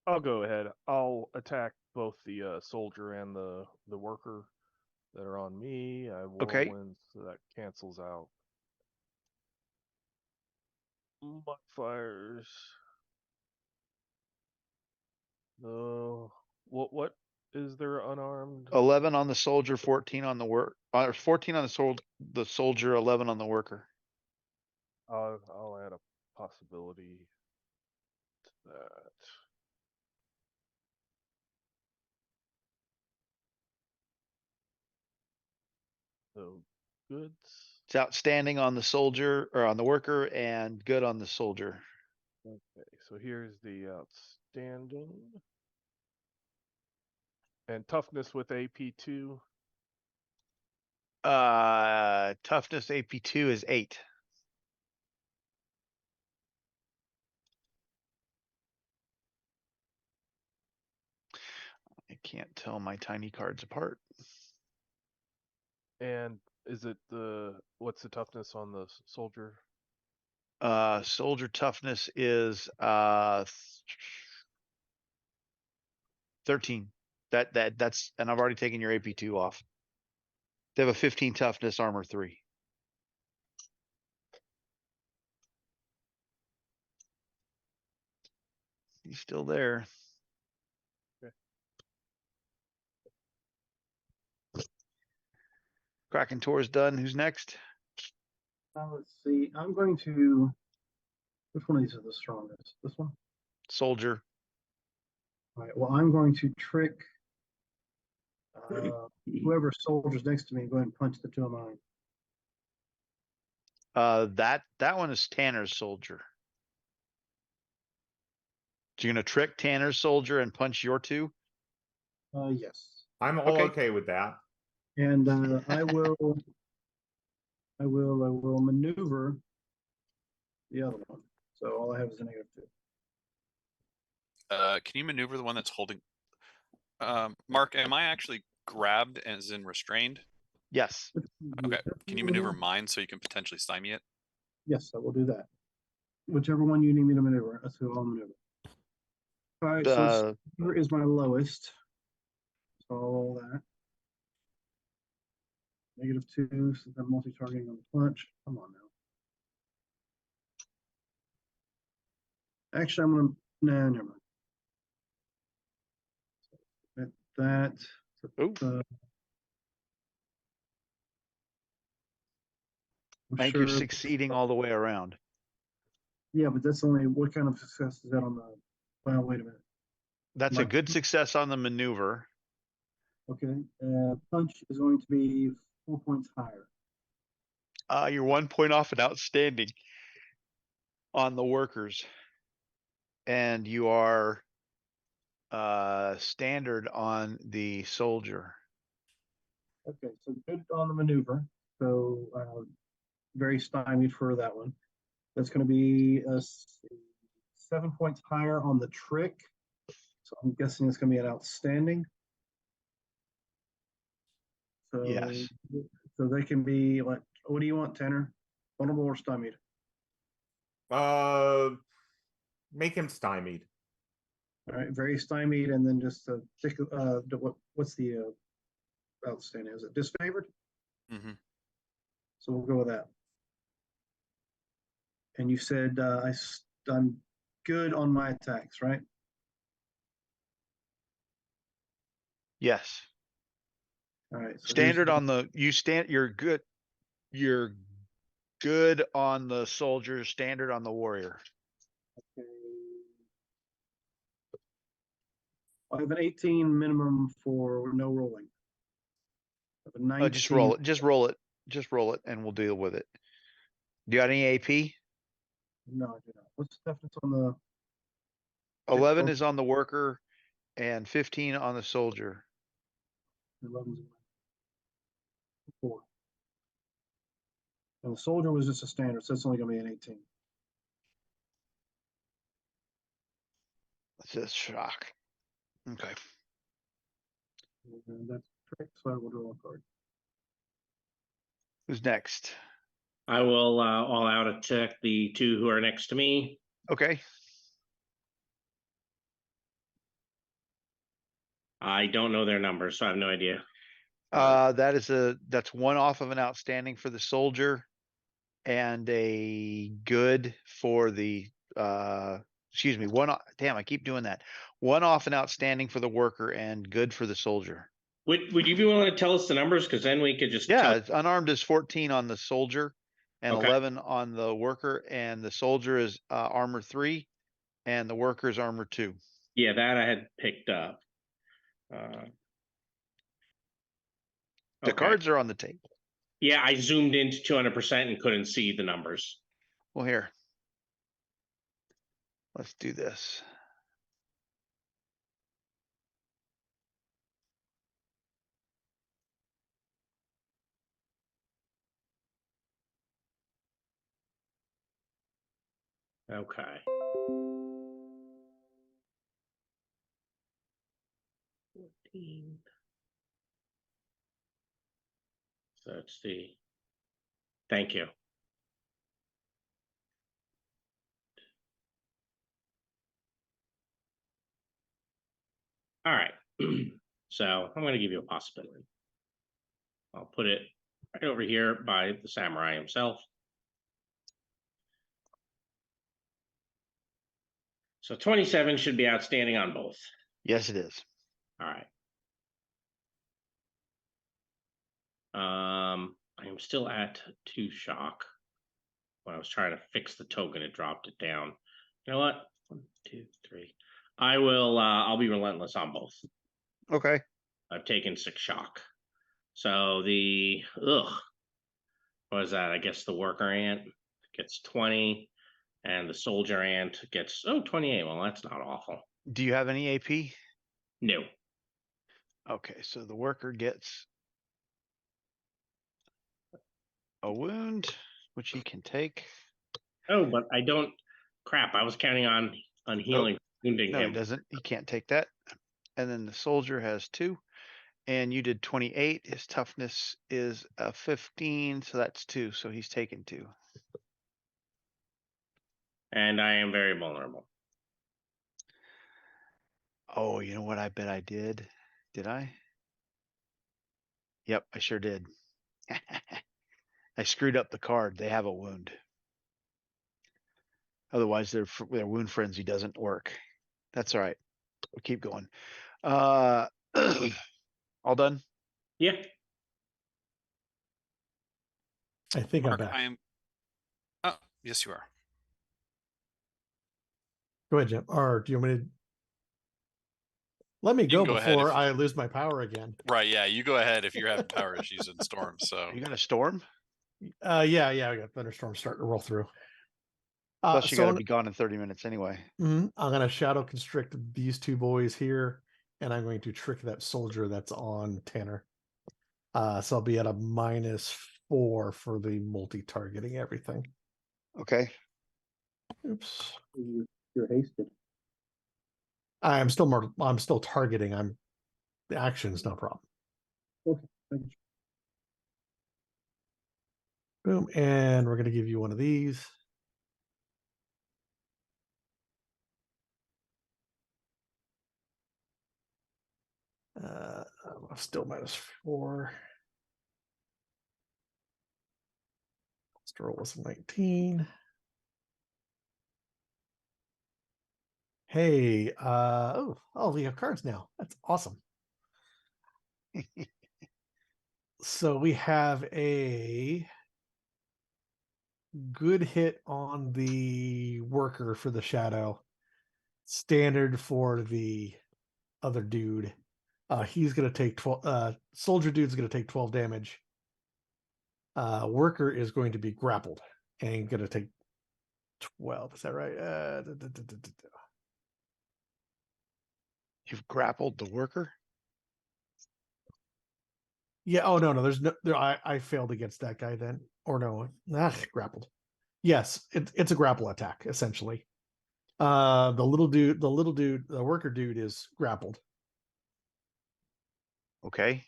I'll go ahead. I'll attack both the soldier and the worker that are on me. I Okay. whirlwind, so that cancels out. Mudfires. No. What is there unarmed? 11 on the soldier, 14 on the work, 14 on the soldier, 11 on the worker. I'll add a possibility to that. So goods. It's outstanding on the soldier or on the worker and good on the soldier. Okay, so here's the outstanding. And toughness with AP2. Toughness AP2 is 8. I can't tell my tiny cards apart. And is it what's the toughness on the soldier? Soldier toughness is 13. That's and I've already taken your AP2 off. They have a 15 toughness, armor 3. He's still there. Okay. Krakentor's done. Who's next? Let's see. I'm going to. Which one of these is the strongest? This one? Soldier. All right. Well, I'm going to trick whoever soldier's next to me. Go ahead and punch the 2 of mine. That one is Tanner's soldier. So you're gonna trick Tanner's soldier and punch your 2? Yes. I'm all Okay. okay with that. And I will maneuver the other one. So all I have is a -2. Can you maneuver the one that's holding? Mark, am I actually grabbed as in restrained? Yes. Okay. Can you maneuver mine so you can potentially stymie it? Yes, I will do that. Whichever one you need me to maneuver, that's who I'll maneuver. All right, so here is my lowest. So all that. -2, since I'm multi-targeting on the punch. Come on now. Actually, I'm gonna no, never mind. That. Ooh. I'm I think sure. you're succeeding all the way around. Yeah, but that's only what kind of success is that on the? Well, wait a minute. That's a good success on the maneuver. Okay, punch is going to be 4 points higher. You're 1 point off and outstanding on the workers. And you are standard on the soldier. Okay, so good on the maneuver. So very stymied for that one. That's going to be 7 points higher on the trick. So I'm guessing it's going to be an outstanding. So, Yes. So they can be like, what do you want, Tanner? Vulnerable or stymied? Make him stymied. All right, very stymied, and then just what's the outstanding? Is it disfavored? Mhm. So we'll go with that. And you said I'm good on my attacks, right? Yes. All right. So Standard on the you're good. You're good on the soldier, standard on the warrior. Okay. I have an 18 minimum for no rolling. I have a 19. Just roll it. Just roll it. Just roll it, and we'll deal with it. Do you got any AP? No, I do not. What's the difference on the 11 is on the worker, and 15 on the soldier. 11's 4. And the soldier was just a standard, so it's only going to be an 18. That's just shock. Okay. And that's correct. So I will draw a card. Who's next? I will all out attack the 2 who are next to me. Okay. I don't know their numbers, so I have no idea. That's 1 off of an outstanding for the soldier, and a good for the excuse me, damn, I keep doing that. 1 off an outstanding for the worker and good for the soldier. Would you be willing to tell us the numbers? Because then we could just Yeah, it's unarmed is 14 on the soldier and Okay. 11 on the worker, and the soldier is armor 3 and the worker is armor 2. Yeah, that I had picked up. The Okay. cards are on the table. Yeah, I zoomed into 200% and couldn't see the numbers. Well, here. Let's do this. Okay. 14. So it's the. Thank you. All right. So I'm going to give you a possibility. I'll put it right over here by the samurai himself. So 27 should be outstanding on both. Yes, it is. All right. I am still at 2 shock. When I was trying to fix the token, it dropped it down. You know what? 1, 2, 3. I will. I'll be relentless on both. Okay. I've taken 6 shock. So the what is that? I guess the worker ant gets 20, and the soldier ant gets 28. Well, that's not awful. Do you have any AP? No. Okay, so the worker gets a wound, which he can take. Oh, but I don't. Crap! I was counting on healing, wounding No, him. he doesn't. He can't take that. And then the soldier has 2, and you did 28. His toughness is a 15, so that's 2. So he's taken 2. And I am very vulnerable. Oh, you know what? I bet I did. Did I? Yep, I sure did. I screwed up the card. They have a wound. Otherwise, their wound frenzy doesn't work. That's all right. We'll keep going. All done? Yeah. I think Mark, I'm back. I am. Oh, yes, you are. Go ahead, Jim. Or do you want me to? Let me go go ahead before if- I lose my power again. Right, yeah, you go ahead if you're having power issues in Storm. So You got a storm? Yeah, I got thunderstorms starting to roll through. Plus, you so got to be gone in 30 minutes anyway. I'm going to shadow constrict these 2 boys here, and I'm going to trick that soldier that's on Tanner. So I'll be at a -4 -4 for the multi-targeting everything. Okay. Oops. You're hasted. I'm still targeting. The action's no problem. Okay. Thank you. Boom, and we're gonna give you one of these. Still -4. Last roll was 19. Hey, we have cards now. That's awesome. So we have a good hit on the worker for the shadow, standard for the other dude. He's gonna take 12. Soldier dude's gonna take 12 damage. Worker is going to be grappled and gonna take 12. Is that right? You've grappled the worker? Yeah. Oh no. There's no. I failed against that guy then, or no? Grappled. Yes, it's a grapple attack essentially. The worker dude is grappled. Okay.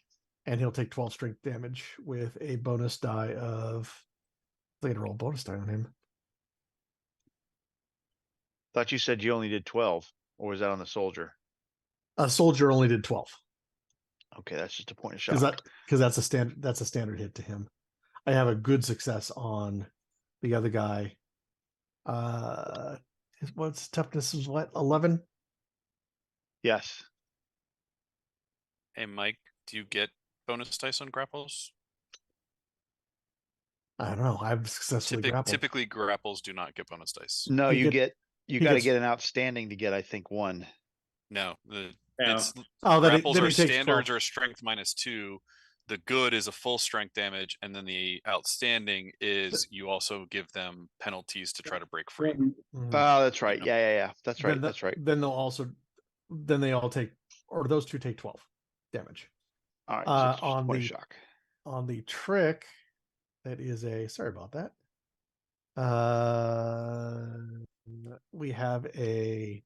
And he'll take 12 strength damage with a bonus die of. Later roll bonus die on him. Thought you said you only did 12, or was that on the soldier? A soldier only did 12. Okay, that's just a point of shock. Because that's a standard hit to him. I have a good success on the other guy. What's toughness is what? 11? Yes. Hey, Mike, do you get bonus dice on grapples? I don't know. I've successfully grappled. Typically, grapples do not get bonus dice. No, you got to gets- get an outstanding to get, I think, 1. No, No. it's then grapples he are takes standards 12. or strength -2. The good is a full strength damage, and then the outstanding is you also give them penalties to try to break free. Mhm. Oh, that's right. Yeah. That's right. That's right. Then they all take, or those two take 12 damage. All right. So it's just a on point the of shock. on the trick, that is a sorry about that. We have a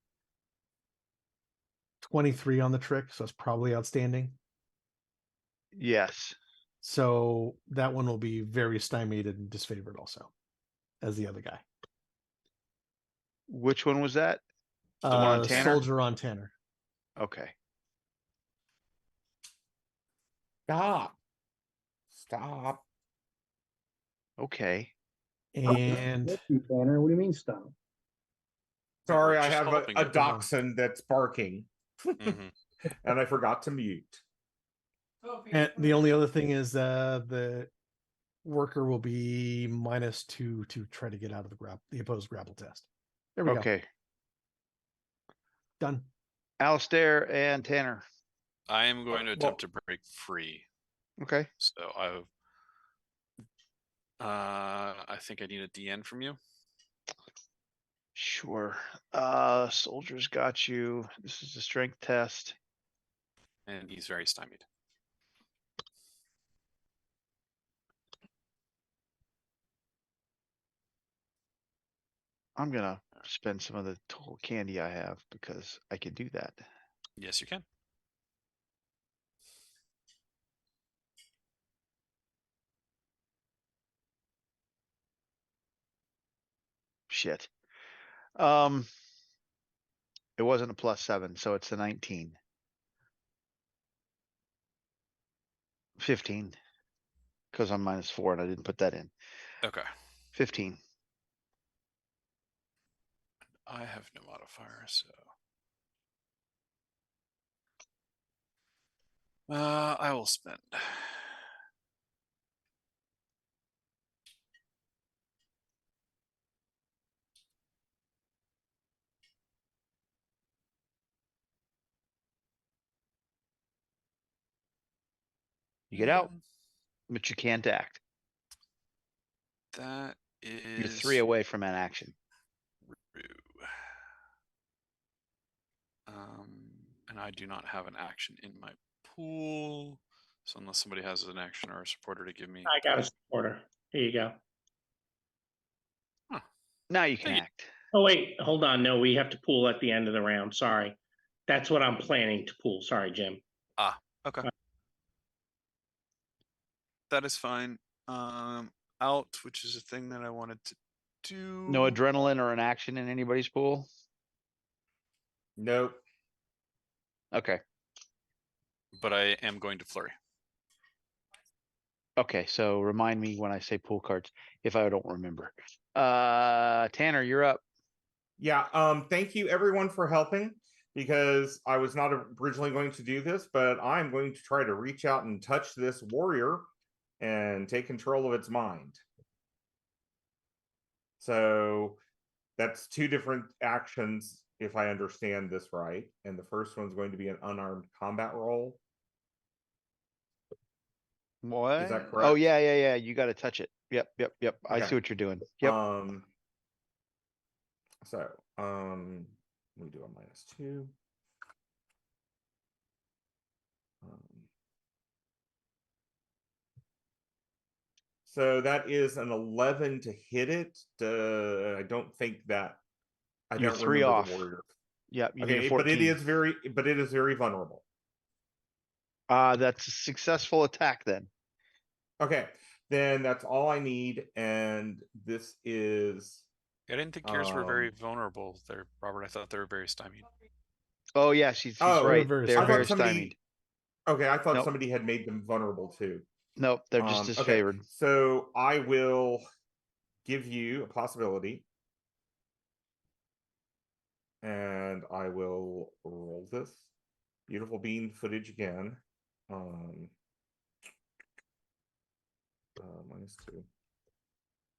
23 on the trick, so it's probably outstanding. Yes. So that one will be very stymied and disfavored also, as the other guy. Which one was that? The one on Tanner? Soldier on Tanner. Okay. Stop. Okay. And Tanner, what do you mean stop? Sorry, We're I just have a helping you. dachshund that's barking, Mhm. and I forgot to mute. and the only other thing is the worker will be -2 to try to get out of the opposed grapple test. There we go. Okay. Done. Alistair and Tanner. I am going to attempt to break free. Okay. So I think I need a DN from you. Sure. Soldier's got you. This is a strength test. And he's very stymied. I'm gonna spend some of the total candy I have because I can do that. Yes, you can. Shit. It wasn't a +7, so it's a 19. 15. Because I'm -4 and I didn't put that in. Okay. 15. I have no modifier, so. I will spend. You get out, but you can't act. That is. You're 3 away from an action. And I do not have an action in my pool, So unless somebody has an action or a supporter to give me, I got a supporter. Here you go. Now you can Thank you. act. Oh, wait, hold on. No, we have to pool at the end of the round. Sorry. That's what I'm planning to pool. Sorry, Jim. Okay. That is fine. Out, which is a thing that I wanted to do. No adrenaline or an action in anybody's pool. Nope. Okay. But I am going to flurry. Okay. So remind me when I say pool cards if I don't remember. Tanner, you're up. Yeah. Thank you everyone for helping, because I was not originally going to do this, but I'm going to try to reach out and touch this warrior and take control of its mind. So that's 2 different actions, if I understand this right. And the first one's going to be an unarmed combat roll. What? Is that Oh correct? yeah. You got to touch it. Yep. I Okay. see what you're doing. Yep. So we do a -2. So that is an 11 to hit it. I don't think that. I You're don't 3 remember off. the warrior. Yep. You need a Okay, 14. but it is very vulnerable. That's a successful attack then. Okay, then that's all I need, and this is. I didn't think yours were very vulnerable there, Robert. I thought they were very stymied. Oh yeah, she's Oh, right. very They're I very thought somebody. stymied. Okay, I thought Nope. somebody had made them vulnerable too. Nope, they're just disfavored. So I will give you a possibility, and I will roll this beautiful bean footage again. -2,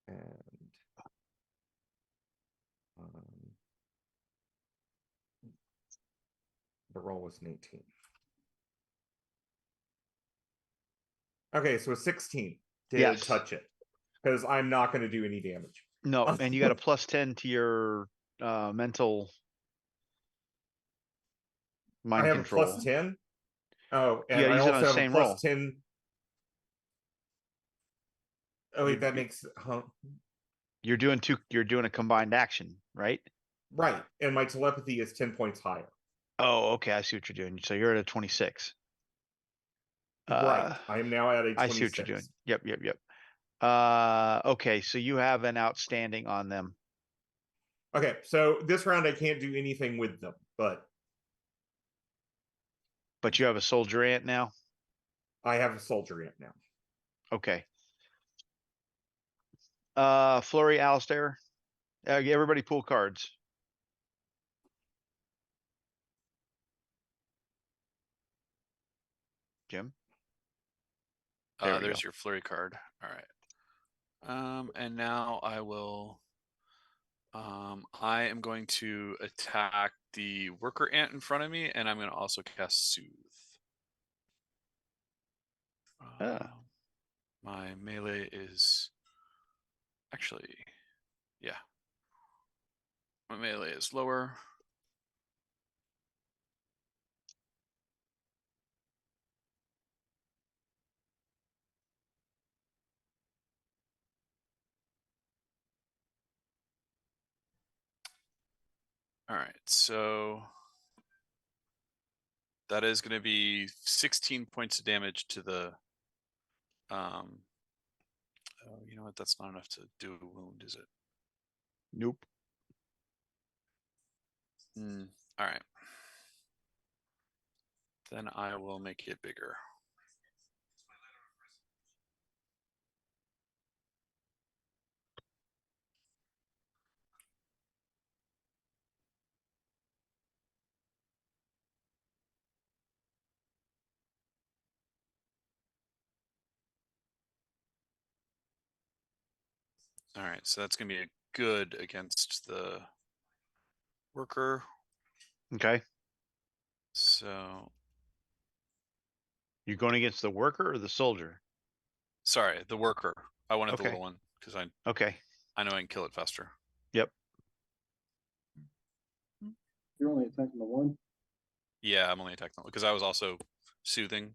and the roll was an 18. Okay, so a 16 to Yes. touch it, because I'm not going to do any damage. No, and you got a +10 to your mental mind I have control. a +10. Oh, and Yeah, I use it on also the have same a roll. +10. Oh wait, that makes You're doing a combined action, right? right, and my telepathy is 10 points higher. Oh, okay, I see what you're doing. So you're at a 26. Right, I am now at a 26. I see what you're doing. Yep. Okay, so you have an outstanding on them. Okay, so this round I can't do anything with them, but you have a soldier ant now. I have a soldier ant now. Okay. Flurry, Alistair. Everybody pull cards. Jim. There's your flurry card. All right. And now I will. I am going to attack the worker ant in front of me, and I'm going to also cast Soothe. My melee is actually, yeah. My melee is lower. All right, so that is going to be 16 points of damage to the. Oh, you know what? That's not enough to do a wound, is it? Nope. All right. Then I will make it bigger. All right, so that's going to be a good against the worker. Okay. So you're going against the worker or the soldier? Sorry, the worker. I wanted the little one because I know I can kill it faster. Yep. You're only attacking the one? Yeah, I'm only attacking because I was also soothing.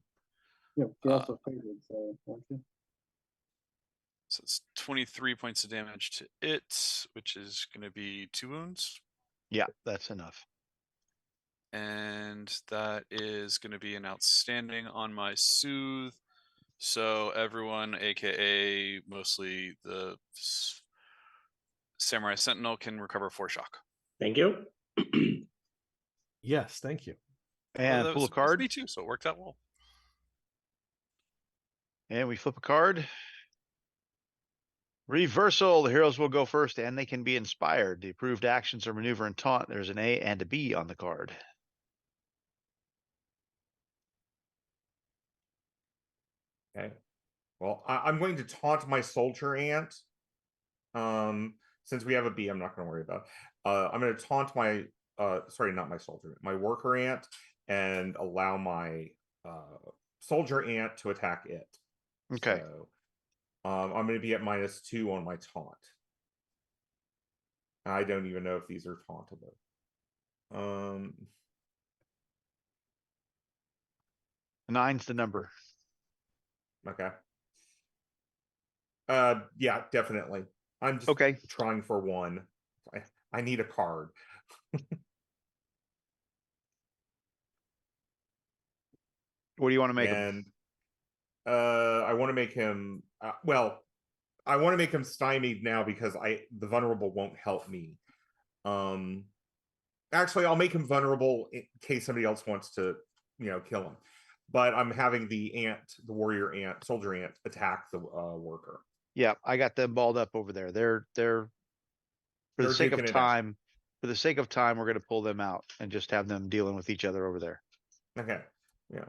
Yeah, you also favored, so weren't you? So it's 23 points of damage to it, which is going to be 2 wounds. Yeah, that's enough. And that is going to be an outstanding on my soothe. So everyone, aka mostly the Samurai Sentinel, can recover 4 shock. Thank you. Yes, thank you. And that pull a was card. me too, so it worked out well. And we flip a card. Reversal. The heroes will go first and they can be inspired. The approved actions are maneuver and taunt. There's an A and a B on the card. Okay. Well, I'm going to taunt my soldier ant. Since we have a B, I'm not going to worry about. I'm going to taunt my sorry, not my soldier, my worker ant, and allow my soldier ant to attack it. Okay. So, I'm going to be at -2 on my taunt. I don't even know if these are tauntable. Nine's the number. Okay. Yeah, definitely. I'm just Okay. trying for one. I need a card. What do you want to make him? And I want to make him well, I want to make him stymied now because the vulnerable won't help me. Actually, I'll make him vulnerable in case somebody else wants to, kill him. But I'm having the warrior ant, soldier ant, attack the worker. Yeah, I got them balled up over there. They're for the sake of duking it out. time. For the sake of time, we're going to pull them out and just have them dealing with each other over there. Okay. Yeah.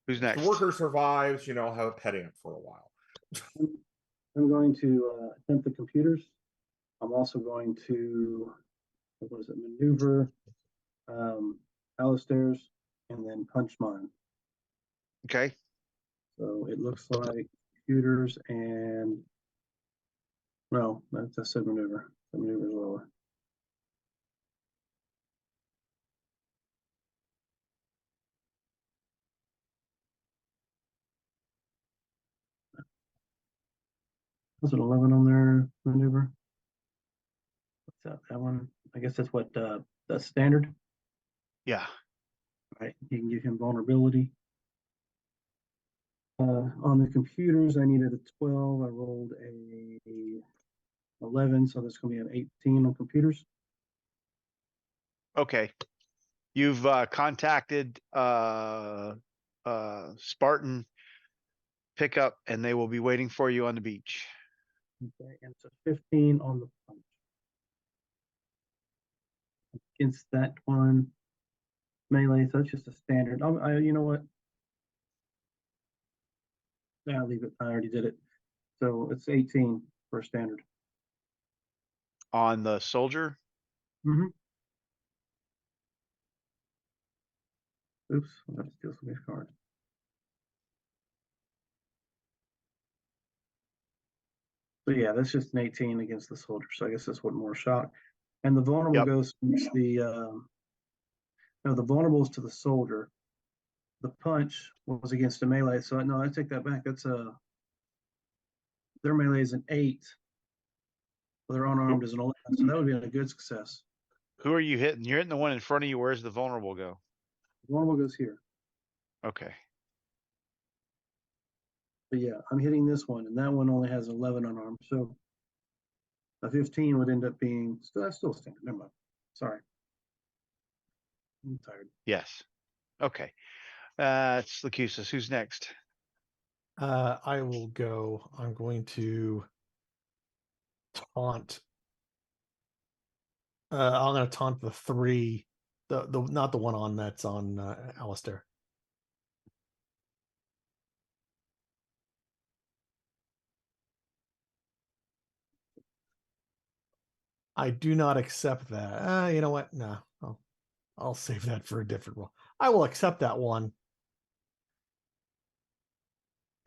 Who's If next? the worker survives, I'll have a pet ant for a while. I'm going to attempt the computers. I'm also going to, maneuver Alistair's and then punch mine. Okay. So it looks like computers and, no, that's a said maneuver. The maneuver is lower. Was it 11 on their maneuver? What's that? That one? I guess that's what that's standard. Yeah. Right. You can give him vulnerability. On the computers, I needed a 12. I rolled a 11, so that's going to be an 18 on computers. Okay. You've contacted Spartan pickup and they will be waiting for you on the beach. Okay, and it's a 15 on the punch. Against that one, melee, so it's just a standard. You know what? Yeah, I'll leave it. I already did it. So it's 18 for standard. On the soldier? Mm-hmm. Oops, I got to steal some of these cards. So yeah, that's just an 18 against the soldier. So I guess that's what more shock. And the vulnerable goes to the no, the vulnerable is to the soldier. The punch was against a melee. So no, I take that back. That's their melee is an 8. Their unarmed is an 11. So that would be a good success. Who are you hitting? You're hitting the one in front of you. Where's the vulnerable go? The vulnerable goes here. Okay. But yeah, I'm hitting this one, and that one only has 11 unarmed. So a 15 would end up being still standard. Never mind. Sorry. I'm tired. Yes. Okay. It's Lacusis. Who's next? I will go. I'm going to taunt. I'm going to taunt the 3, the not the one on that's on Alistair. I do not accept that. You know what? No, I'll save that for a different one. I will accept that one.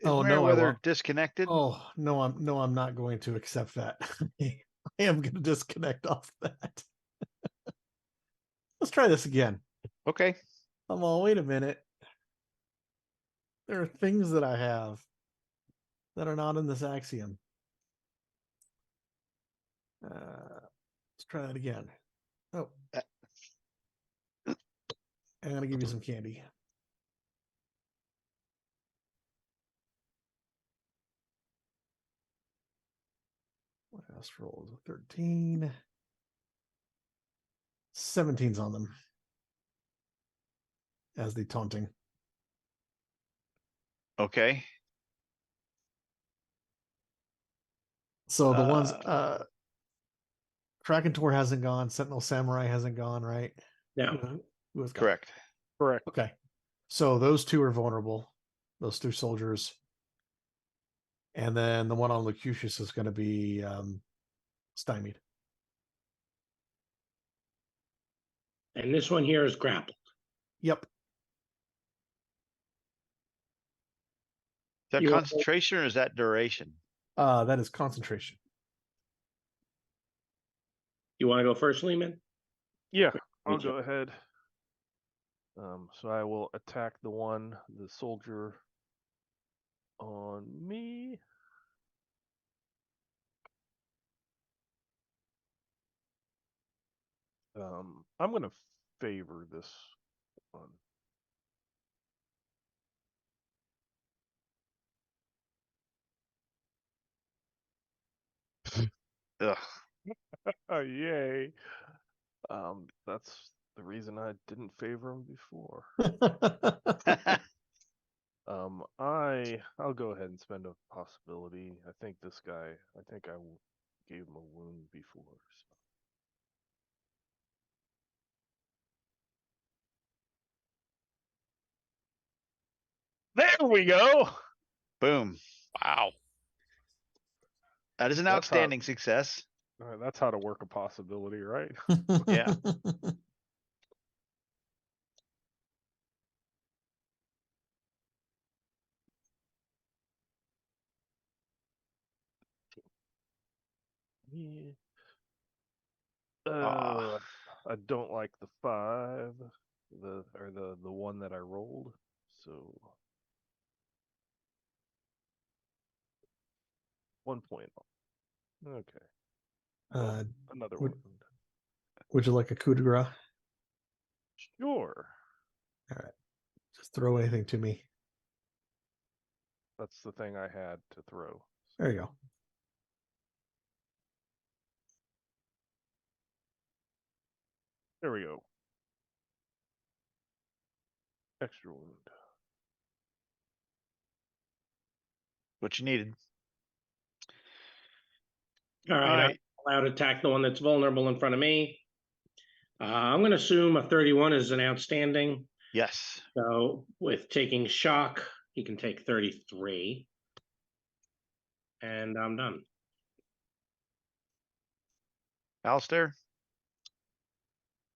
Oh no, whether disconnected. Oh no, I'm not going to accept that. I am going to disconnect off that. Let's try this again. Okay. Wait a minute. There are things that I have that are not in this axiom. Let's try that again. Oh, I'm gonna give you some candy. Last roll is a 13. 17's on them as the taunting. Okay. So the ones Krakentor hasn't gone, Sentinel Samurai hasn't gone, right? No. Who has gone? Correct. Correct. Okay. So those two are vulnerable, those two soldiers. And then the one on Lucucius is going to be stymied. And this one here is grappled. Yep. Is that You- concentration or is that duration? That is concentration. You want to go first, Lehman? Yeah, I'll Me too. go ahead. So I will attack the soldier on me. I'm gonna favor this one. Ugh. Oh, yay. That's the reason I didn't favor him before. I'll go ahead and spend a possibility. I think this guy, gave him a wound before. So. There we go. Boom. Wow. That is an That's how- outstanding success. All right, that's how to work a possibility, right? Yeah. Yeah. Aw. I don't like the 5, the one that I rolled. So 1 point. Okay. Well, another would- one. Would you like a coup de grace? Sure. All right. Just throw anything to me. That's the thing I had to throw. There you go. There we go. Extra wound. What you needed. All right. All right. I'm allowed to attack the one that's vulnerable in front of me. I'm going to assume a 31 is an outstanding. Yes. So with taking shock, he can take 33. And I'm done. Alistair.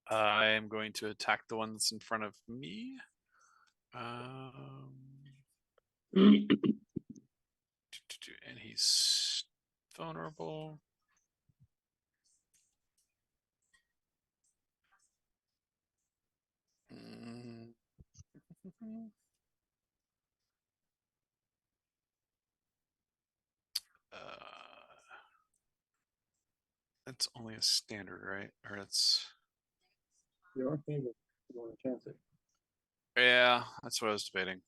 I am going to attack the one that's in front of me. And he's vulnerable. That's only a standard, right? Or it's Your favorite. You want to chance it? yeah, that's what I was debating.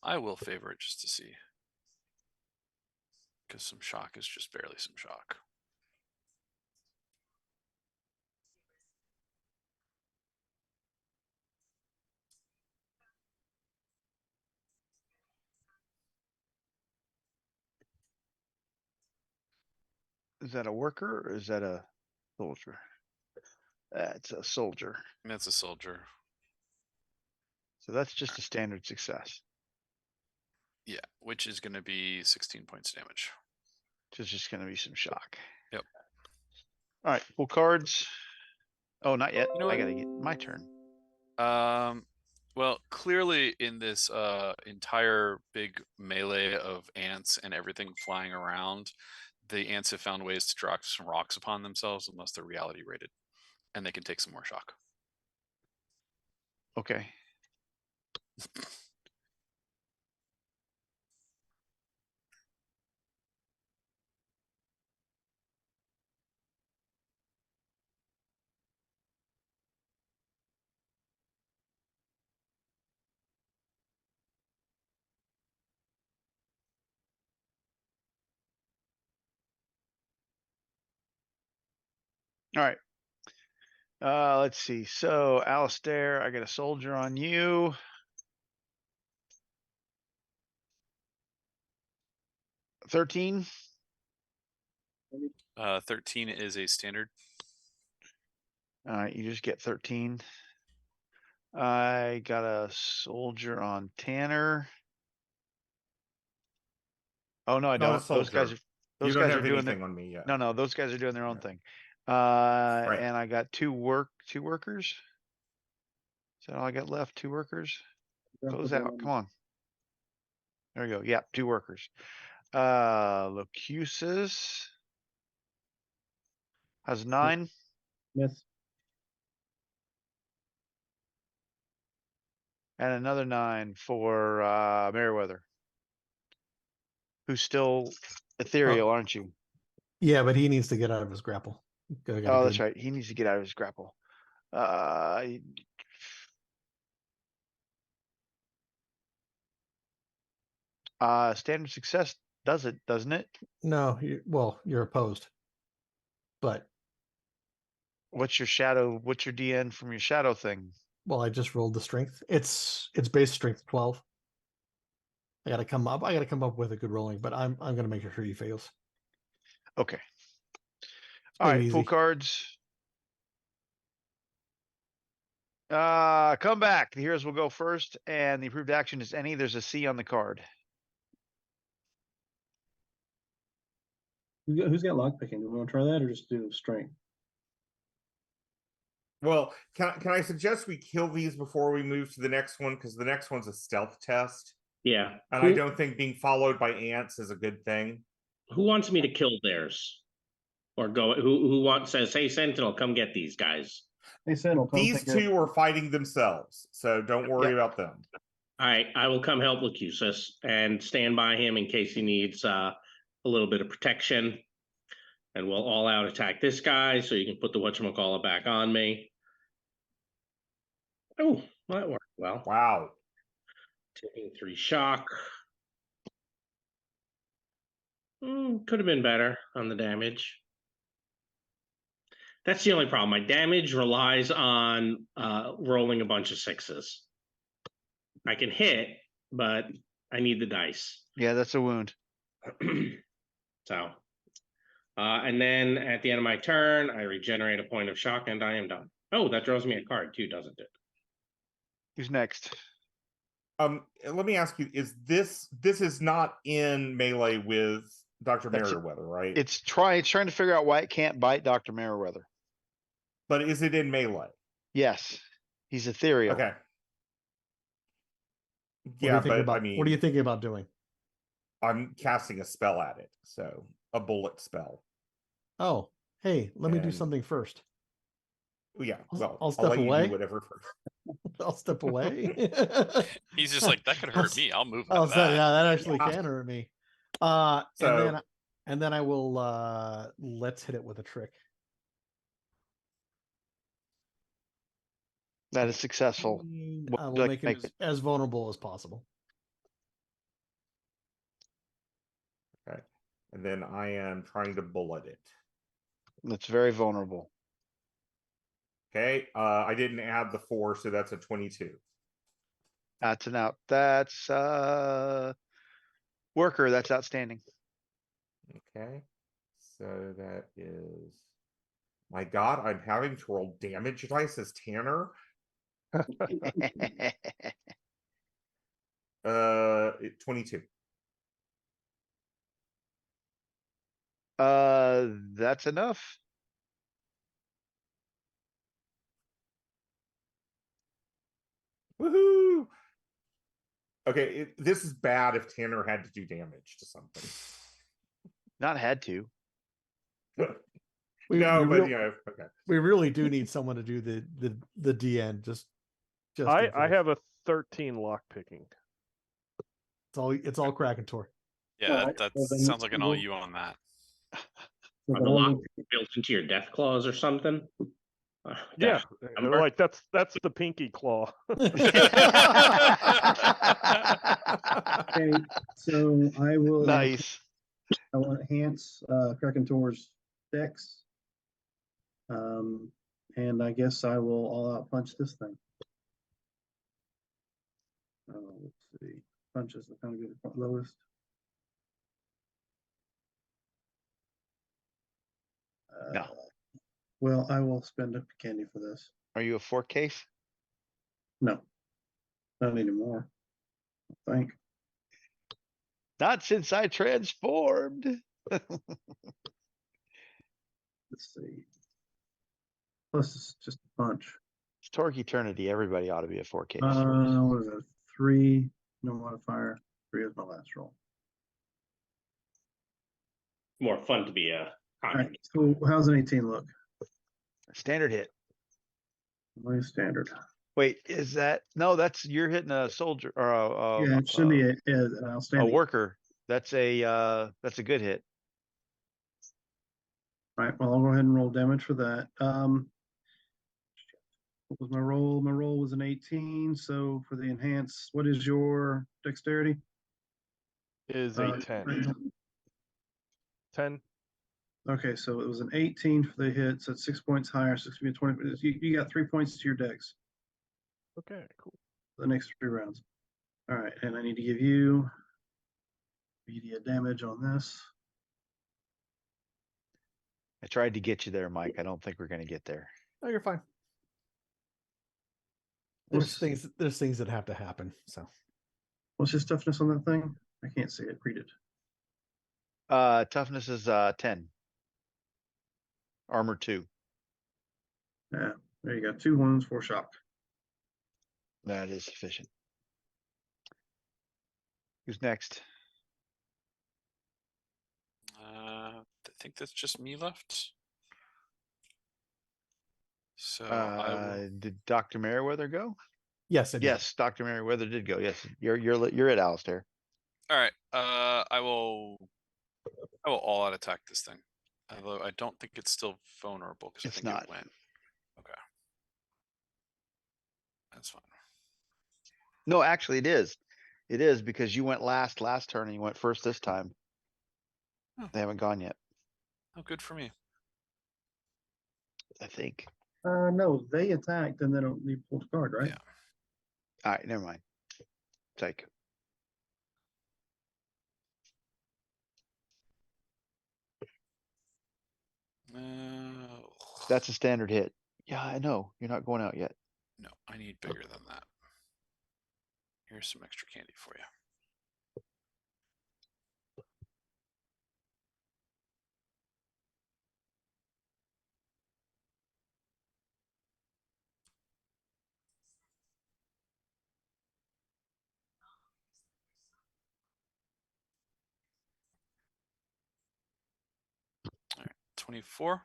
I will favor it just to see. Because some shock is just barely some shock. Is that a worker or is that a soldier? That's a soldier. That's a soldier. So that's just a standard success. Yeah, which is going to be 16 points damage. So it's just going to be some shock. Yep. All right. Full cards. Oh, not yet. You know I what? got to get my turn. Well, clearly in this entire big melee of ants and everything flying around, the ants have found ways to drop some rocks upon themselves unless they're reality rated, and they can take some more shock. Okay. All right. Let's see. So, Alistair, I got a soldier on you. $13. 13 is a standard. All right, you just get 13. I got a soldier on Tanner. Oh no, I Not a don't. Those guys soldier. are those You don't guys are have doing their anything on me yet. no, those guys are doing their own Yeah. thing. Right. And I got two workers. Is that all I got left? 2 workers? Close out. Come on. There we go. Yeah, 2 workers. Locusus has 9. Yes. And another 9 for Meriwether. Who's still ethereal, aren't you? Yeah, but he needs to get out of his grapple. Oh, that's right. He needs to get out of his grapple. Standard success does it, doesn't it? No, you're opposed. But What's your DN from your shadow thing? well, I just rolled the strength. It's base strength 12. I gotta come up with a good rolling, but I'm gonna make sure he fails. Okay. Take All it right, easy. pull cards. Come back. The heroes will go first, and the approved action is any. There's a C on the card. Who's got lockpicking? Do we want to try that or just do strength? Well, can I suggest we kill these before we move to the next one? Because the next one's a stealth test. Yeah. And I don't think being followed by ants is a good thing. Who wants me to kill theirs? Or go who says, hey Sentinel, come get these guys. Hey, Sentinel, come These two are fighting themselves, so don't worry about them. All right, I will come help Locusus and stand by him in case he needs a little bit of protection. And we'll all out attack this guy so you can put the whatchamacallit back on me. Oh, that worked well. Wow. Taking 3 shock. Could have been better on the damage. That's the only problem. My damage relies on rolling a bunch of 6s. I can hit, but I need the dice. Yeah, that's a wound. So, and then at the end of my turn, I regenerate a point of shock and I am done. Oh, that draws me a card too, doesn't it? Who's next? Let me ask you: this is not in melee with Dr. Meriwether, right? It's trying to figure out why it can't bite Dr. Meriwether. But is it in melee? Yes, he's ethereal. Okay. Yeah, but I mean, what are you thinking about doing? I'm casting a spell at it, so a bullet spell. Oh, hey, let me do something first. Yeah, well, I'll step let away. You do whatever first. I'll step away. He's just like, that could hurt me. I'll move on that. Yeah, that actually can hurt me. And then I will let's hit it with a trick. That is successful. I will make it as vulnerable as possible. Okay. And then I am trying to bullet it. That's very vulnerable. Okay. I didn't add the 4, so that's a 22. That's an out. That's worker. That's outstanding. Okay. So that is, my God, I'm having to roll damage dice as Tanner. 22. That's enough. Woohoo! Okay, this is bad if Tanner had to do damage to something. Not had to. Okay. We really do need someone to do the DN. Just I have a 13 lock picking. It's all Kraken Tor. Yeah, Alright, that well, then sounds like an all we'll- you on that. So Are then the I lock will- built into your death claws or something? Yeah, number? like that's the pinky claw. Okay, so I will. Nice. I will enhance Kraken Tor's dex. And I guess I will all out punch this thing. Let's see. Punch is the kind of good lowest. No. Well, I will spend a candy for this. Are you a 4 case? No, not anymore. I think. Not since I transformed. Let's see. Plus, it's just a punch. It's Torque Eternity. Everybody ought to be a 4 case. What is it? 3, no modifier. 3 is my last roll. More fun to be a All right. So how's an 18 look? Standard hit. My standard. Wait, is that no? That's you're hitting a soldier or Yeah, it should be an a outstanding. worker. That's a good hit. All right. Well, I'll go ahead and roll damage for that. What was my roll? My roll was an 18. So for the enhance, what is your dexterity? Is a 10. 10. Okay, so it was an 18 for the hit, so it's 6 points higher. So it's gonna be 20. You got 3 points to your dex Okay, cool. for the next 3 rounds. All right, and I need to give you immediate damage on this. I tried to get you there, Mike. I don't think we're gonna get there. Oh, you're fine. There's things that have to happen. So What's his toughness on that thing? I can't see it. Read it. Toughness is 10. Armor 2. Yeah, there you go. 2 wounds, 4 shock. That is sufficient. Who's next? I think that's just me left. So I will. Did Dr. Merriweather go? yes, it did. Yes, Dr. Merriweather did go. Yes, you're it, Alistair. All right. I will all out attack this thing. Although I don't think it's still vulnerable because I It's think not. it went. Okay. That's fine. No, actually, it is. It is because you went last turn and you went first this time. Oh. They haven't gone yet, Oh, good for me. I think. No, they attacked and then you pulled a card, right? Yeah. All right, never mind. Take. That's a standard hit. Yeah, I know. You're not going out yet. No, I need bigger than that. Here's some extra candy for you. All right, 24.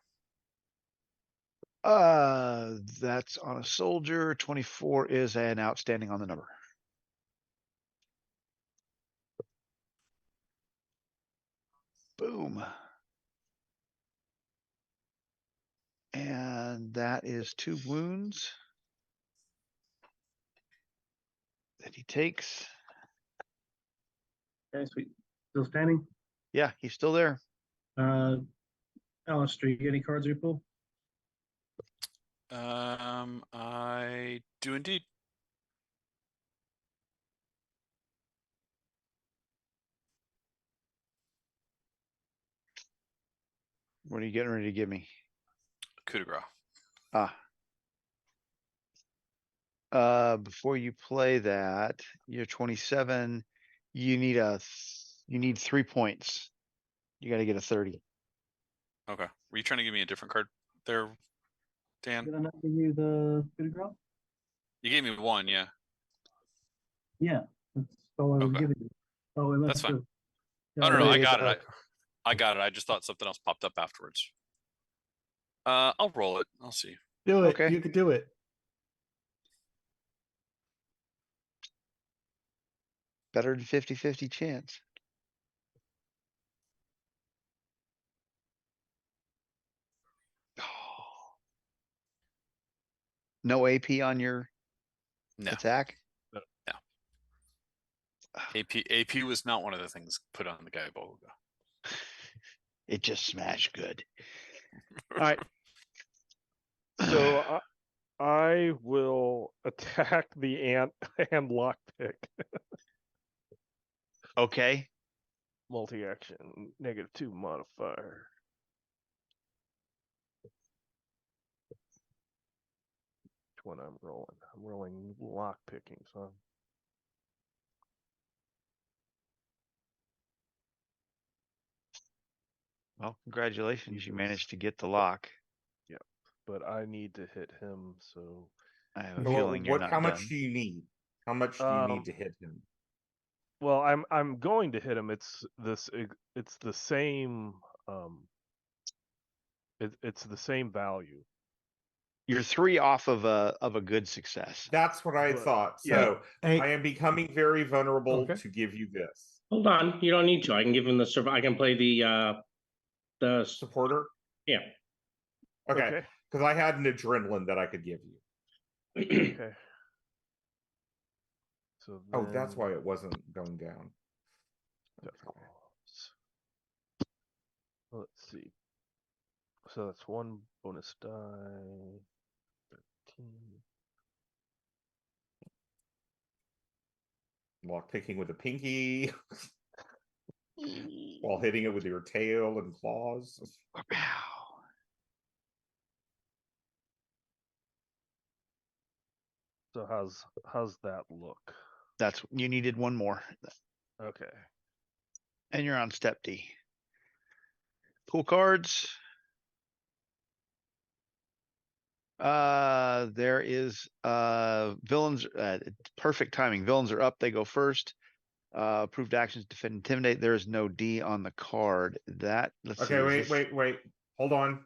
That's on a soldier. 24 is an outstanding on the number. Boom. And that is 2 wounds that he takes. Okay, sweet. Still standing? Yeah, he's still there. Alistair, you get any cards you pull? I do indeed. What are you getting ready to give me? Coup de grace. Before you play that, you're 27. You need 3 points. You got to get a 30. Okay. Were you trying to give me a different card there, Dan? Did I not give you the good girl? You gave me 1, yeah. Yeah, that's all I was Okay. giving you. Oh, unless That's fine. the- Oh, no, I Wait, got it. I got it. I just thought something else popped up afterwards. I'll roll it. I'll see. do it. Okay. You could do it. better than 50-50 chance. No AP on your No, attack? no. AP was not one of the things put on the guy Bolga. It just smashed good. All right. So I will attack the ant and lockpick. Okay. Multi-action, -2 modifier. Which one I'm rolling? I'm rolling lockpicking, so Well, congratulations. You Jesus. managed to get the lock. but I need to hit him, so I have a So feeling you're not how done. much do you need? How much do you need to hit him? well I'm going to hit him. It's the same it's the same value. You're 3 off of a good success. That's what I But- thought. yeah. So Hey, I am becoming very vulnerable Okay. to give you this. Hold on, you don't need to. I can give him the I can play the Supporter? yeah. Okay. Because I had an adrenaline that I could give you. Okay. So Oh, that's then why it wasn't going down. that falls. Let's see. So that's 1 bonus die. 13. Lock picking with a pinky while hitting it with your tail and claws. So how's that look? That's you needed 1 more. Okay. And you're on step D. Pull cards. There is villains, perfect timing. Villains are up, they go first. Approved actions, defend, intimidate. There is no D on the card. That let's see. Okay, is this- wait. Hold on.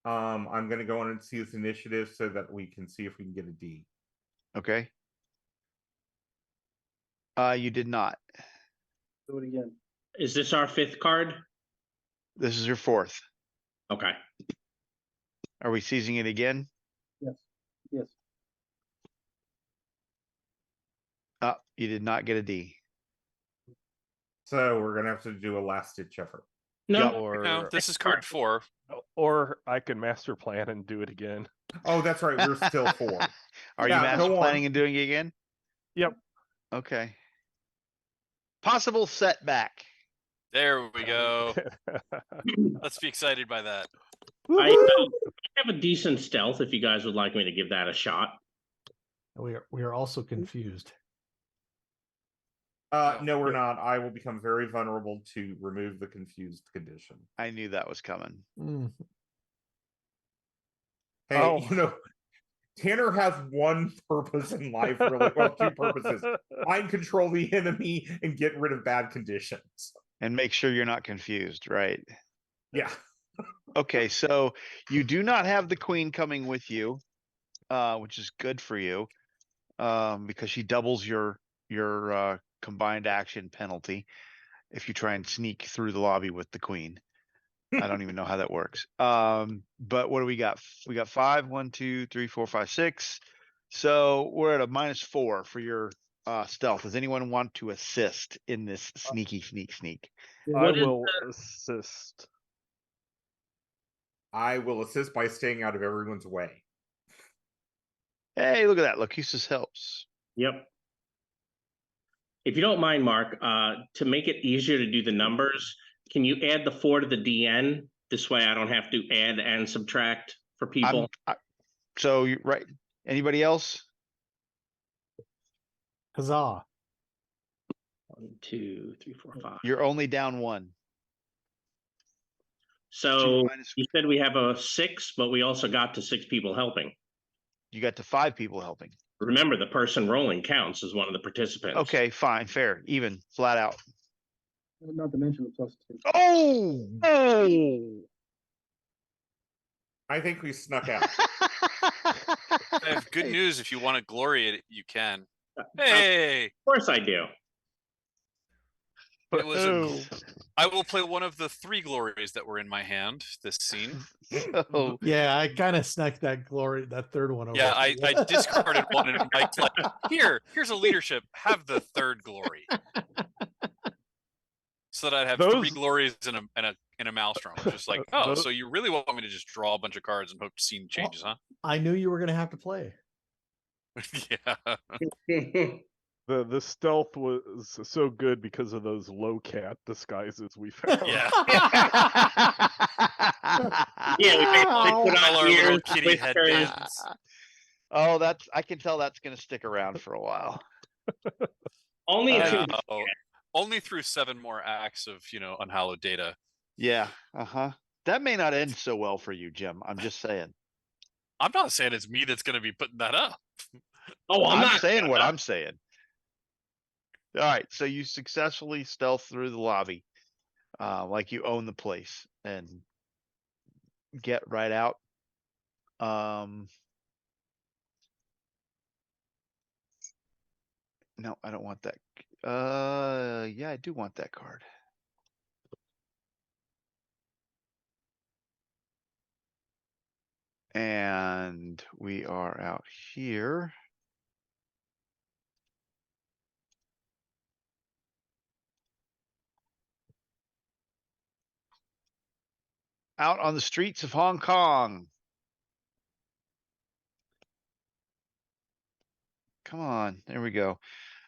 I'm gonna go on and see this initiative so that we can see if we can get a D. Okay. You did not. Do it again. Is this our 5th card? This is your 4th. Okay. Are we seizing it again? Yes. Yes. You did not get a D. So we're gonna have to do a last ditch effort. No, Yup. Or No, this is card 4. or I can master plan and do it again. Oh, that's right. We're still 4. Are Yeah, you master go on. planning and doing it again? Yep. Okay. Possible setback. There we go. Let's be excited by that. I have a decent stealth if you guys would like me to give that a shot. we are also confused. No, we're not. I will become very vulnerable to remove the confused condition. I knew that was coming. Mm. Hey, Oh. Tanner has one purpose in life, really. Well, 2 purposes. Mind control the enemy and get rid of bad conditions. And make sure you're not confused, right? Yeah. Okay, so you do not have the queen coming with you, which is good for you, because she doubles your combined action penalty if you try and sneak through the lobby with the queen. I don't even know how that works. But what do we got? We got 5, 1, 2, 3, 4, 5, 6. So we're at a -4 for your stealth. Does anyone want to assist in this sneak? I What is will assist. I will assist by staying out of everyone's way. Hey, look at that. Locutus helps. Yep. If you don't mind, Mark, to make it easier to do the numbers, can you add the 4 to the DN? This way I don't have to add and subtract for people. So you right. Anybody else? Huzzah. 1, 2, 3, 4, 5. You're only down 1. So minus- you said we have a 6, but we also got to 6 people helping. You got to 5 people helping. Remember, the person rolling counts as one of the participants. Okay, fine, fair, even, flat out. Not to mention the +2. Oh! I think we snuck out. I have good news. If you want to glory it, you can. Hey, Of course I do. It was a Oh. I will play one of the 3 glories that were in my hand this scene. So Yeah, I kind of snuck that third one over. Yeah, to I you. discarded one and Mike's like, here's a leadership. Have the 3rd glory. So that I'd have 3 Those- glories in a maelstrom. Just like, oh, Those- so you really want me to just draw a bunch of cards and hope scene changes, huh? I knew you were going to have to play. Yeah. The stealth was so good because of those low cat disguises we found. Yeah. Yeah, we basically put All on our little ears, kitty whiskers. headbands. Oh, I can tell that's going to stick around for a while. Only if Uh, No, only through 7 more acts of unhallowed data. Yeah. That may not end so well for you, Jim. I'm just saying. I'm not saying it's me that's going to be putting that up. Oh, I'm not saying what I'm saying. All right, so you successfully stealth through the lobby, like you own the place, and get right out. No, I don't want that. Yeah, I do want that card. And we are out here. Out on the streets of Hong Kong. Come on, there we go.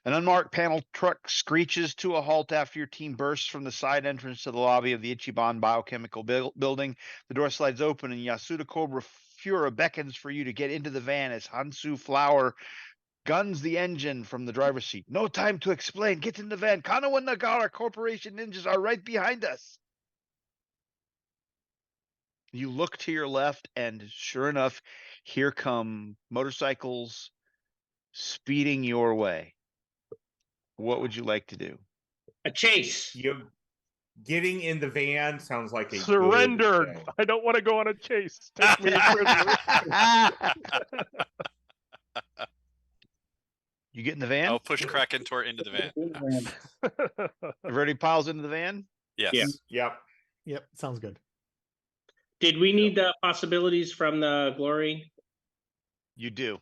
An unmarked panel truck screeches to a halt after your team bursts from the side entrance to the lobby of the Ichiban Biochemical Building. The door slides open and Yasuda Cobra Fura beckons for you to get into the van as Hansu Flower guns the engine from the driver's seat. No time to explain. Get in the van. Kano and Nagara Corporation ninjas are right behind us. You look to your left, and sure enough, here come motorcycles speeding your way. What would you like to do? a chase. Getting in the van sounds like a Surrendered. good thing. I don't want to go on a chase. Take me a prisoner. You get in the van? I'll push Krakentor into the van. Everybody piles into the van? Yes. Yeah. Yep. Yep, sounds good. Did we need the possibilities from the glory? You do.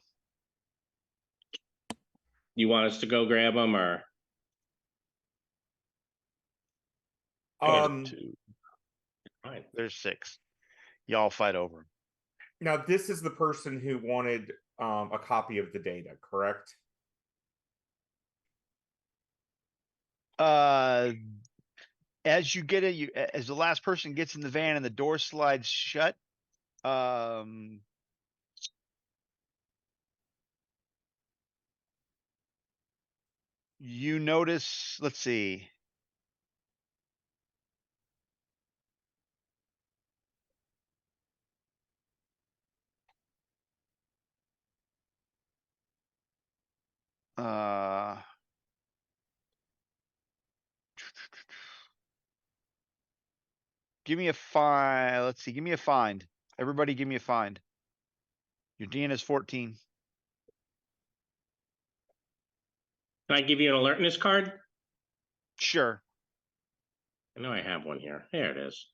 You want us to go grab them, or fine? There's 6. Y'all fight over 'em. Now this is the person who wanted a copy of the data, correct? As you get as the last person gets in the van and the door slides shut, you notice, let's see. Give me a find. Let's see. Give me a find. Everybody give me a find. Your DN is 14. Can I give you an alertness card? Sure. I know I have one here. There it is.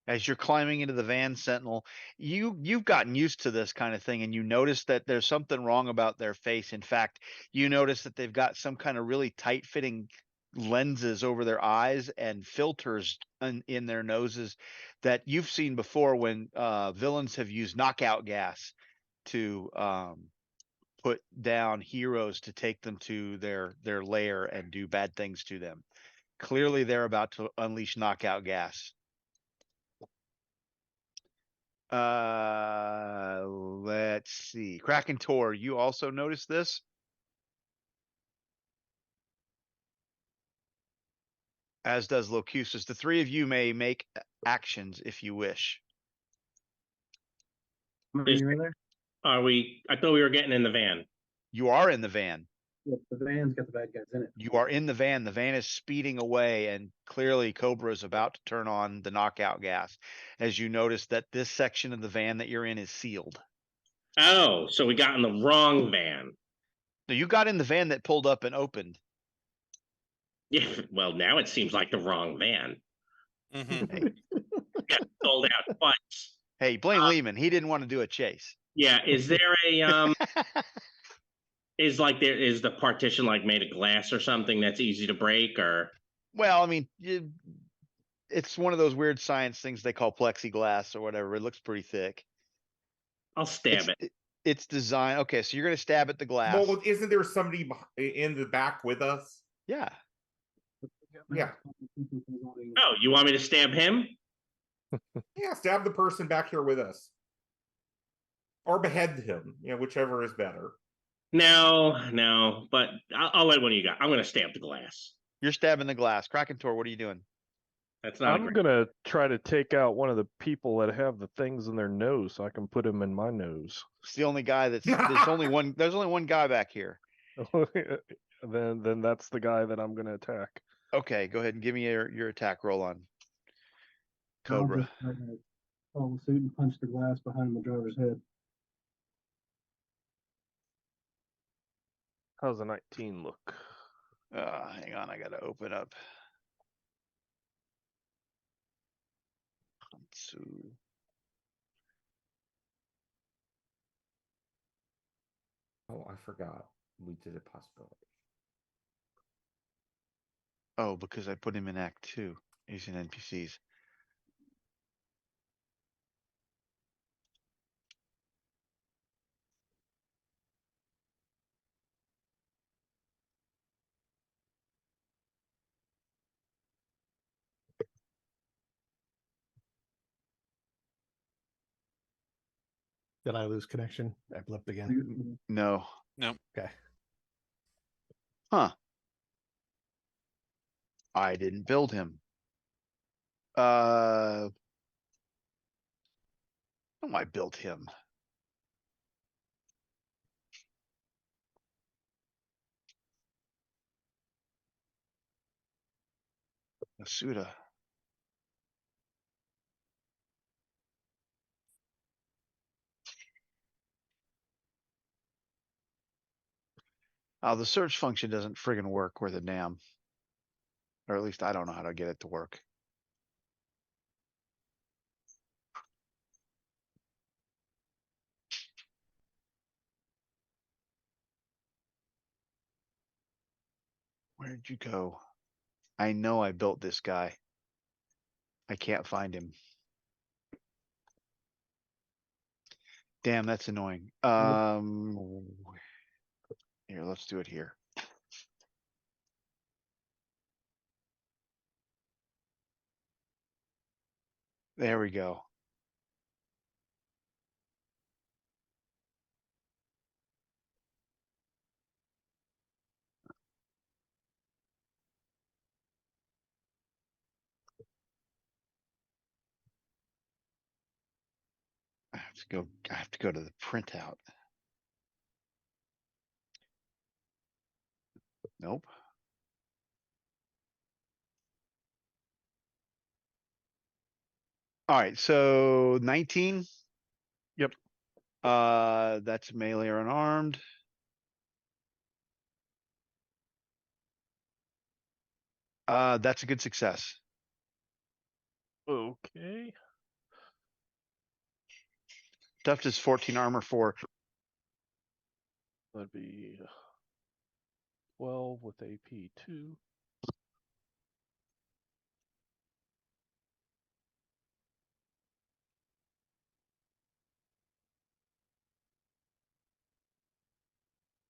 As you're climbing into the van, Sentinel, you've gotten used to this kind of thing, and you notice that there's something wrong about their face. In fact, you notice that they've got some kind of really tight-fitting lenses over their eyes and filters in their noses that you've seen before when villains have used knockout gas to put down heroes to take them to their lair and do bad things to them. Clearly, they're about to unleash knockout gas. Let's see. Krakentor, you also notice this? As does Locutus. The 3 of you may make actions if you wish. Are you in there? Are we? I thought we were getting in the van. You are in the van. Yep, the van's got the bad guys in it. You are in the van. The van is speeding away, and clearly Cobra is about to turn on the knockout gas. As you notice that this section of the van that you're in is sealed. Oh, so we got in the wrong van. No, you got in the van that pulled up and opened. Yeah, well, now it seems like the wrong van. Mhm. Got sold out twice. Hey, blame Lehman. He didn't want to do a chase. Yeah, is there a is like there is the partition like made of glass or something that's easy to break or Well, I mean, it's one of those weird science things they call plexiglass or whatever. It looks pretty thick. I'll stab it. It's designed. Okay, so you're gonna stab at the glass. Well, isn't there somebody in the back with us? Yeah. Yeah. Oh, you want me to stab him? Yeah, stab the person back here with us. Or behead him, whichever is better. No, but I'll let one of you go. I'm going to stab the glass. You're stabbing the glass. Krakentor, what are you doing? That's not. I'm gonna try to take out one of the people that have the things in their nose, so I can put him in my nose. It's the only guy there's only one guy back here. Then that's the guy that I'm gonna attack. Okay, go ahead and give me your attack roll on Cobra. Follow suit and punch the glass behind the driver's head. How's a 19 look? Hang on, I gotta open up. Oh, I forgot. We did a possibility. Oh, because I put him in Act 2 using NPCs. Did I lose connection? I blipped again. No. No. Okay. Huh. I didn't build him. No, I built him. Masuda. Oh, the search function doesn't friggin' work worth a damn. Or at least I don't know how to get it to work. Where'd you go? I know I built this guy. I can't find him. Damn, that's annoying. Here, let's do it here. There we go. I have to go to the printout. Nope. All right, so 19. Yep. That's melee or unarmed. That's a good success. Okay. Duft is 14 armor 4. That'd be 12 with AP 2.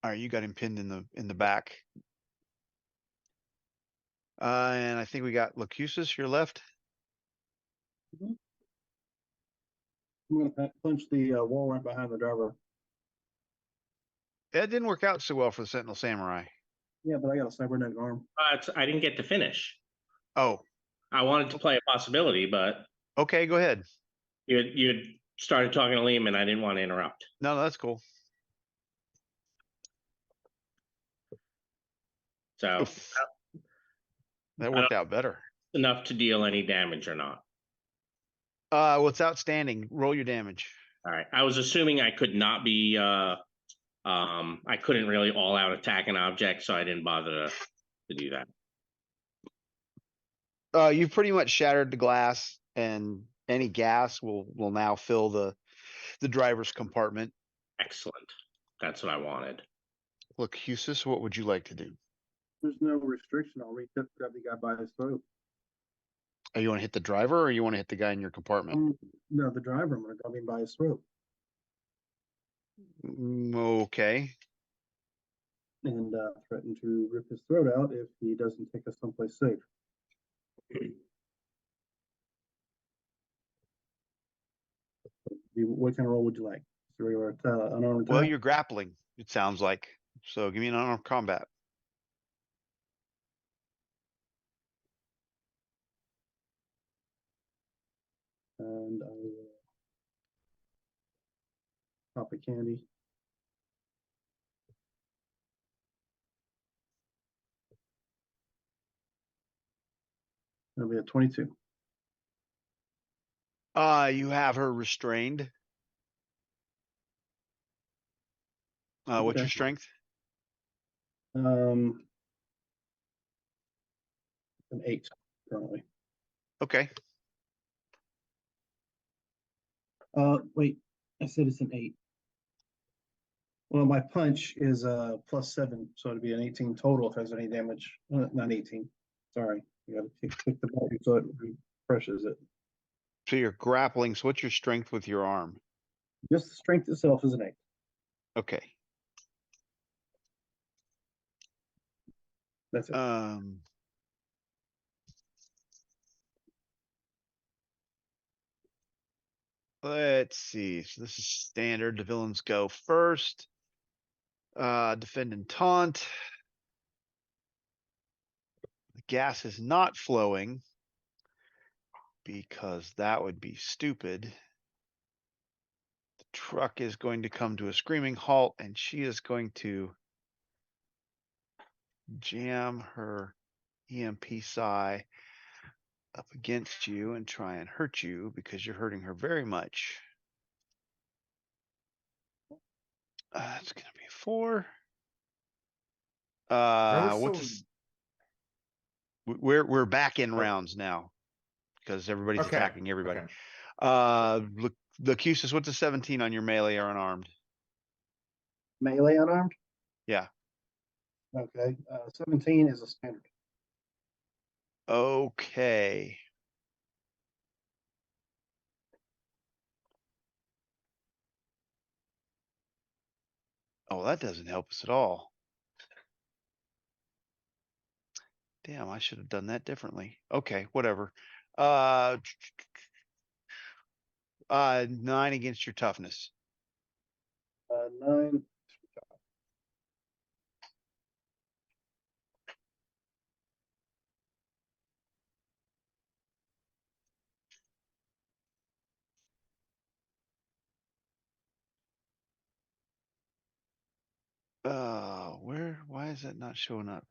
All right, you got him pinned in the back. And I think we got Locusus, your left. I'm gonna punch the wall right behind the driver. That didn't work out so well for the Sentinel Samurai. Yeah, but I got a cybernetic arm. I didn't get to finish. Oh, I wanted to play a possibility, but okay, go ahead. you started talking to Liam, and I didn't want to interrupt. No, that's cool. So Oof. That worked out better. enough to deal any damage or not. What's outstanding? Roll your damage. All right. I was assuming I could not be. I couldn't really all out attack an object, so I didn't bother to do that. You pretty much shattered the glass, and any gas will now fill the driver's compartment. Excellent. That's what I wanted. Look, Husis, what would you like to do? There's no restriction. I'll reach up, grab the guy by his throat. You want to hit the driver, or you want to hit the guy in your compartment? No, the driver. I'm going to grab him by his throat. Okay. And threaten to rip his throat out if he doesn't take us someplace safe. What kind of roll would you like? Regular unarmed Well, attack? you're grappling, it sounds like. So give me an unarmed combat. And I will pop a candy. That'll be a 22. You have her restrained. What's Okay. your strength? An 8 currently. Okay. Wait, I said it's an 8. Well, my punch is +7, so it'd be an 18 total if there's any damage. Not 18. Sorry, you gotta click the button so it refreshes it. So you're grappling. So what's your strength with your arm? Just the strength itself is an 8. Okay. That's it. Let's see. So this is standard. The villains go first. Defend and taunt. The gas is not flowing because that would be stupid. The truck is going to come to a screaming halt, and she is going to jam her EMP psi up against you and try and hurt you because you're hurting her very much. It's gonna be 4. What's we're back in rounds now because everybody's Okay, attacking everybody. okay. Look, the Cusis, what's a 17 on your melee or unarmed? Melee unarmed? Yeah. Okay. 17 is a standard. Okay. Oh, that doesn't help us at all. Damn, I should have done that differently. Okay, whatever. 9 against your toughness. 9. Why is that not showing up?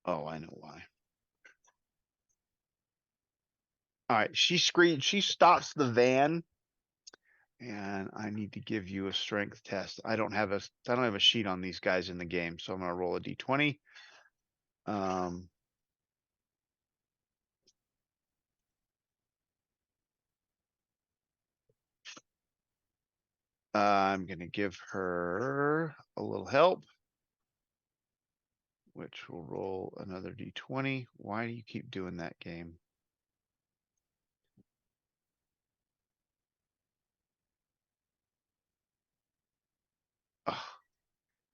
Oh, I know why. All right, she screams, she stops the van, and I need to give you a strength test. I don't have a sheet on these guys in the game, so I'm gonna roll a d20. I'm gonna give her a little help, which will roll another d20. Why do you keep doing that, game?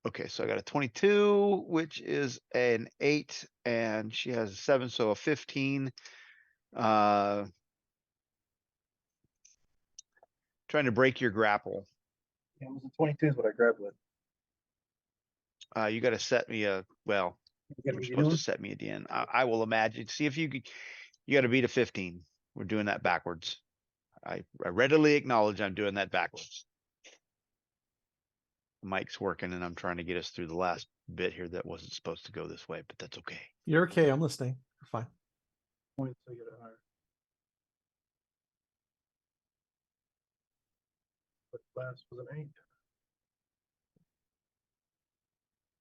Okay, so I got a 22, which is an 8, and she has a 7, so a 15. Trying to break your grapple. Yeah, it was a 22 is what I grabbed with. You got to set me a, well, you were supposed to set me a DN. I will imagine. See if you got to beat a 15. We're doing that backwards. I readily acknowledge I'm doing that backwards. mic's working, and I'm trying to get us through the last bit here that wasn't supposed to go this way, but that's okay. You're okay. I'm listening. You're fine. Points to get it higher. But last was an 8.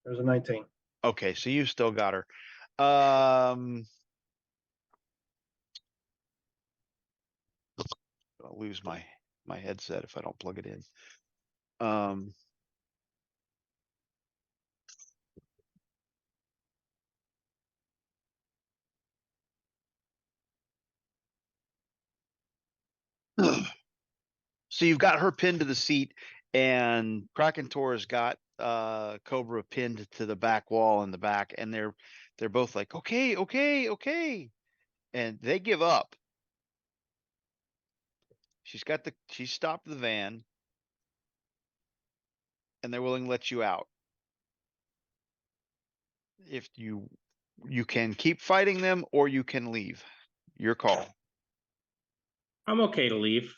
There's a 19. Okay, so you still got her. I'll lose my headset if I don't plug it in. So you've got her pinned to the seat, and Krakentor's got Cobra pinned to the back wall in the back, and they're both like, okay, okay, okay, and they give up. She stopped the van, and they're willing to let you out. If you can keep fighting them, or you can leave. Your call. I'm okay to leave.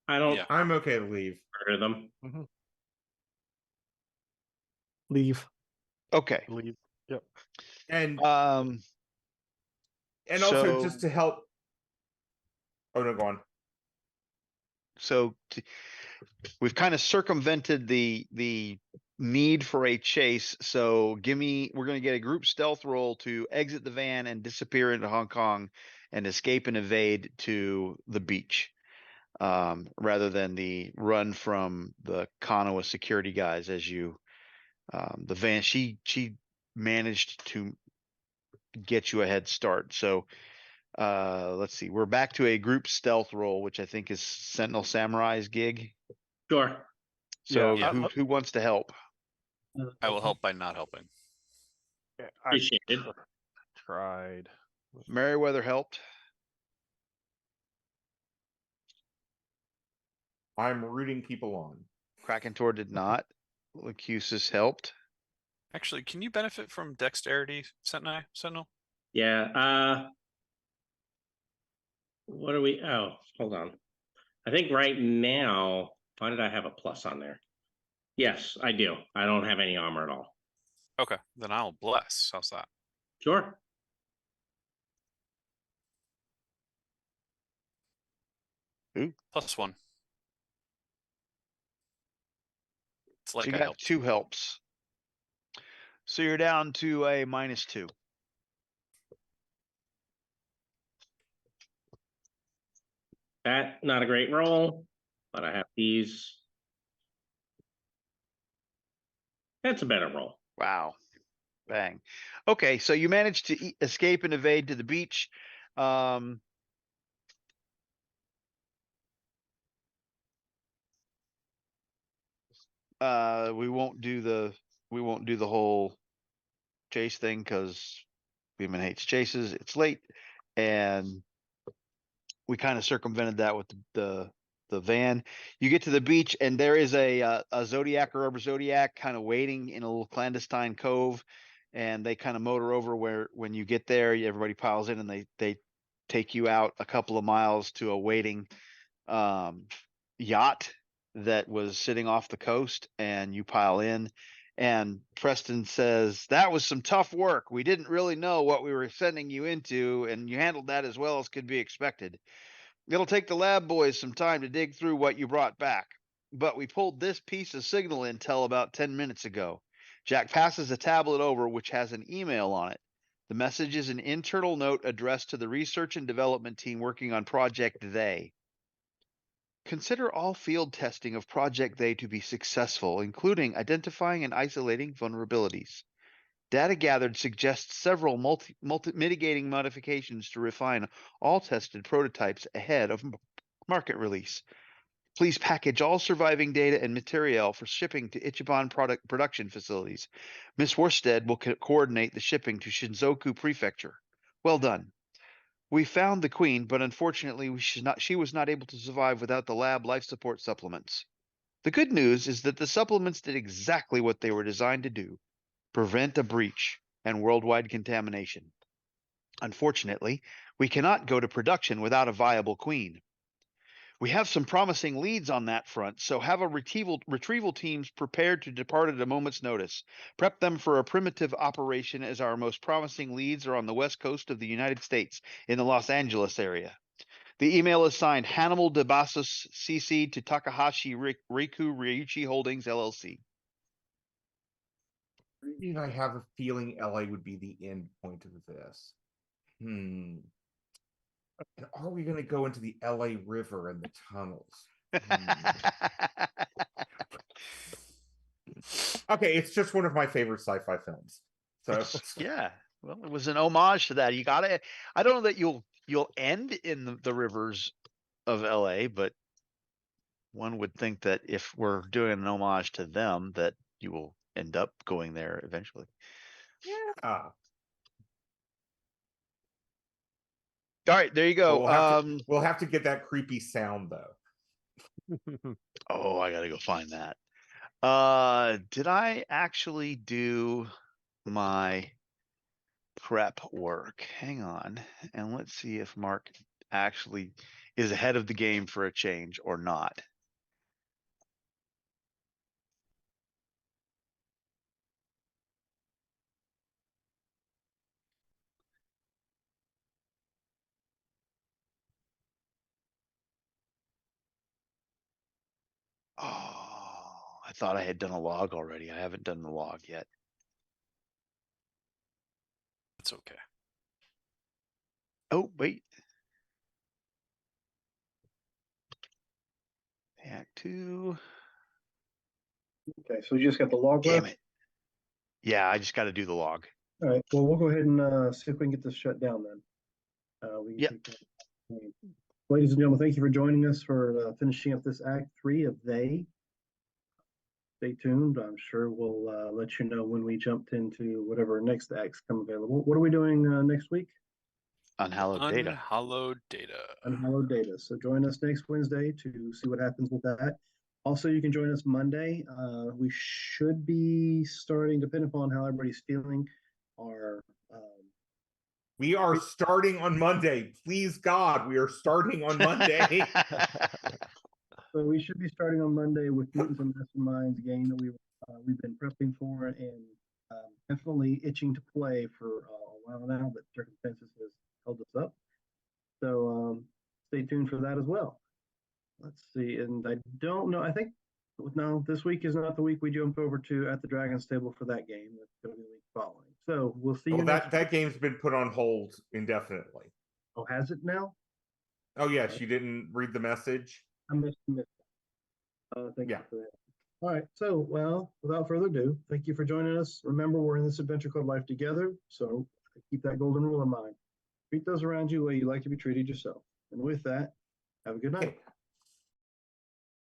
I don't Yeah. I'm okay to leave. murder them. Leave. Okay. Leave. Yep. And Um. also so- just to help. Oh no, go on. So we've kind of circumvented the need for a chase. So we're going to get a group stealth roll to exit the van and disappear into Hong Kong and escape and evade to the beach. Rather than the run from the Kanawa security guys as you, the van, she managed to get you a head start. So, let's see, we're back to a group stealth roll, which I think is Sentinel Samurai's gig. Sure. So Yeah. who wants to help? I will help by not helping. Yeah, Appreciate it. tried. Meriwether helped. I'm rooting people on. Krakentor did not. Lucusus helped. Actually, can you benefit from dexterity, Sentinel? Yeah. What are we? Oh, hold on. I think right now, why did I have a plus on there? Yes, I do. I don't have any armor at all. Okay, then I'll bless. How's that? Sure. +1. It's So like you I got helped. 2 helps. So you're down to a -2. That not a great roll, but I have these. That's a better roll. Wow. Bang. Okay, so you managed to escape and evade to the beach. We won't do the whole chase thing because Beeman hates chases. It's late, and we kind of circumvented that with the van. You get to the beach, and there is a Zodiac or Rubber Zodiac kind of waiting in a little clandestine cove, and they kind of motor over where when you get there, everybody piles in, and they take you out a couple of miles to a waiting yacht that was sitting off the coast, and you pile in. And Preston says, that was some tough work. We didn't really know what we were sending you into, and you handled that as well as could be expected. It'll take the lab boys some time to dig through what you brought back, but we pulled this piece of signal intel about 10 minutes ago. Jack passes a tablet over which has an email on it. The message is an internal note addressed to the research and development team working on Project They. Consider all field testing of Project They to be successful, including identifying and isolating vulnerabilities. Data gathered suggests several mitigating modifications to refine all tested prototypes ahead of market release. Please package all surviving data and material for shipping to Ichiban production facilities. Miss Worsted will coordinate the shipping to Shinzoku Prefecture. Well done. We found the queen, but unfortunately she was not able to survive without the lab life support supplements. The good news is that the supplements did exactly what they were designed to do: prevent a breach and worldwide contamination. Unfortunately, we cannot go to production without a viable queen. We have some promising leads on that front, so have a retrieval teams prepared to depart at a moment's notice. Prep them for a primitive operation, as our most promising leads are on the west coast of the United States in the Los Angeles area. The email is signed Hannibal de Bassos, CC to Takahashi Riku Ryuchi Holdings LLC. I have a feeling LA would be the end point of this. And are we going to go into the LA River and the tunnels? Okay, it's just one of my favorite sci-fi films. So yeah, well, it was an homage to that. You gotta. I don't know that you'll end in the rivers of LA, but one would think that if we're doing an homage to them, that you will end up going there eventually. yeah. All right, there you go. We'll have to get that creepy sound though. Oh, I gotta go find that. Did I actually do my prep work? Hang on, and let's see if Mark actually is ahead of the game for a change or not. Oh, I thought I had done a log already. I haven't done the log yet. It's okay. Oh, wait. Act 2. Okay, so you just got the log Damn left? it. Yeah, I just got to do the log. All right, well, we'll go ahead and see if we can get this shut down then. We can Yep. take that. Ladies and gentlemen, thank you for joining us for finishing up this Act 3 of They. Stay tuned. I'm sure we'll let you know when we jumped into whatever next acts come available. What are we doing next week? Unhallowed data. Unhallowed data. Unhallowed data. So join us next Wednesday to see what happens with that. Also, you can join us Monday. We should be starting, depending upon how everybody's feeling, our we are starting on Monday. Please God, we are starting on Monday. So we should be starting on Monday with Mutants and Masterminds, a game that we've been prepping for and definitely itching to play for a while now, but circumstances has held us up. So stay tuned for that as well. Let's see, and I don't know. I think no, this week is not the week we jump over to At the Dragon's Table for that game. That's going to be the week following. So we'll see you. Well, that game's been put on hold indefinitely. Oh, has it now? Oh yes, you didn't read the message. I missed it. Thank you for that. All right. So, well, without further ado, thank you for joining us. Remember, we're in this adventure called life together. So keep that golden rule in mind. Treat those around you the way you like to be treated yourself. And with that, have a good night. Okay.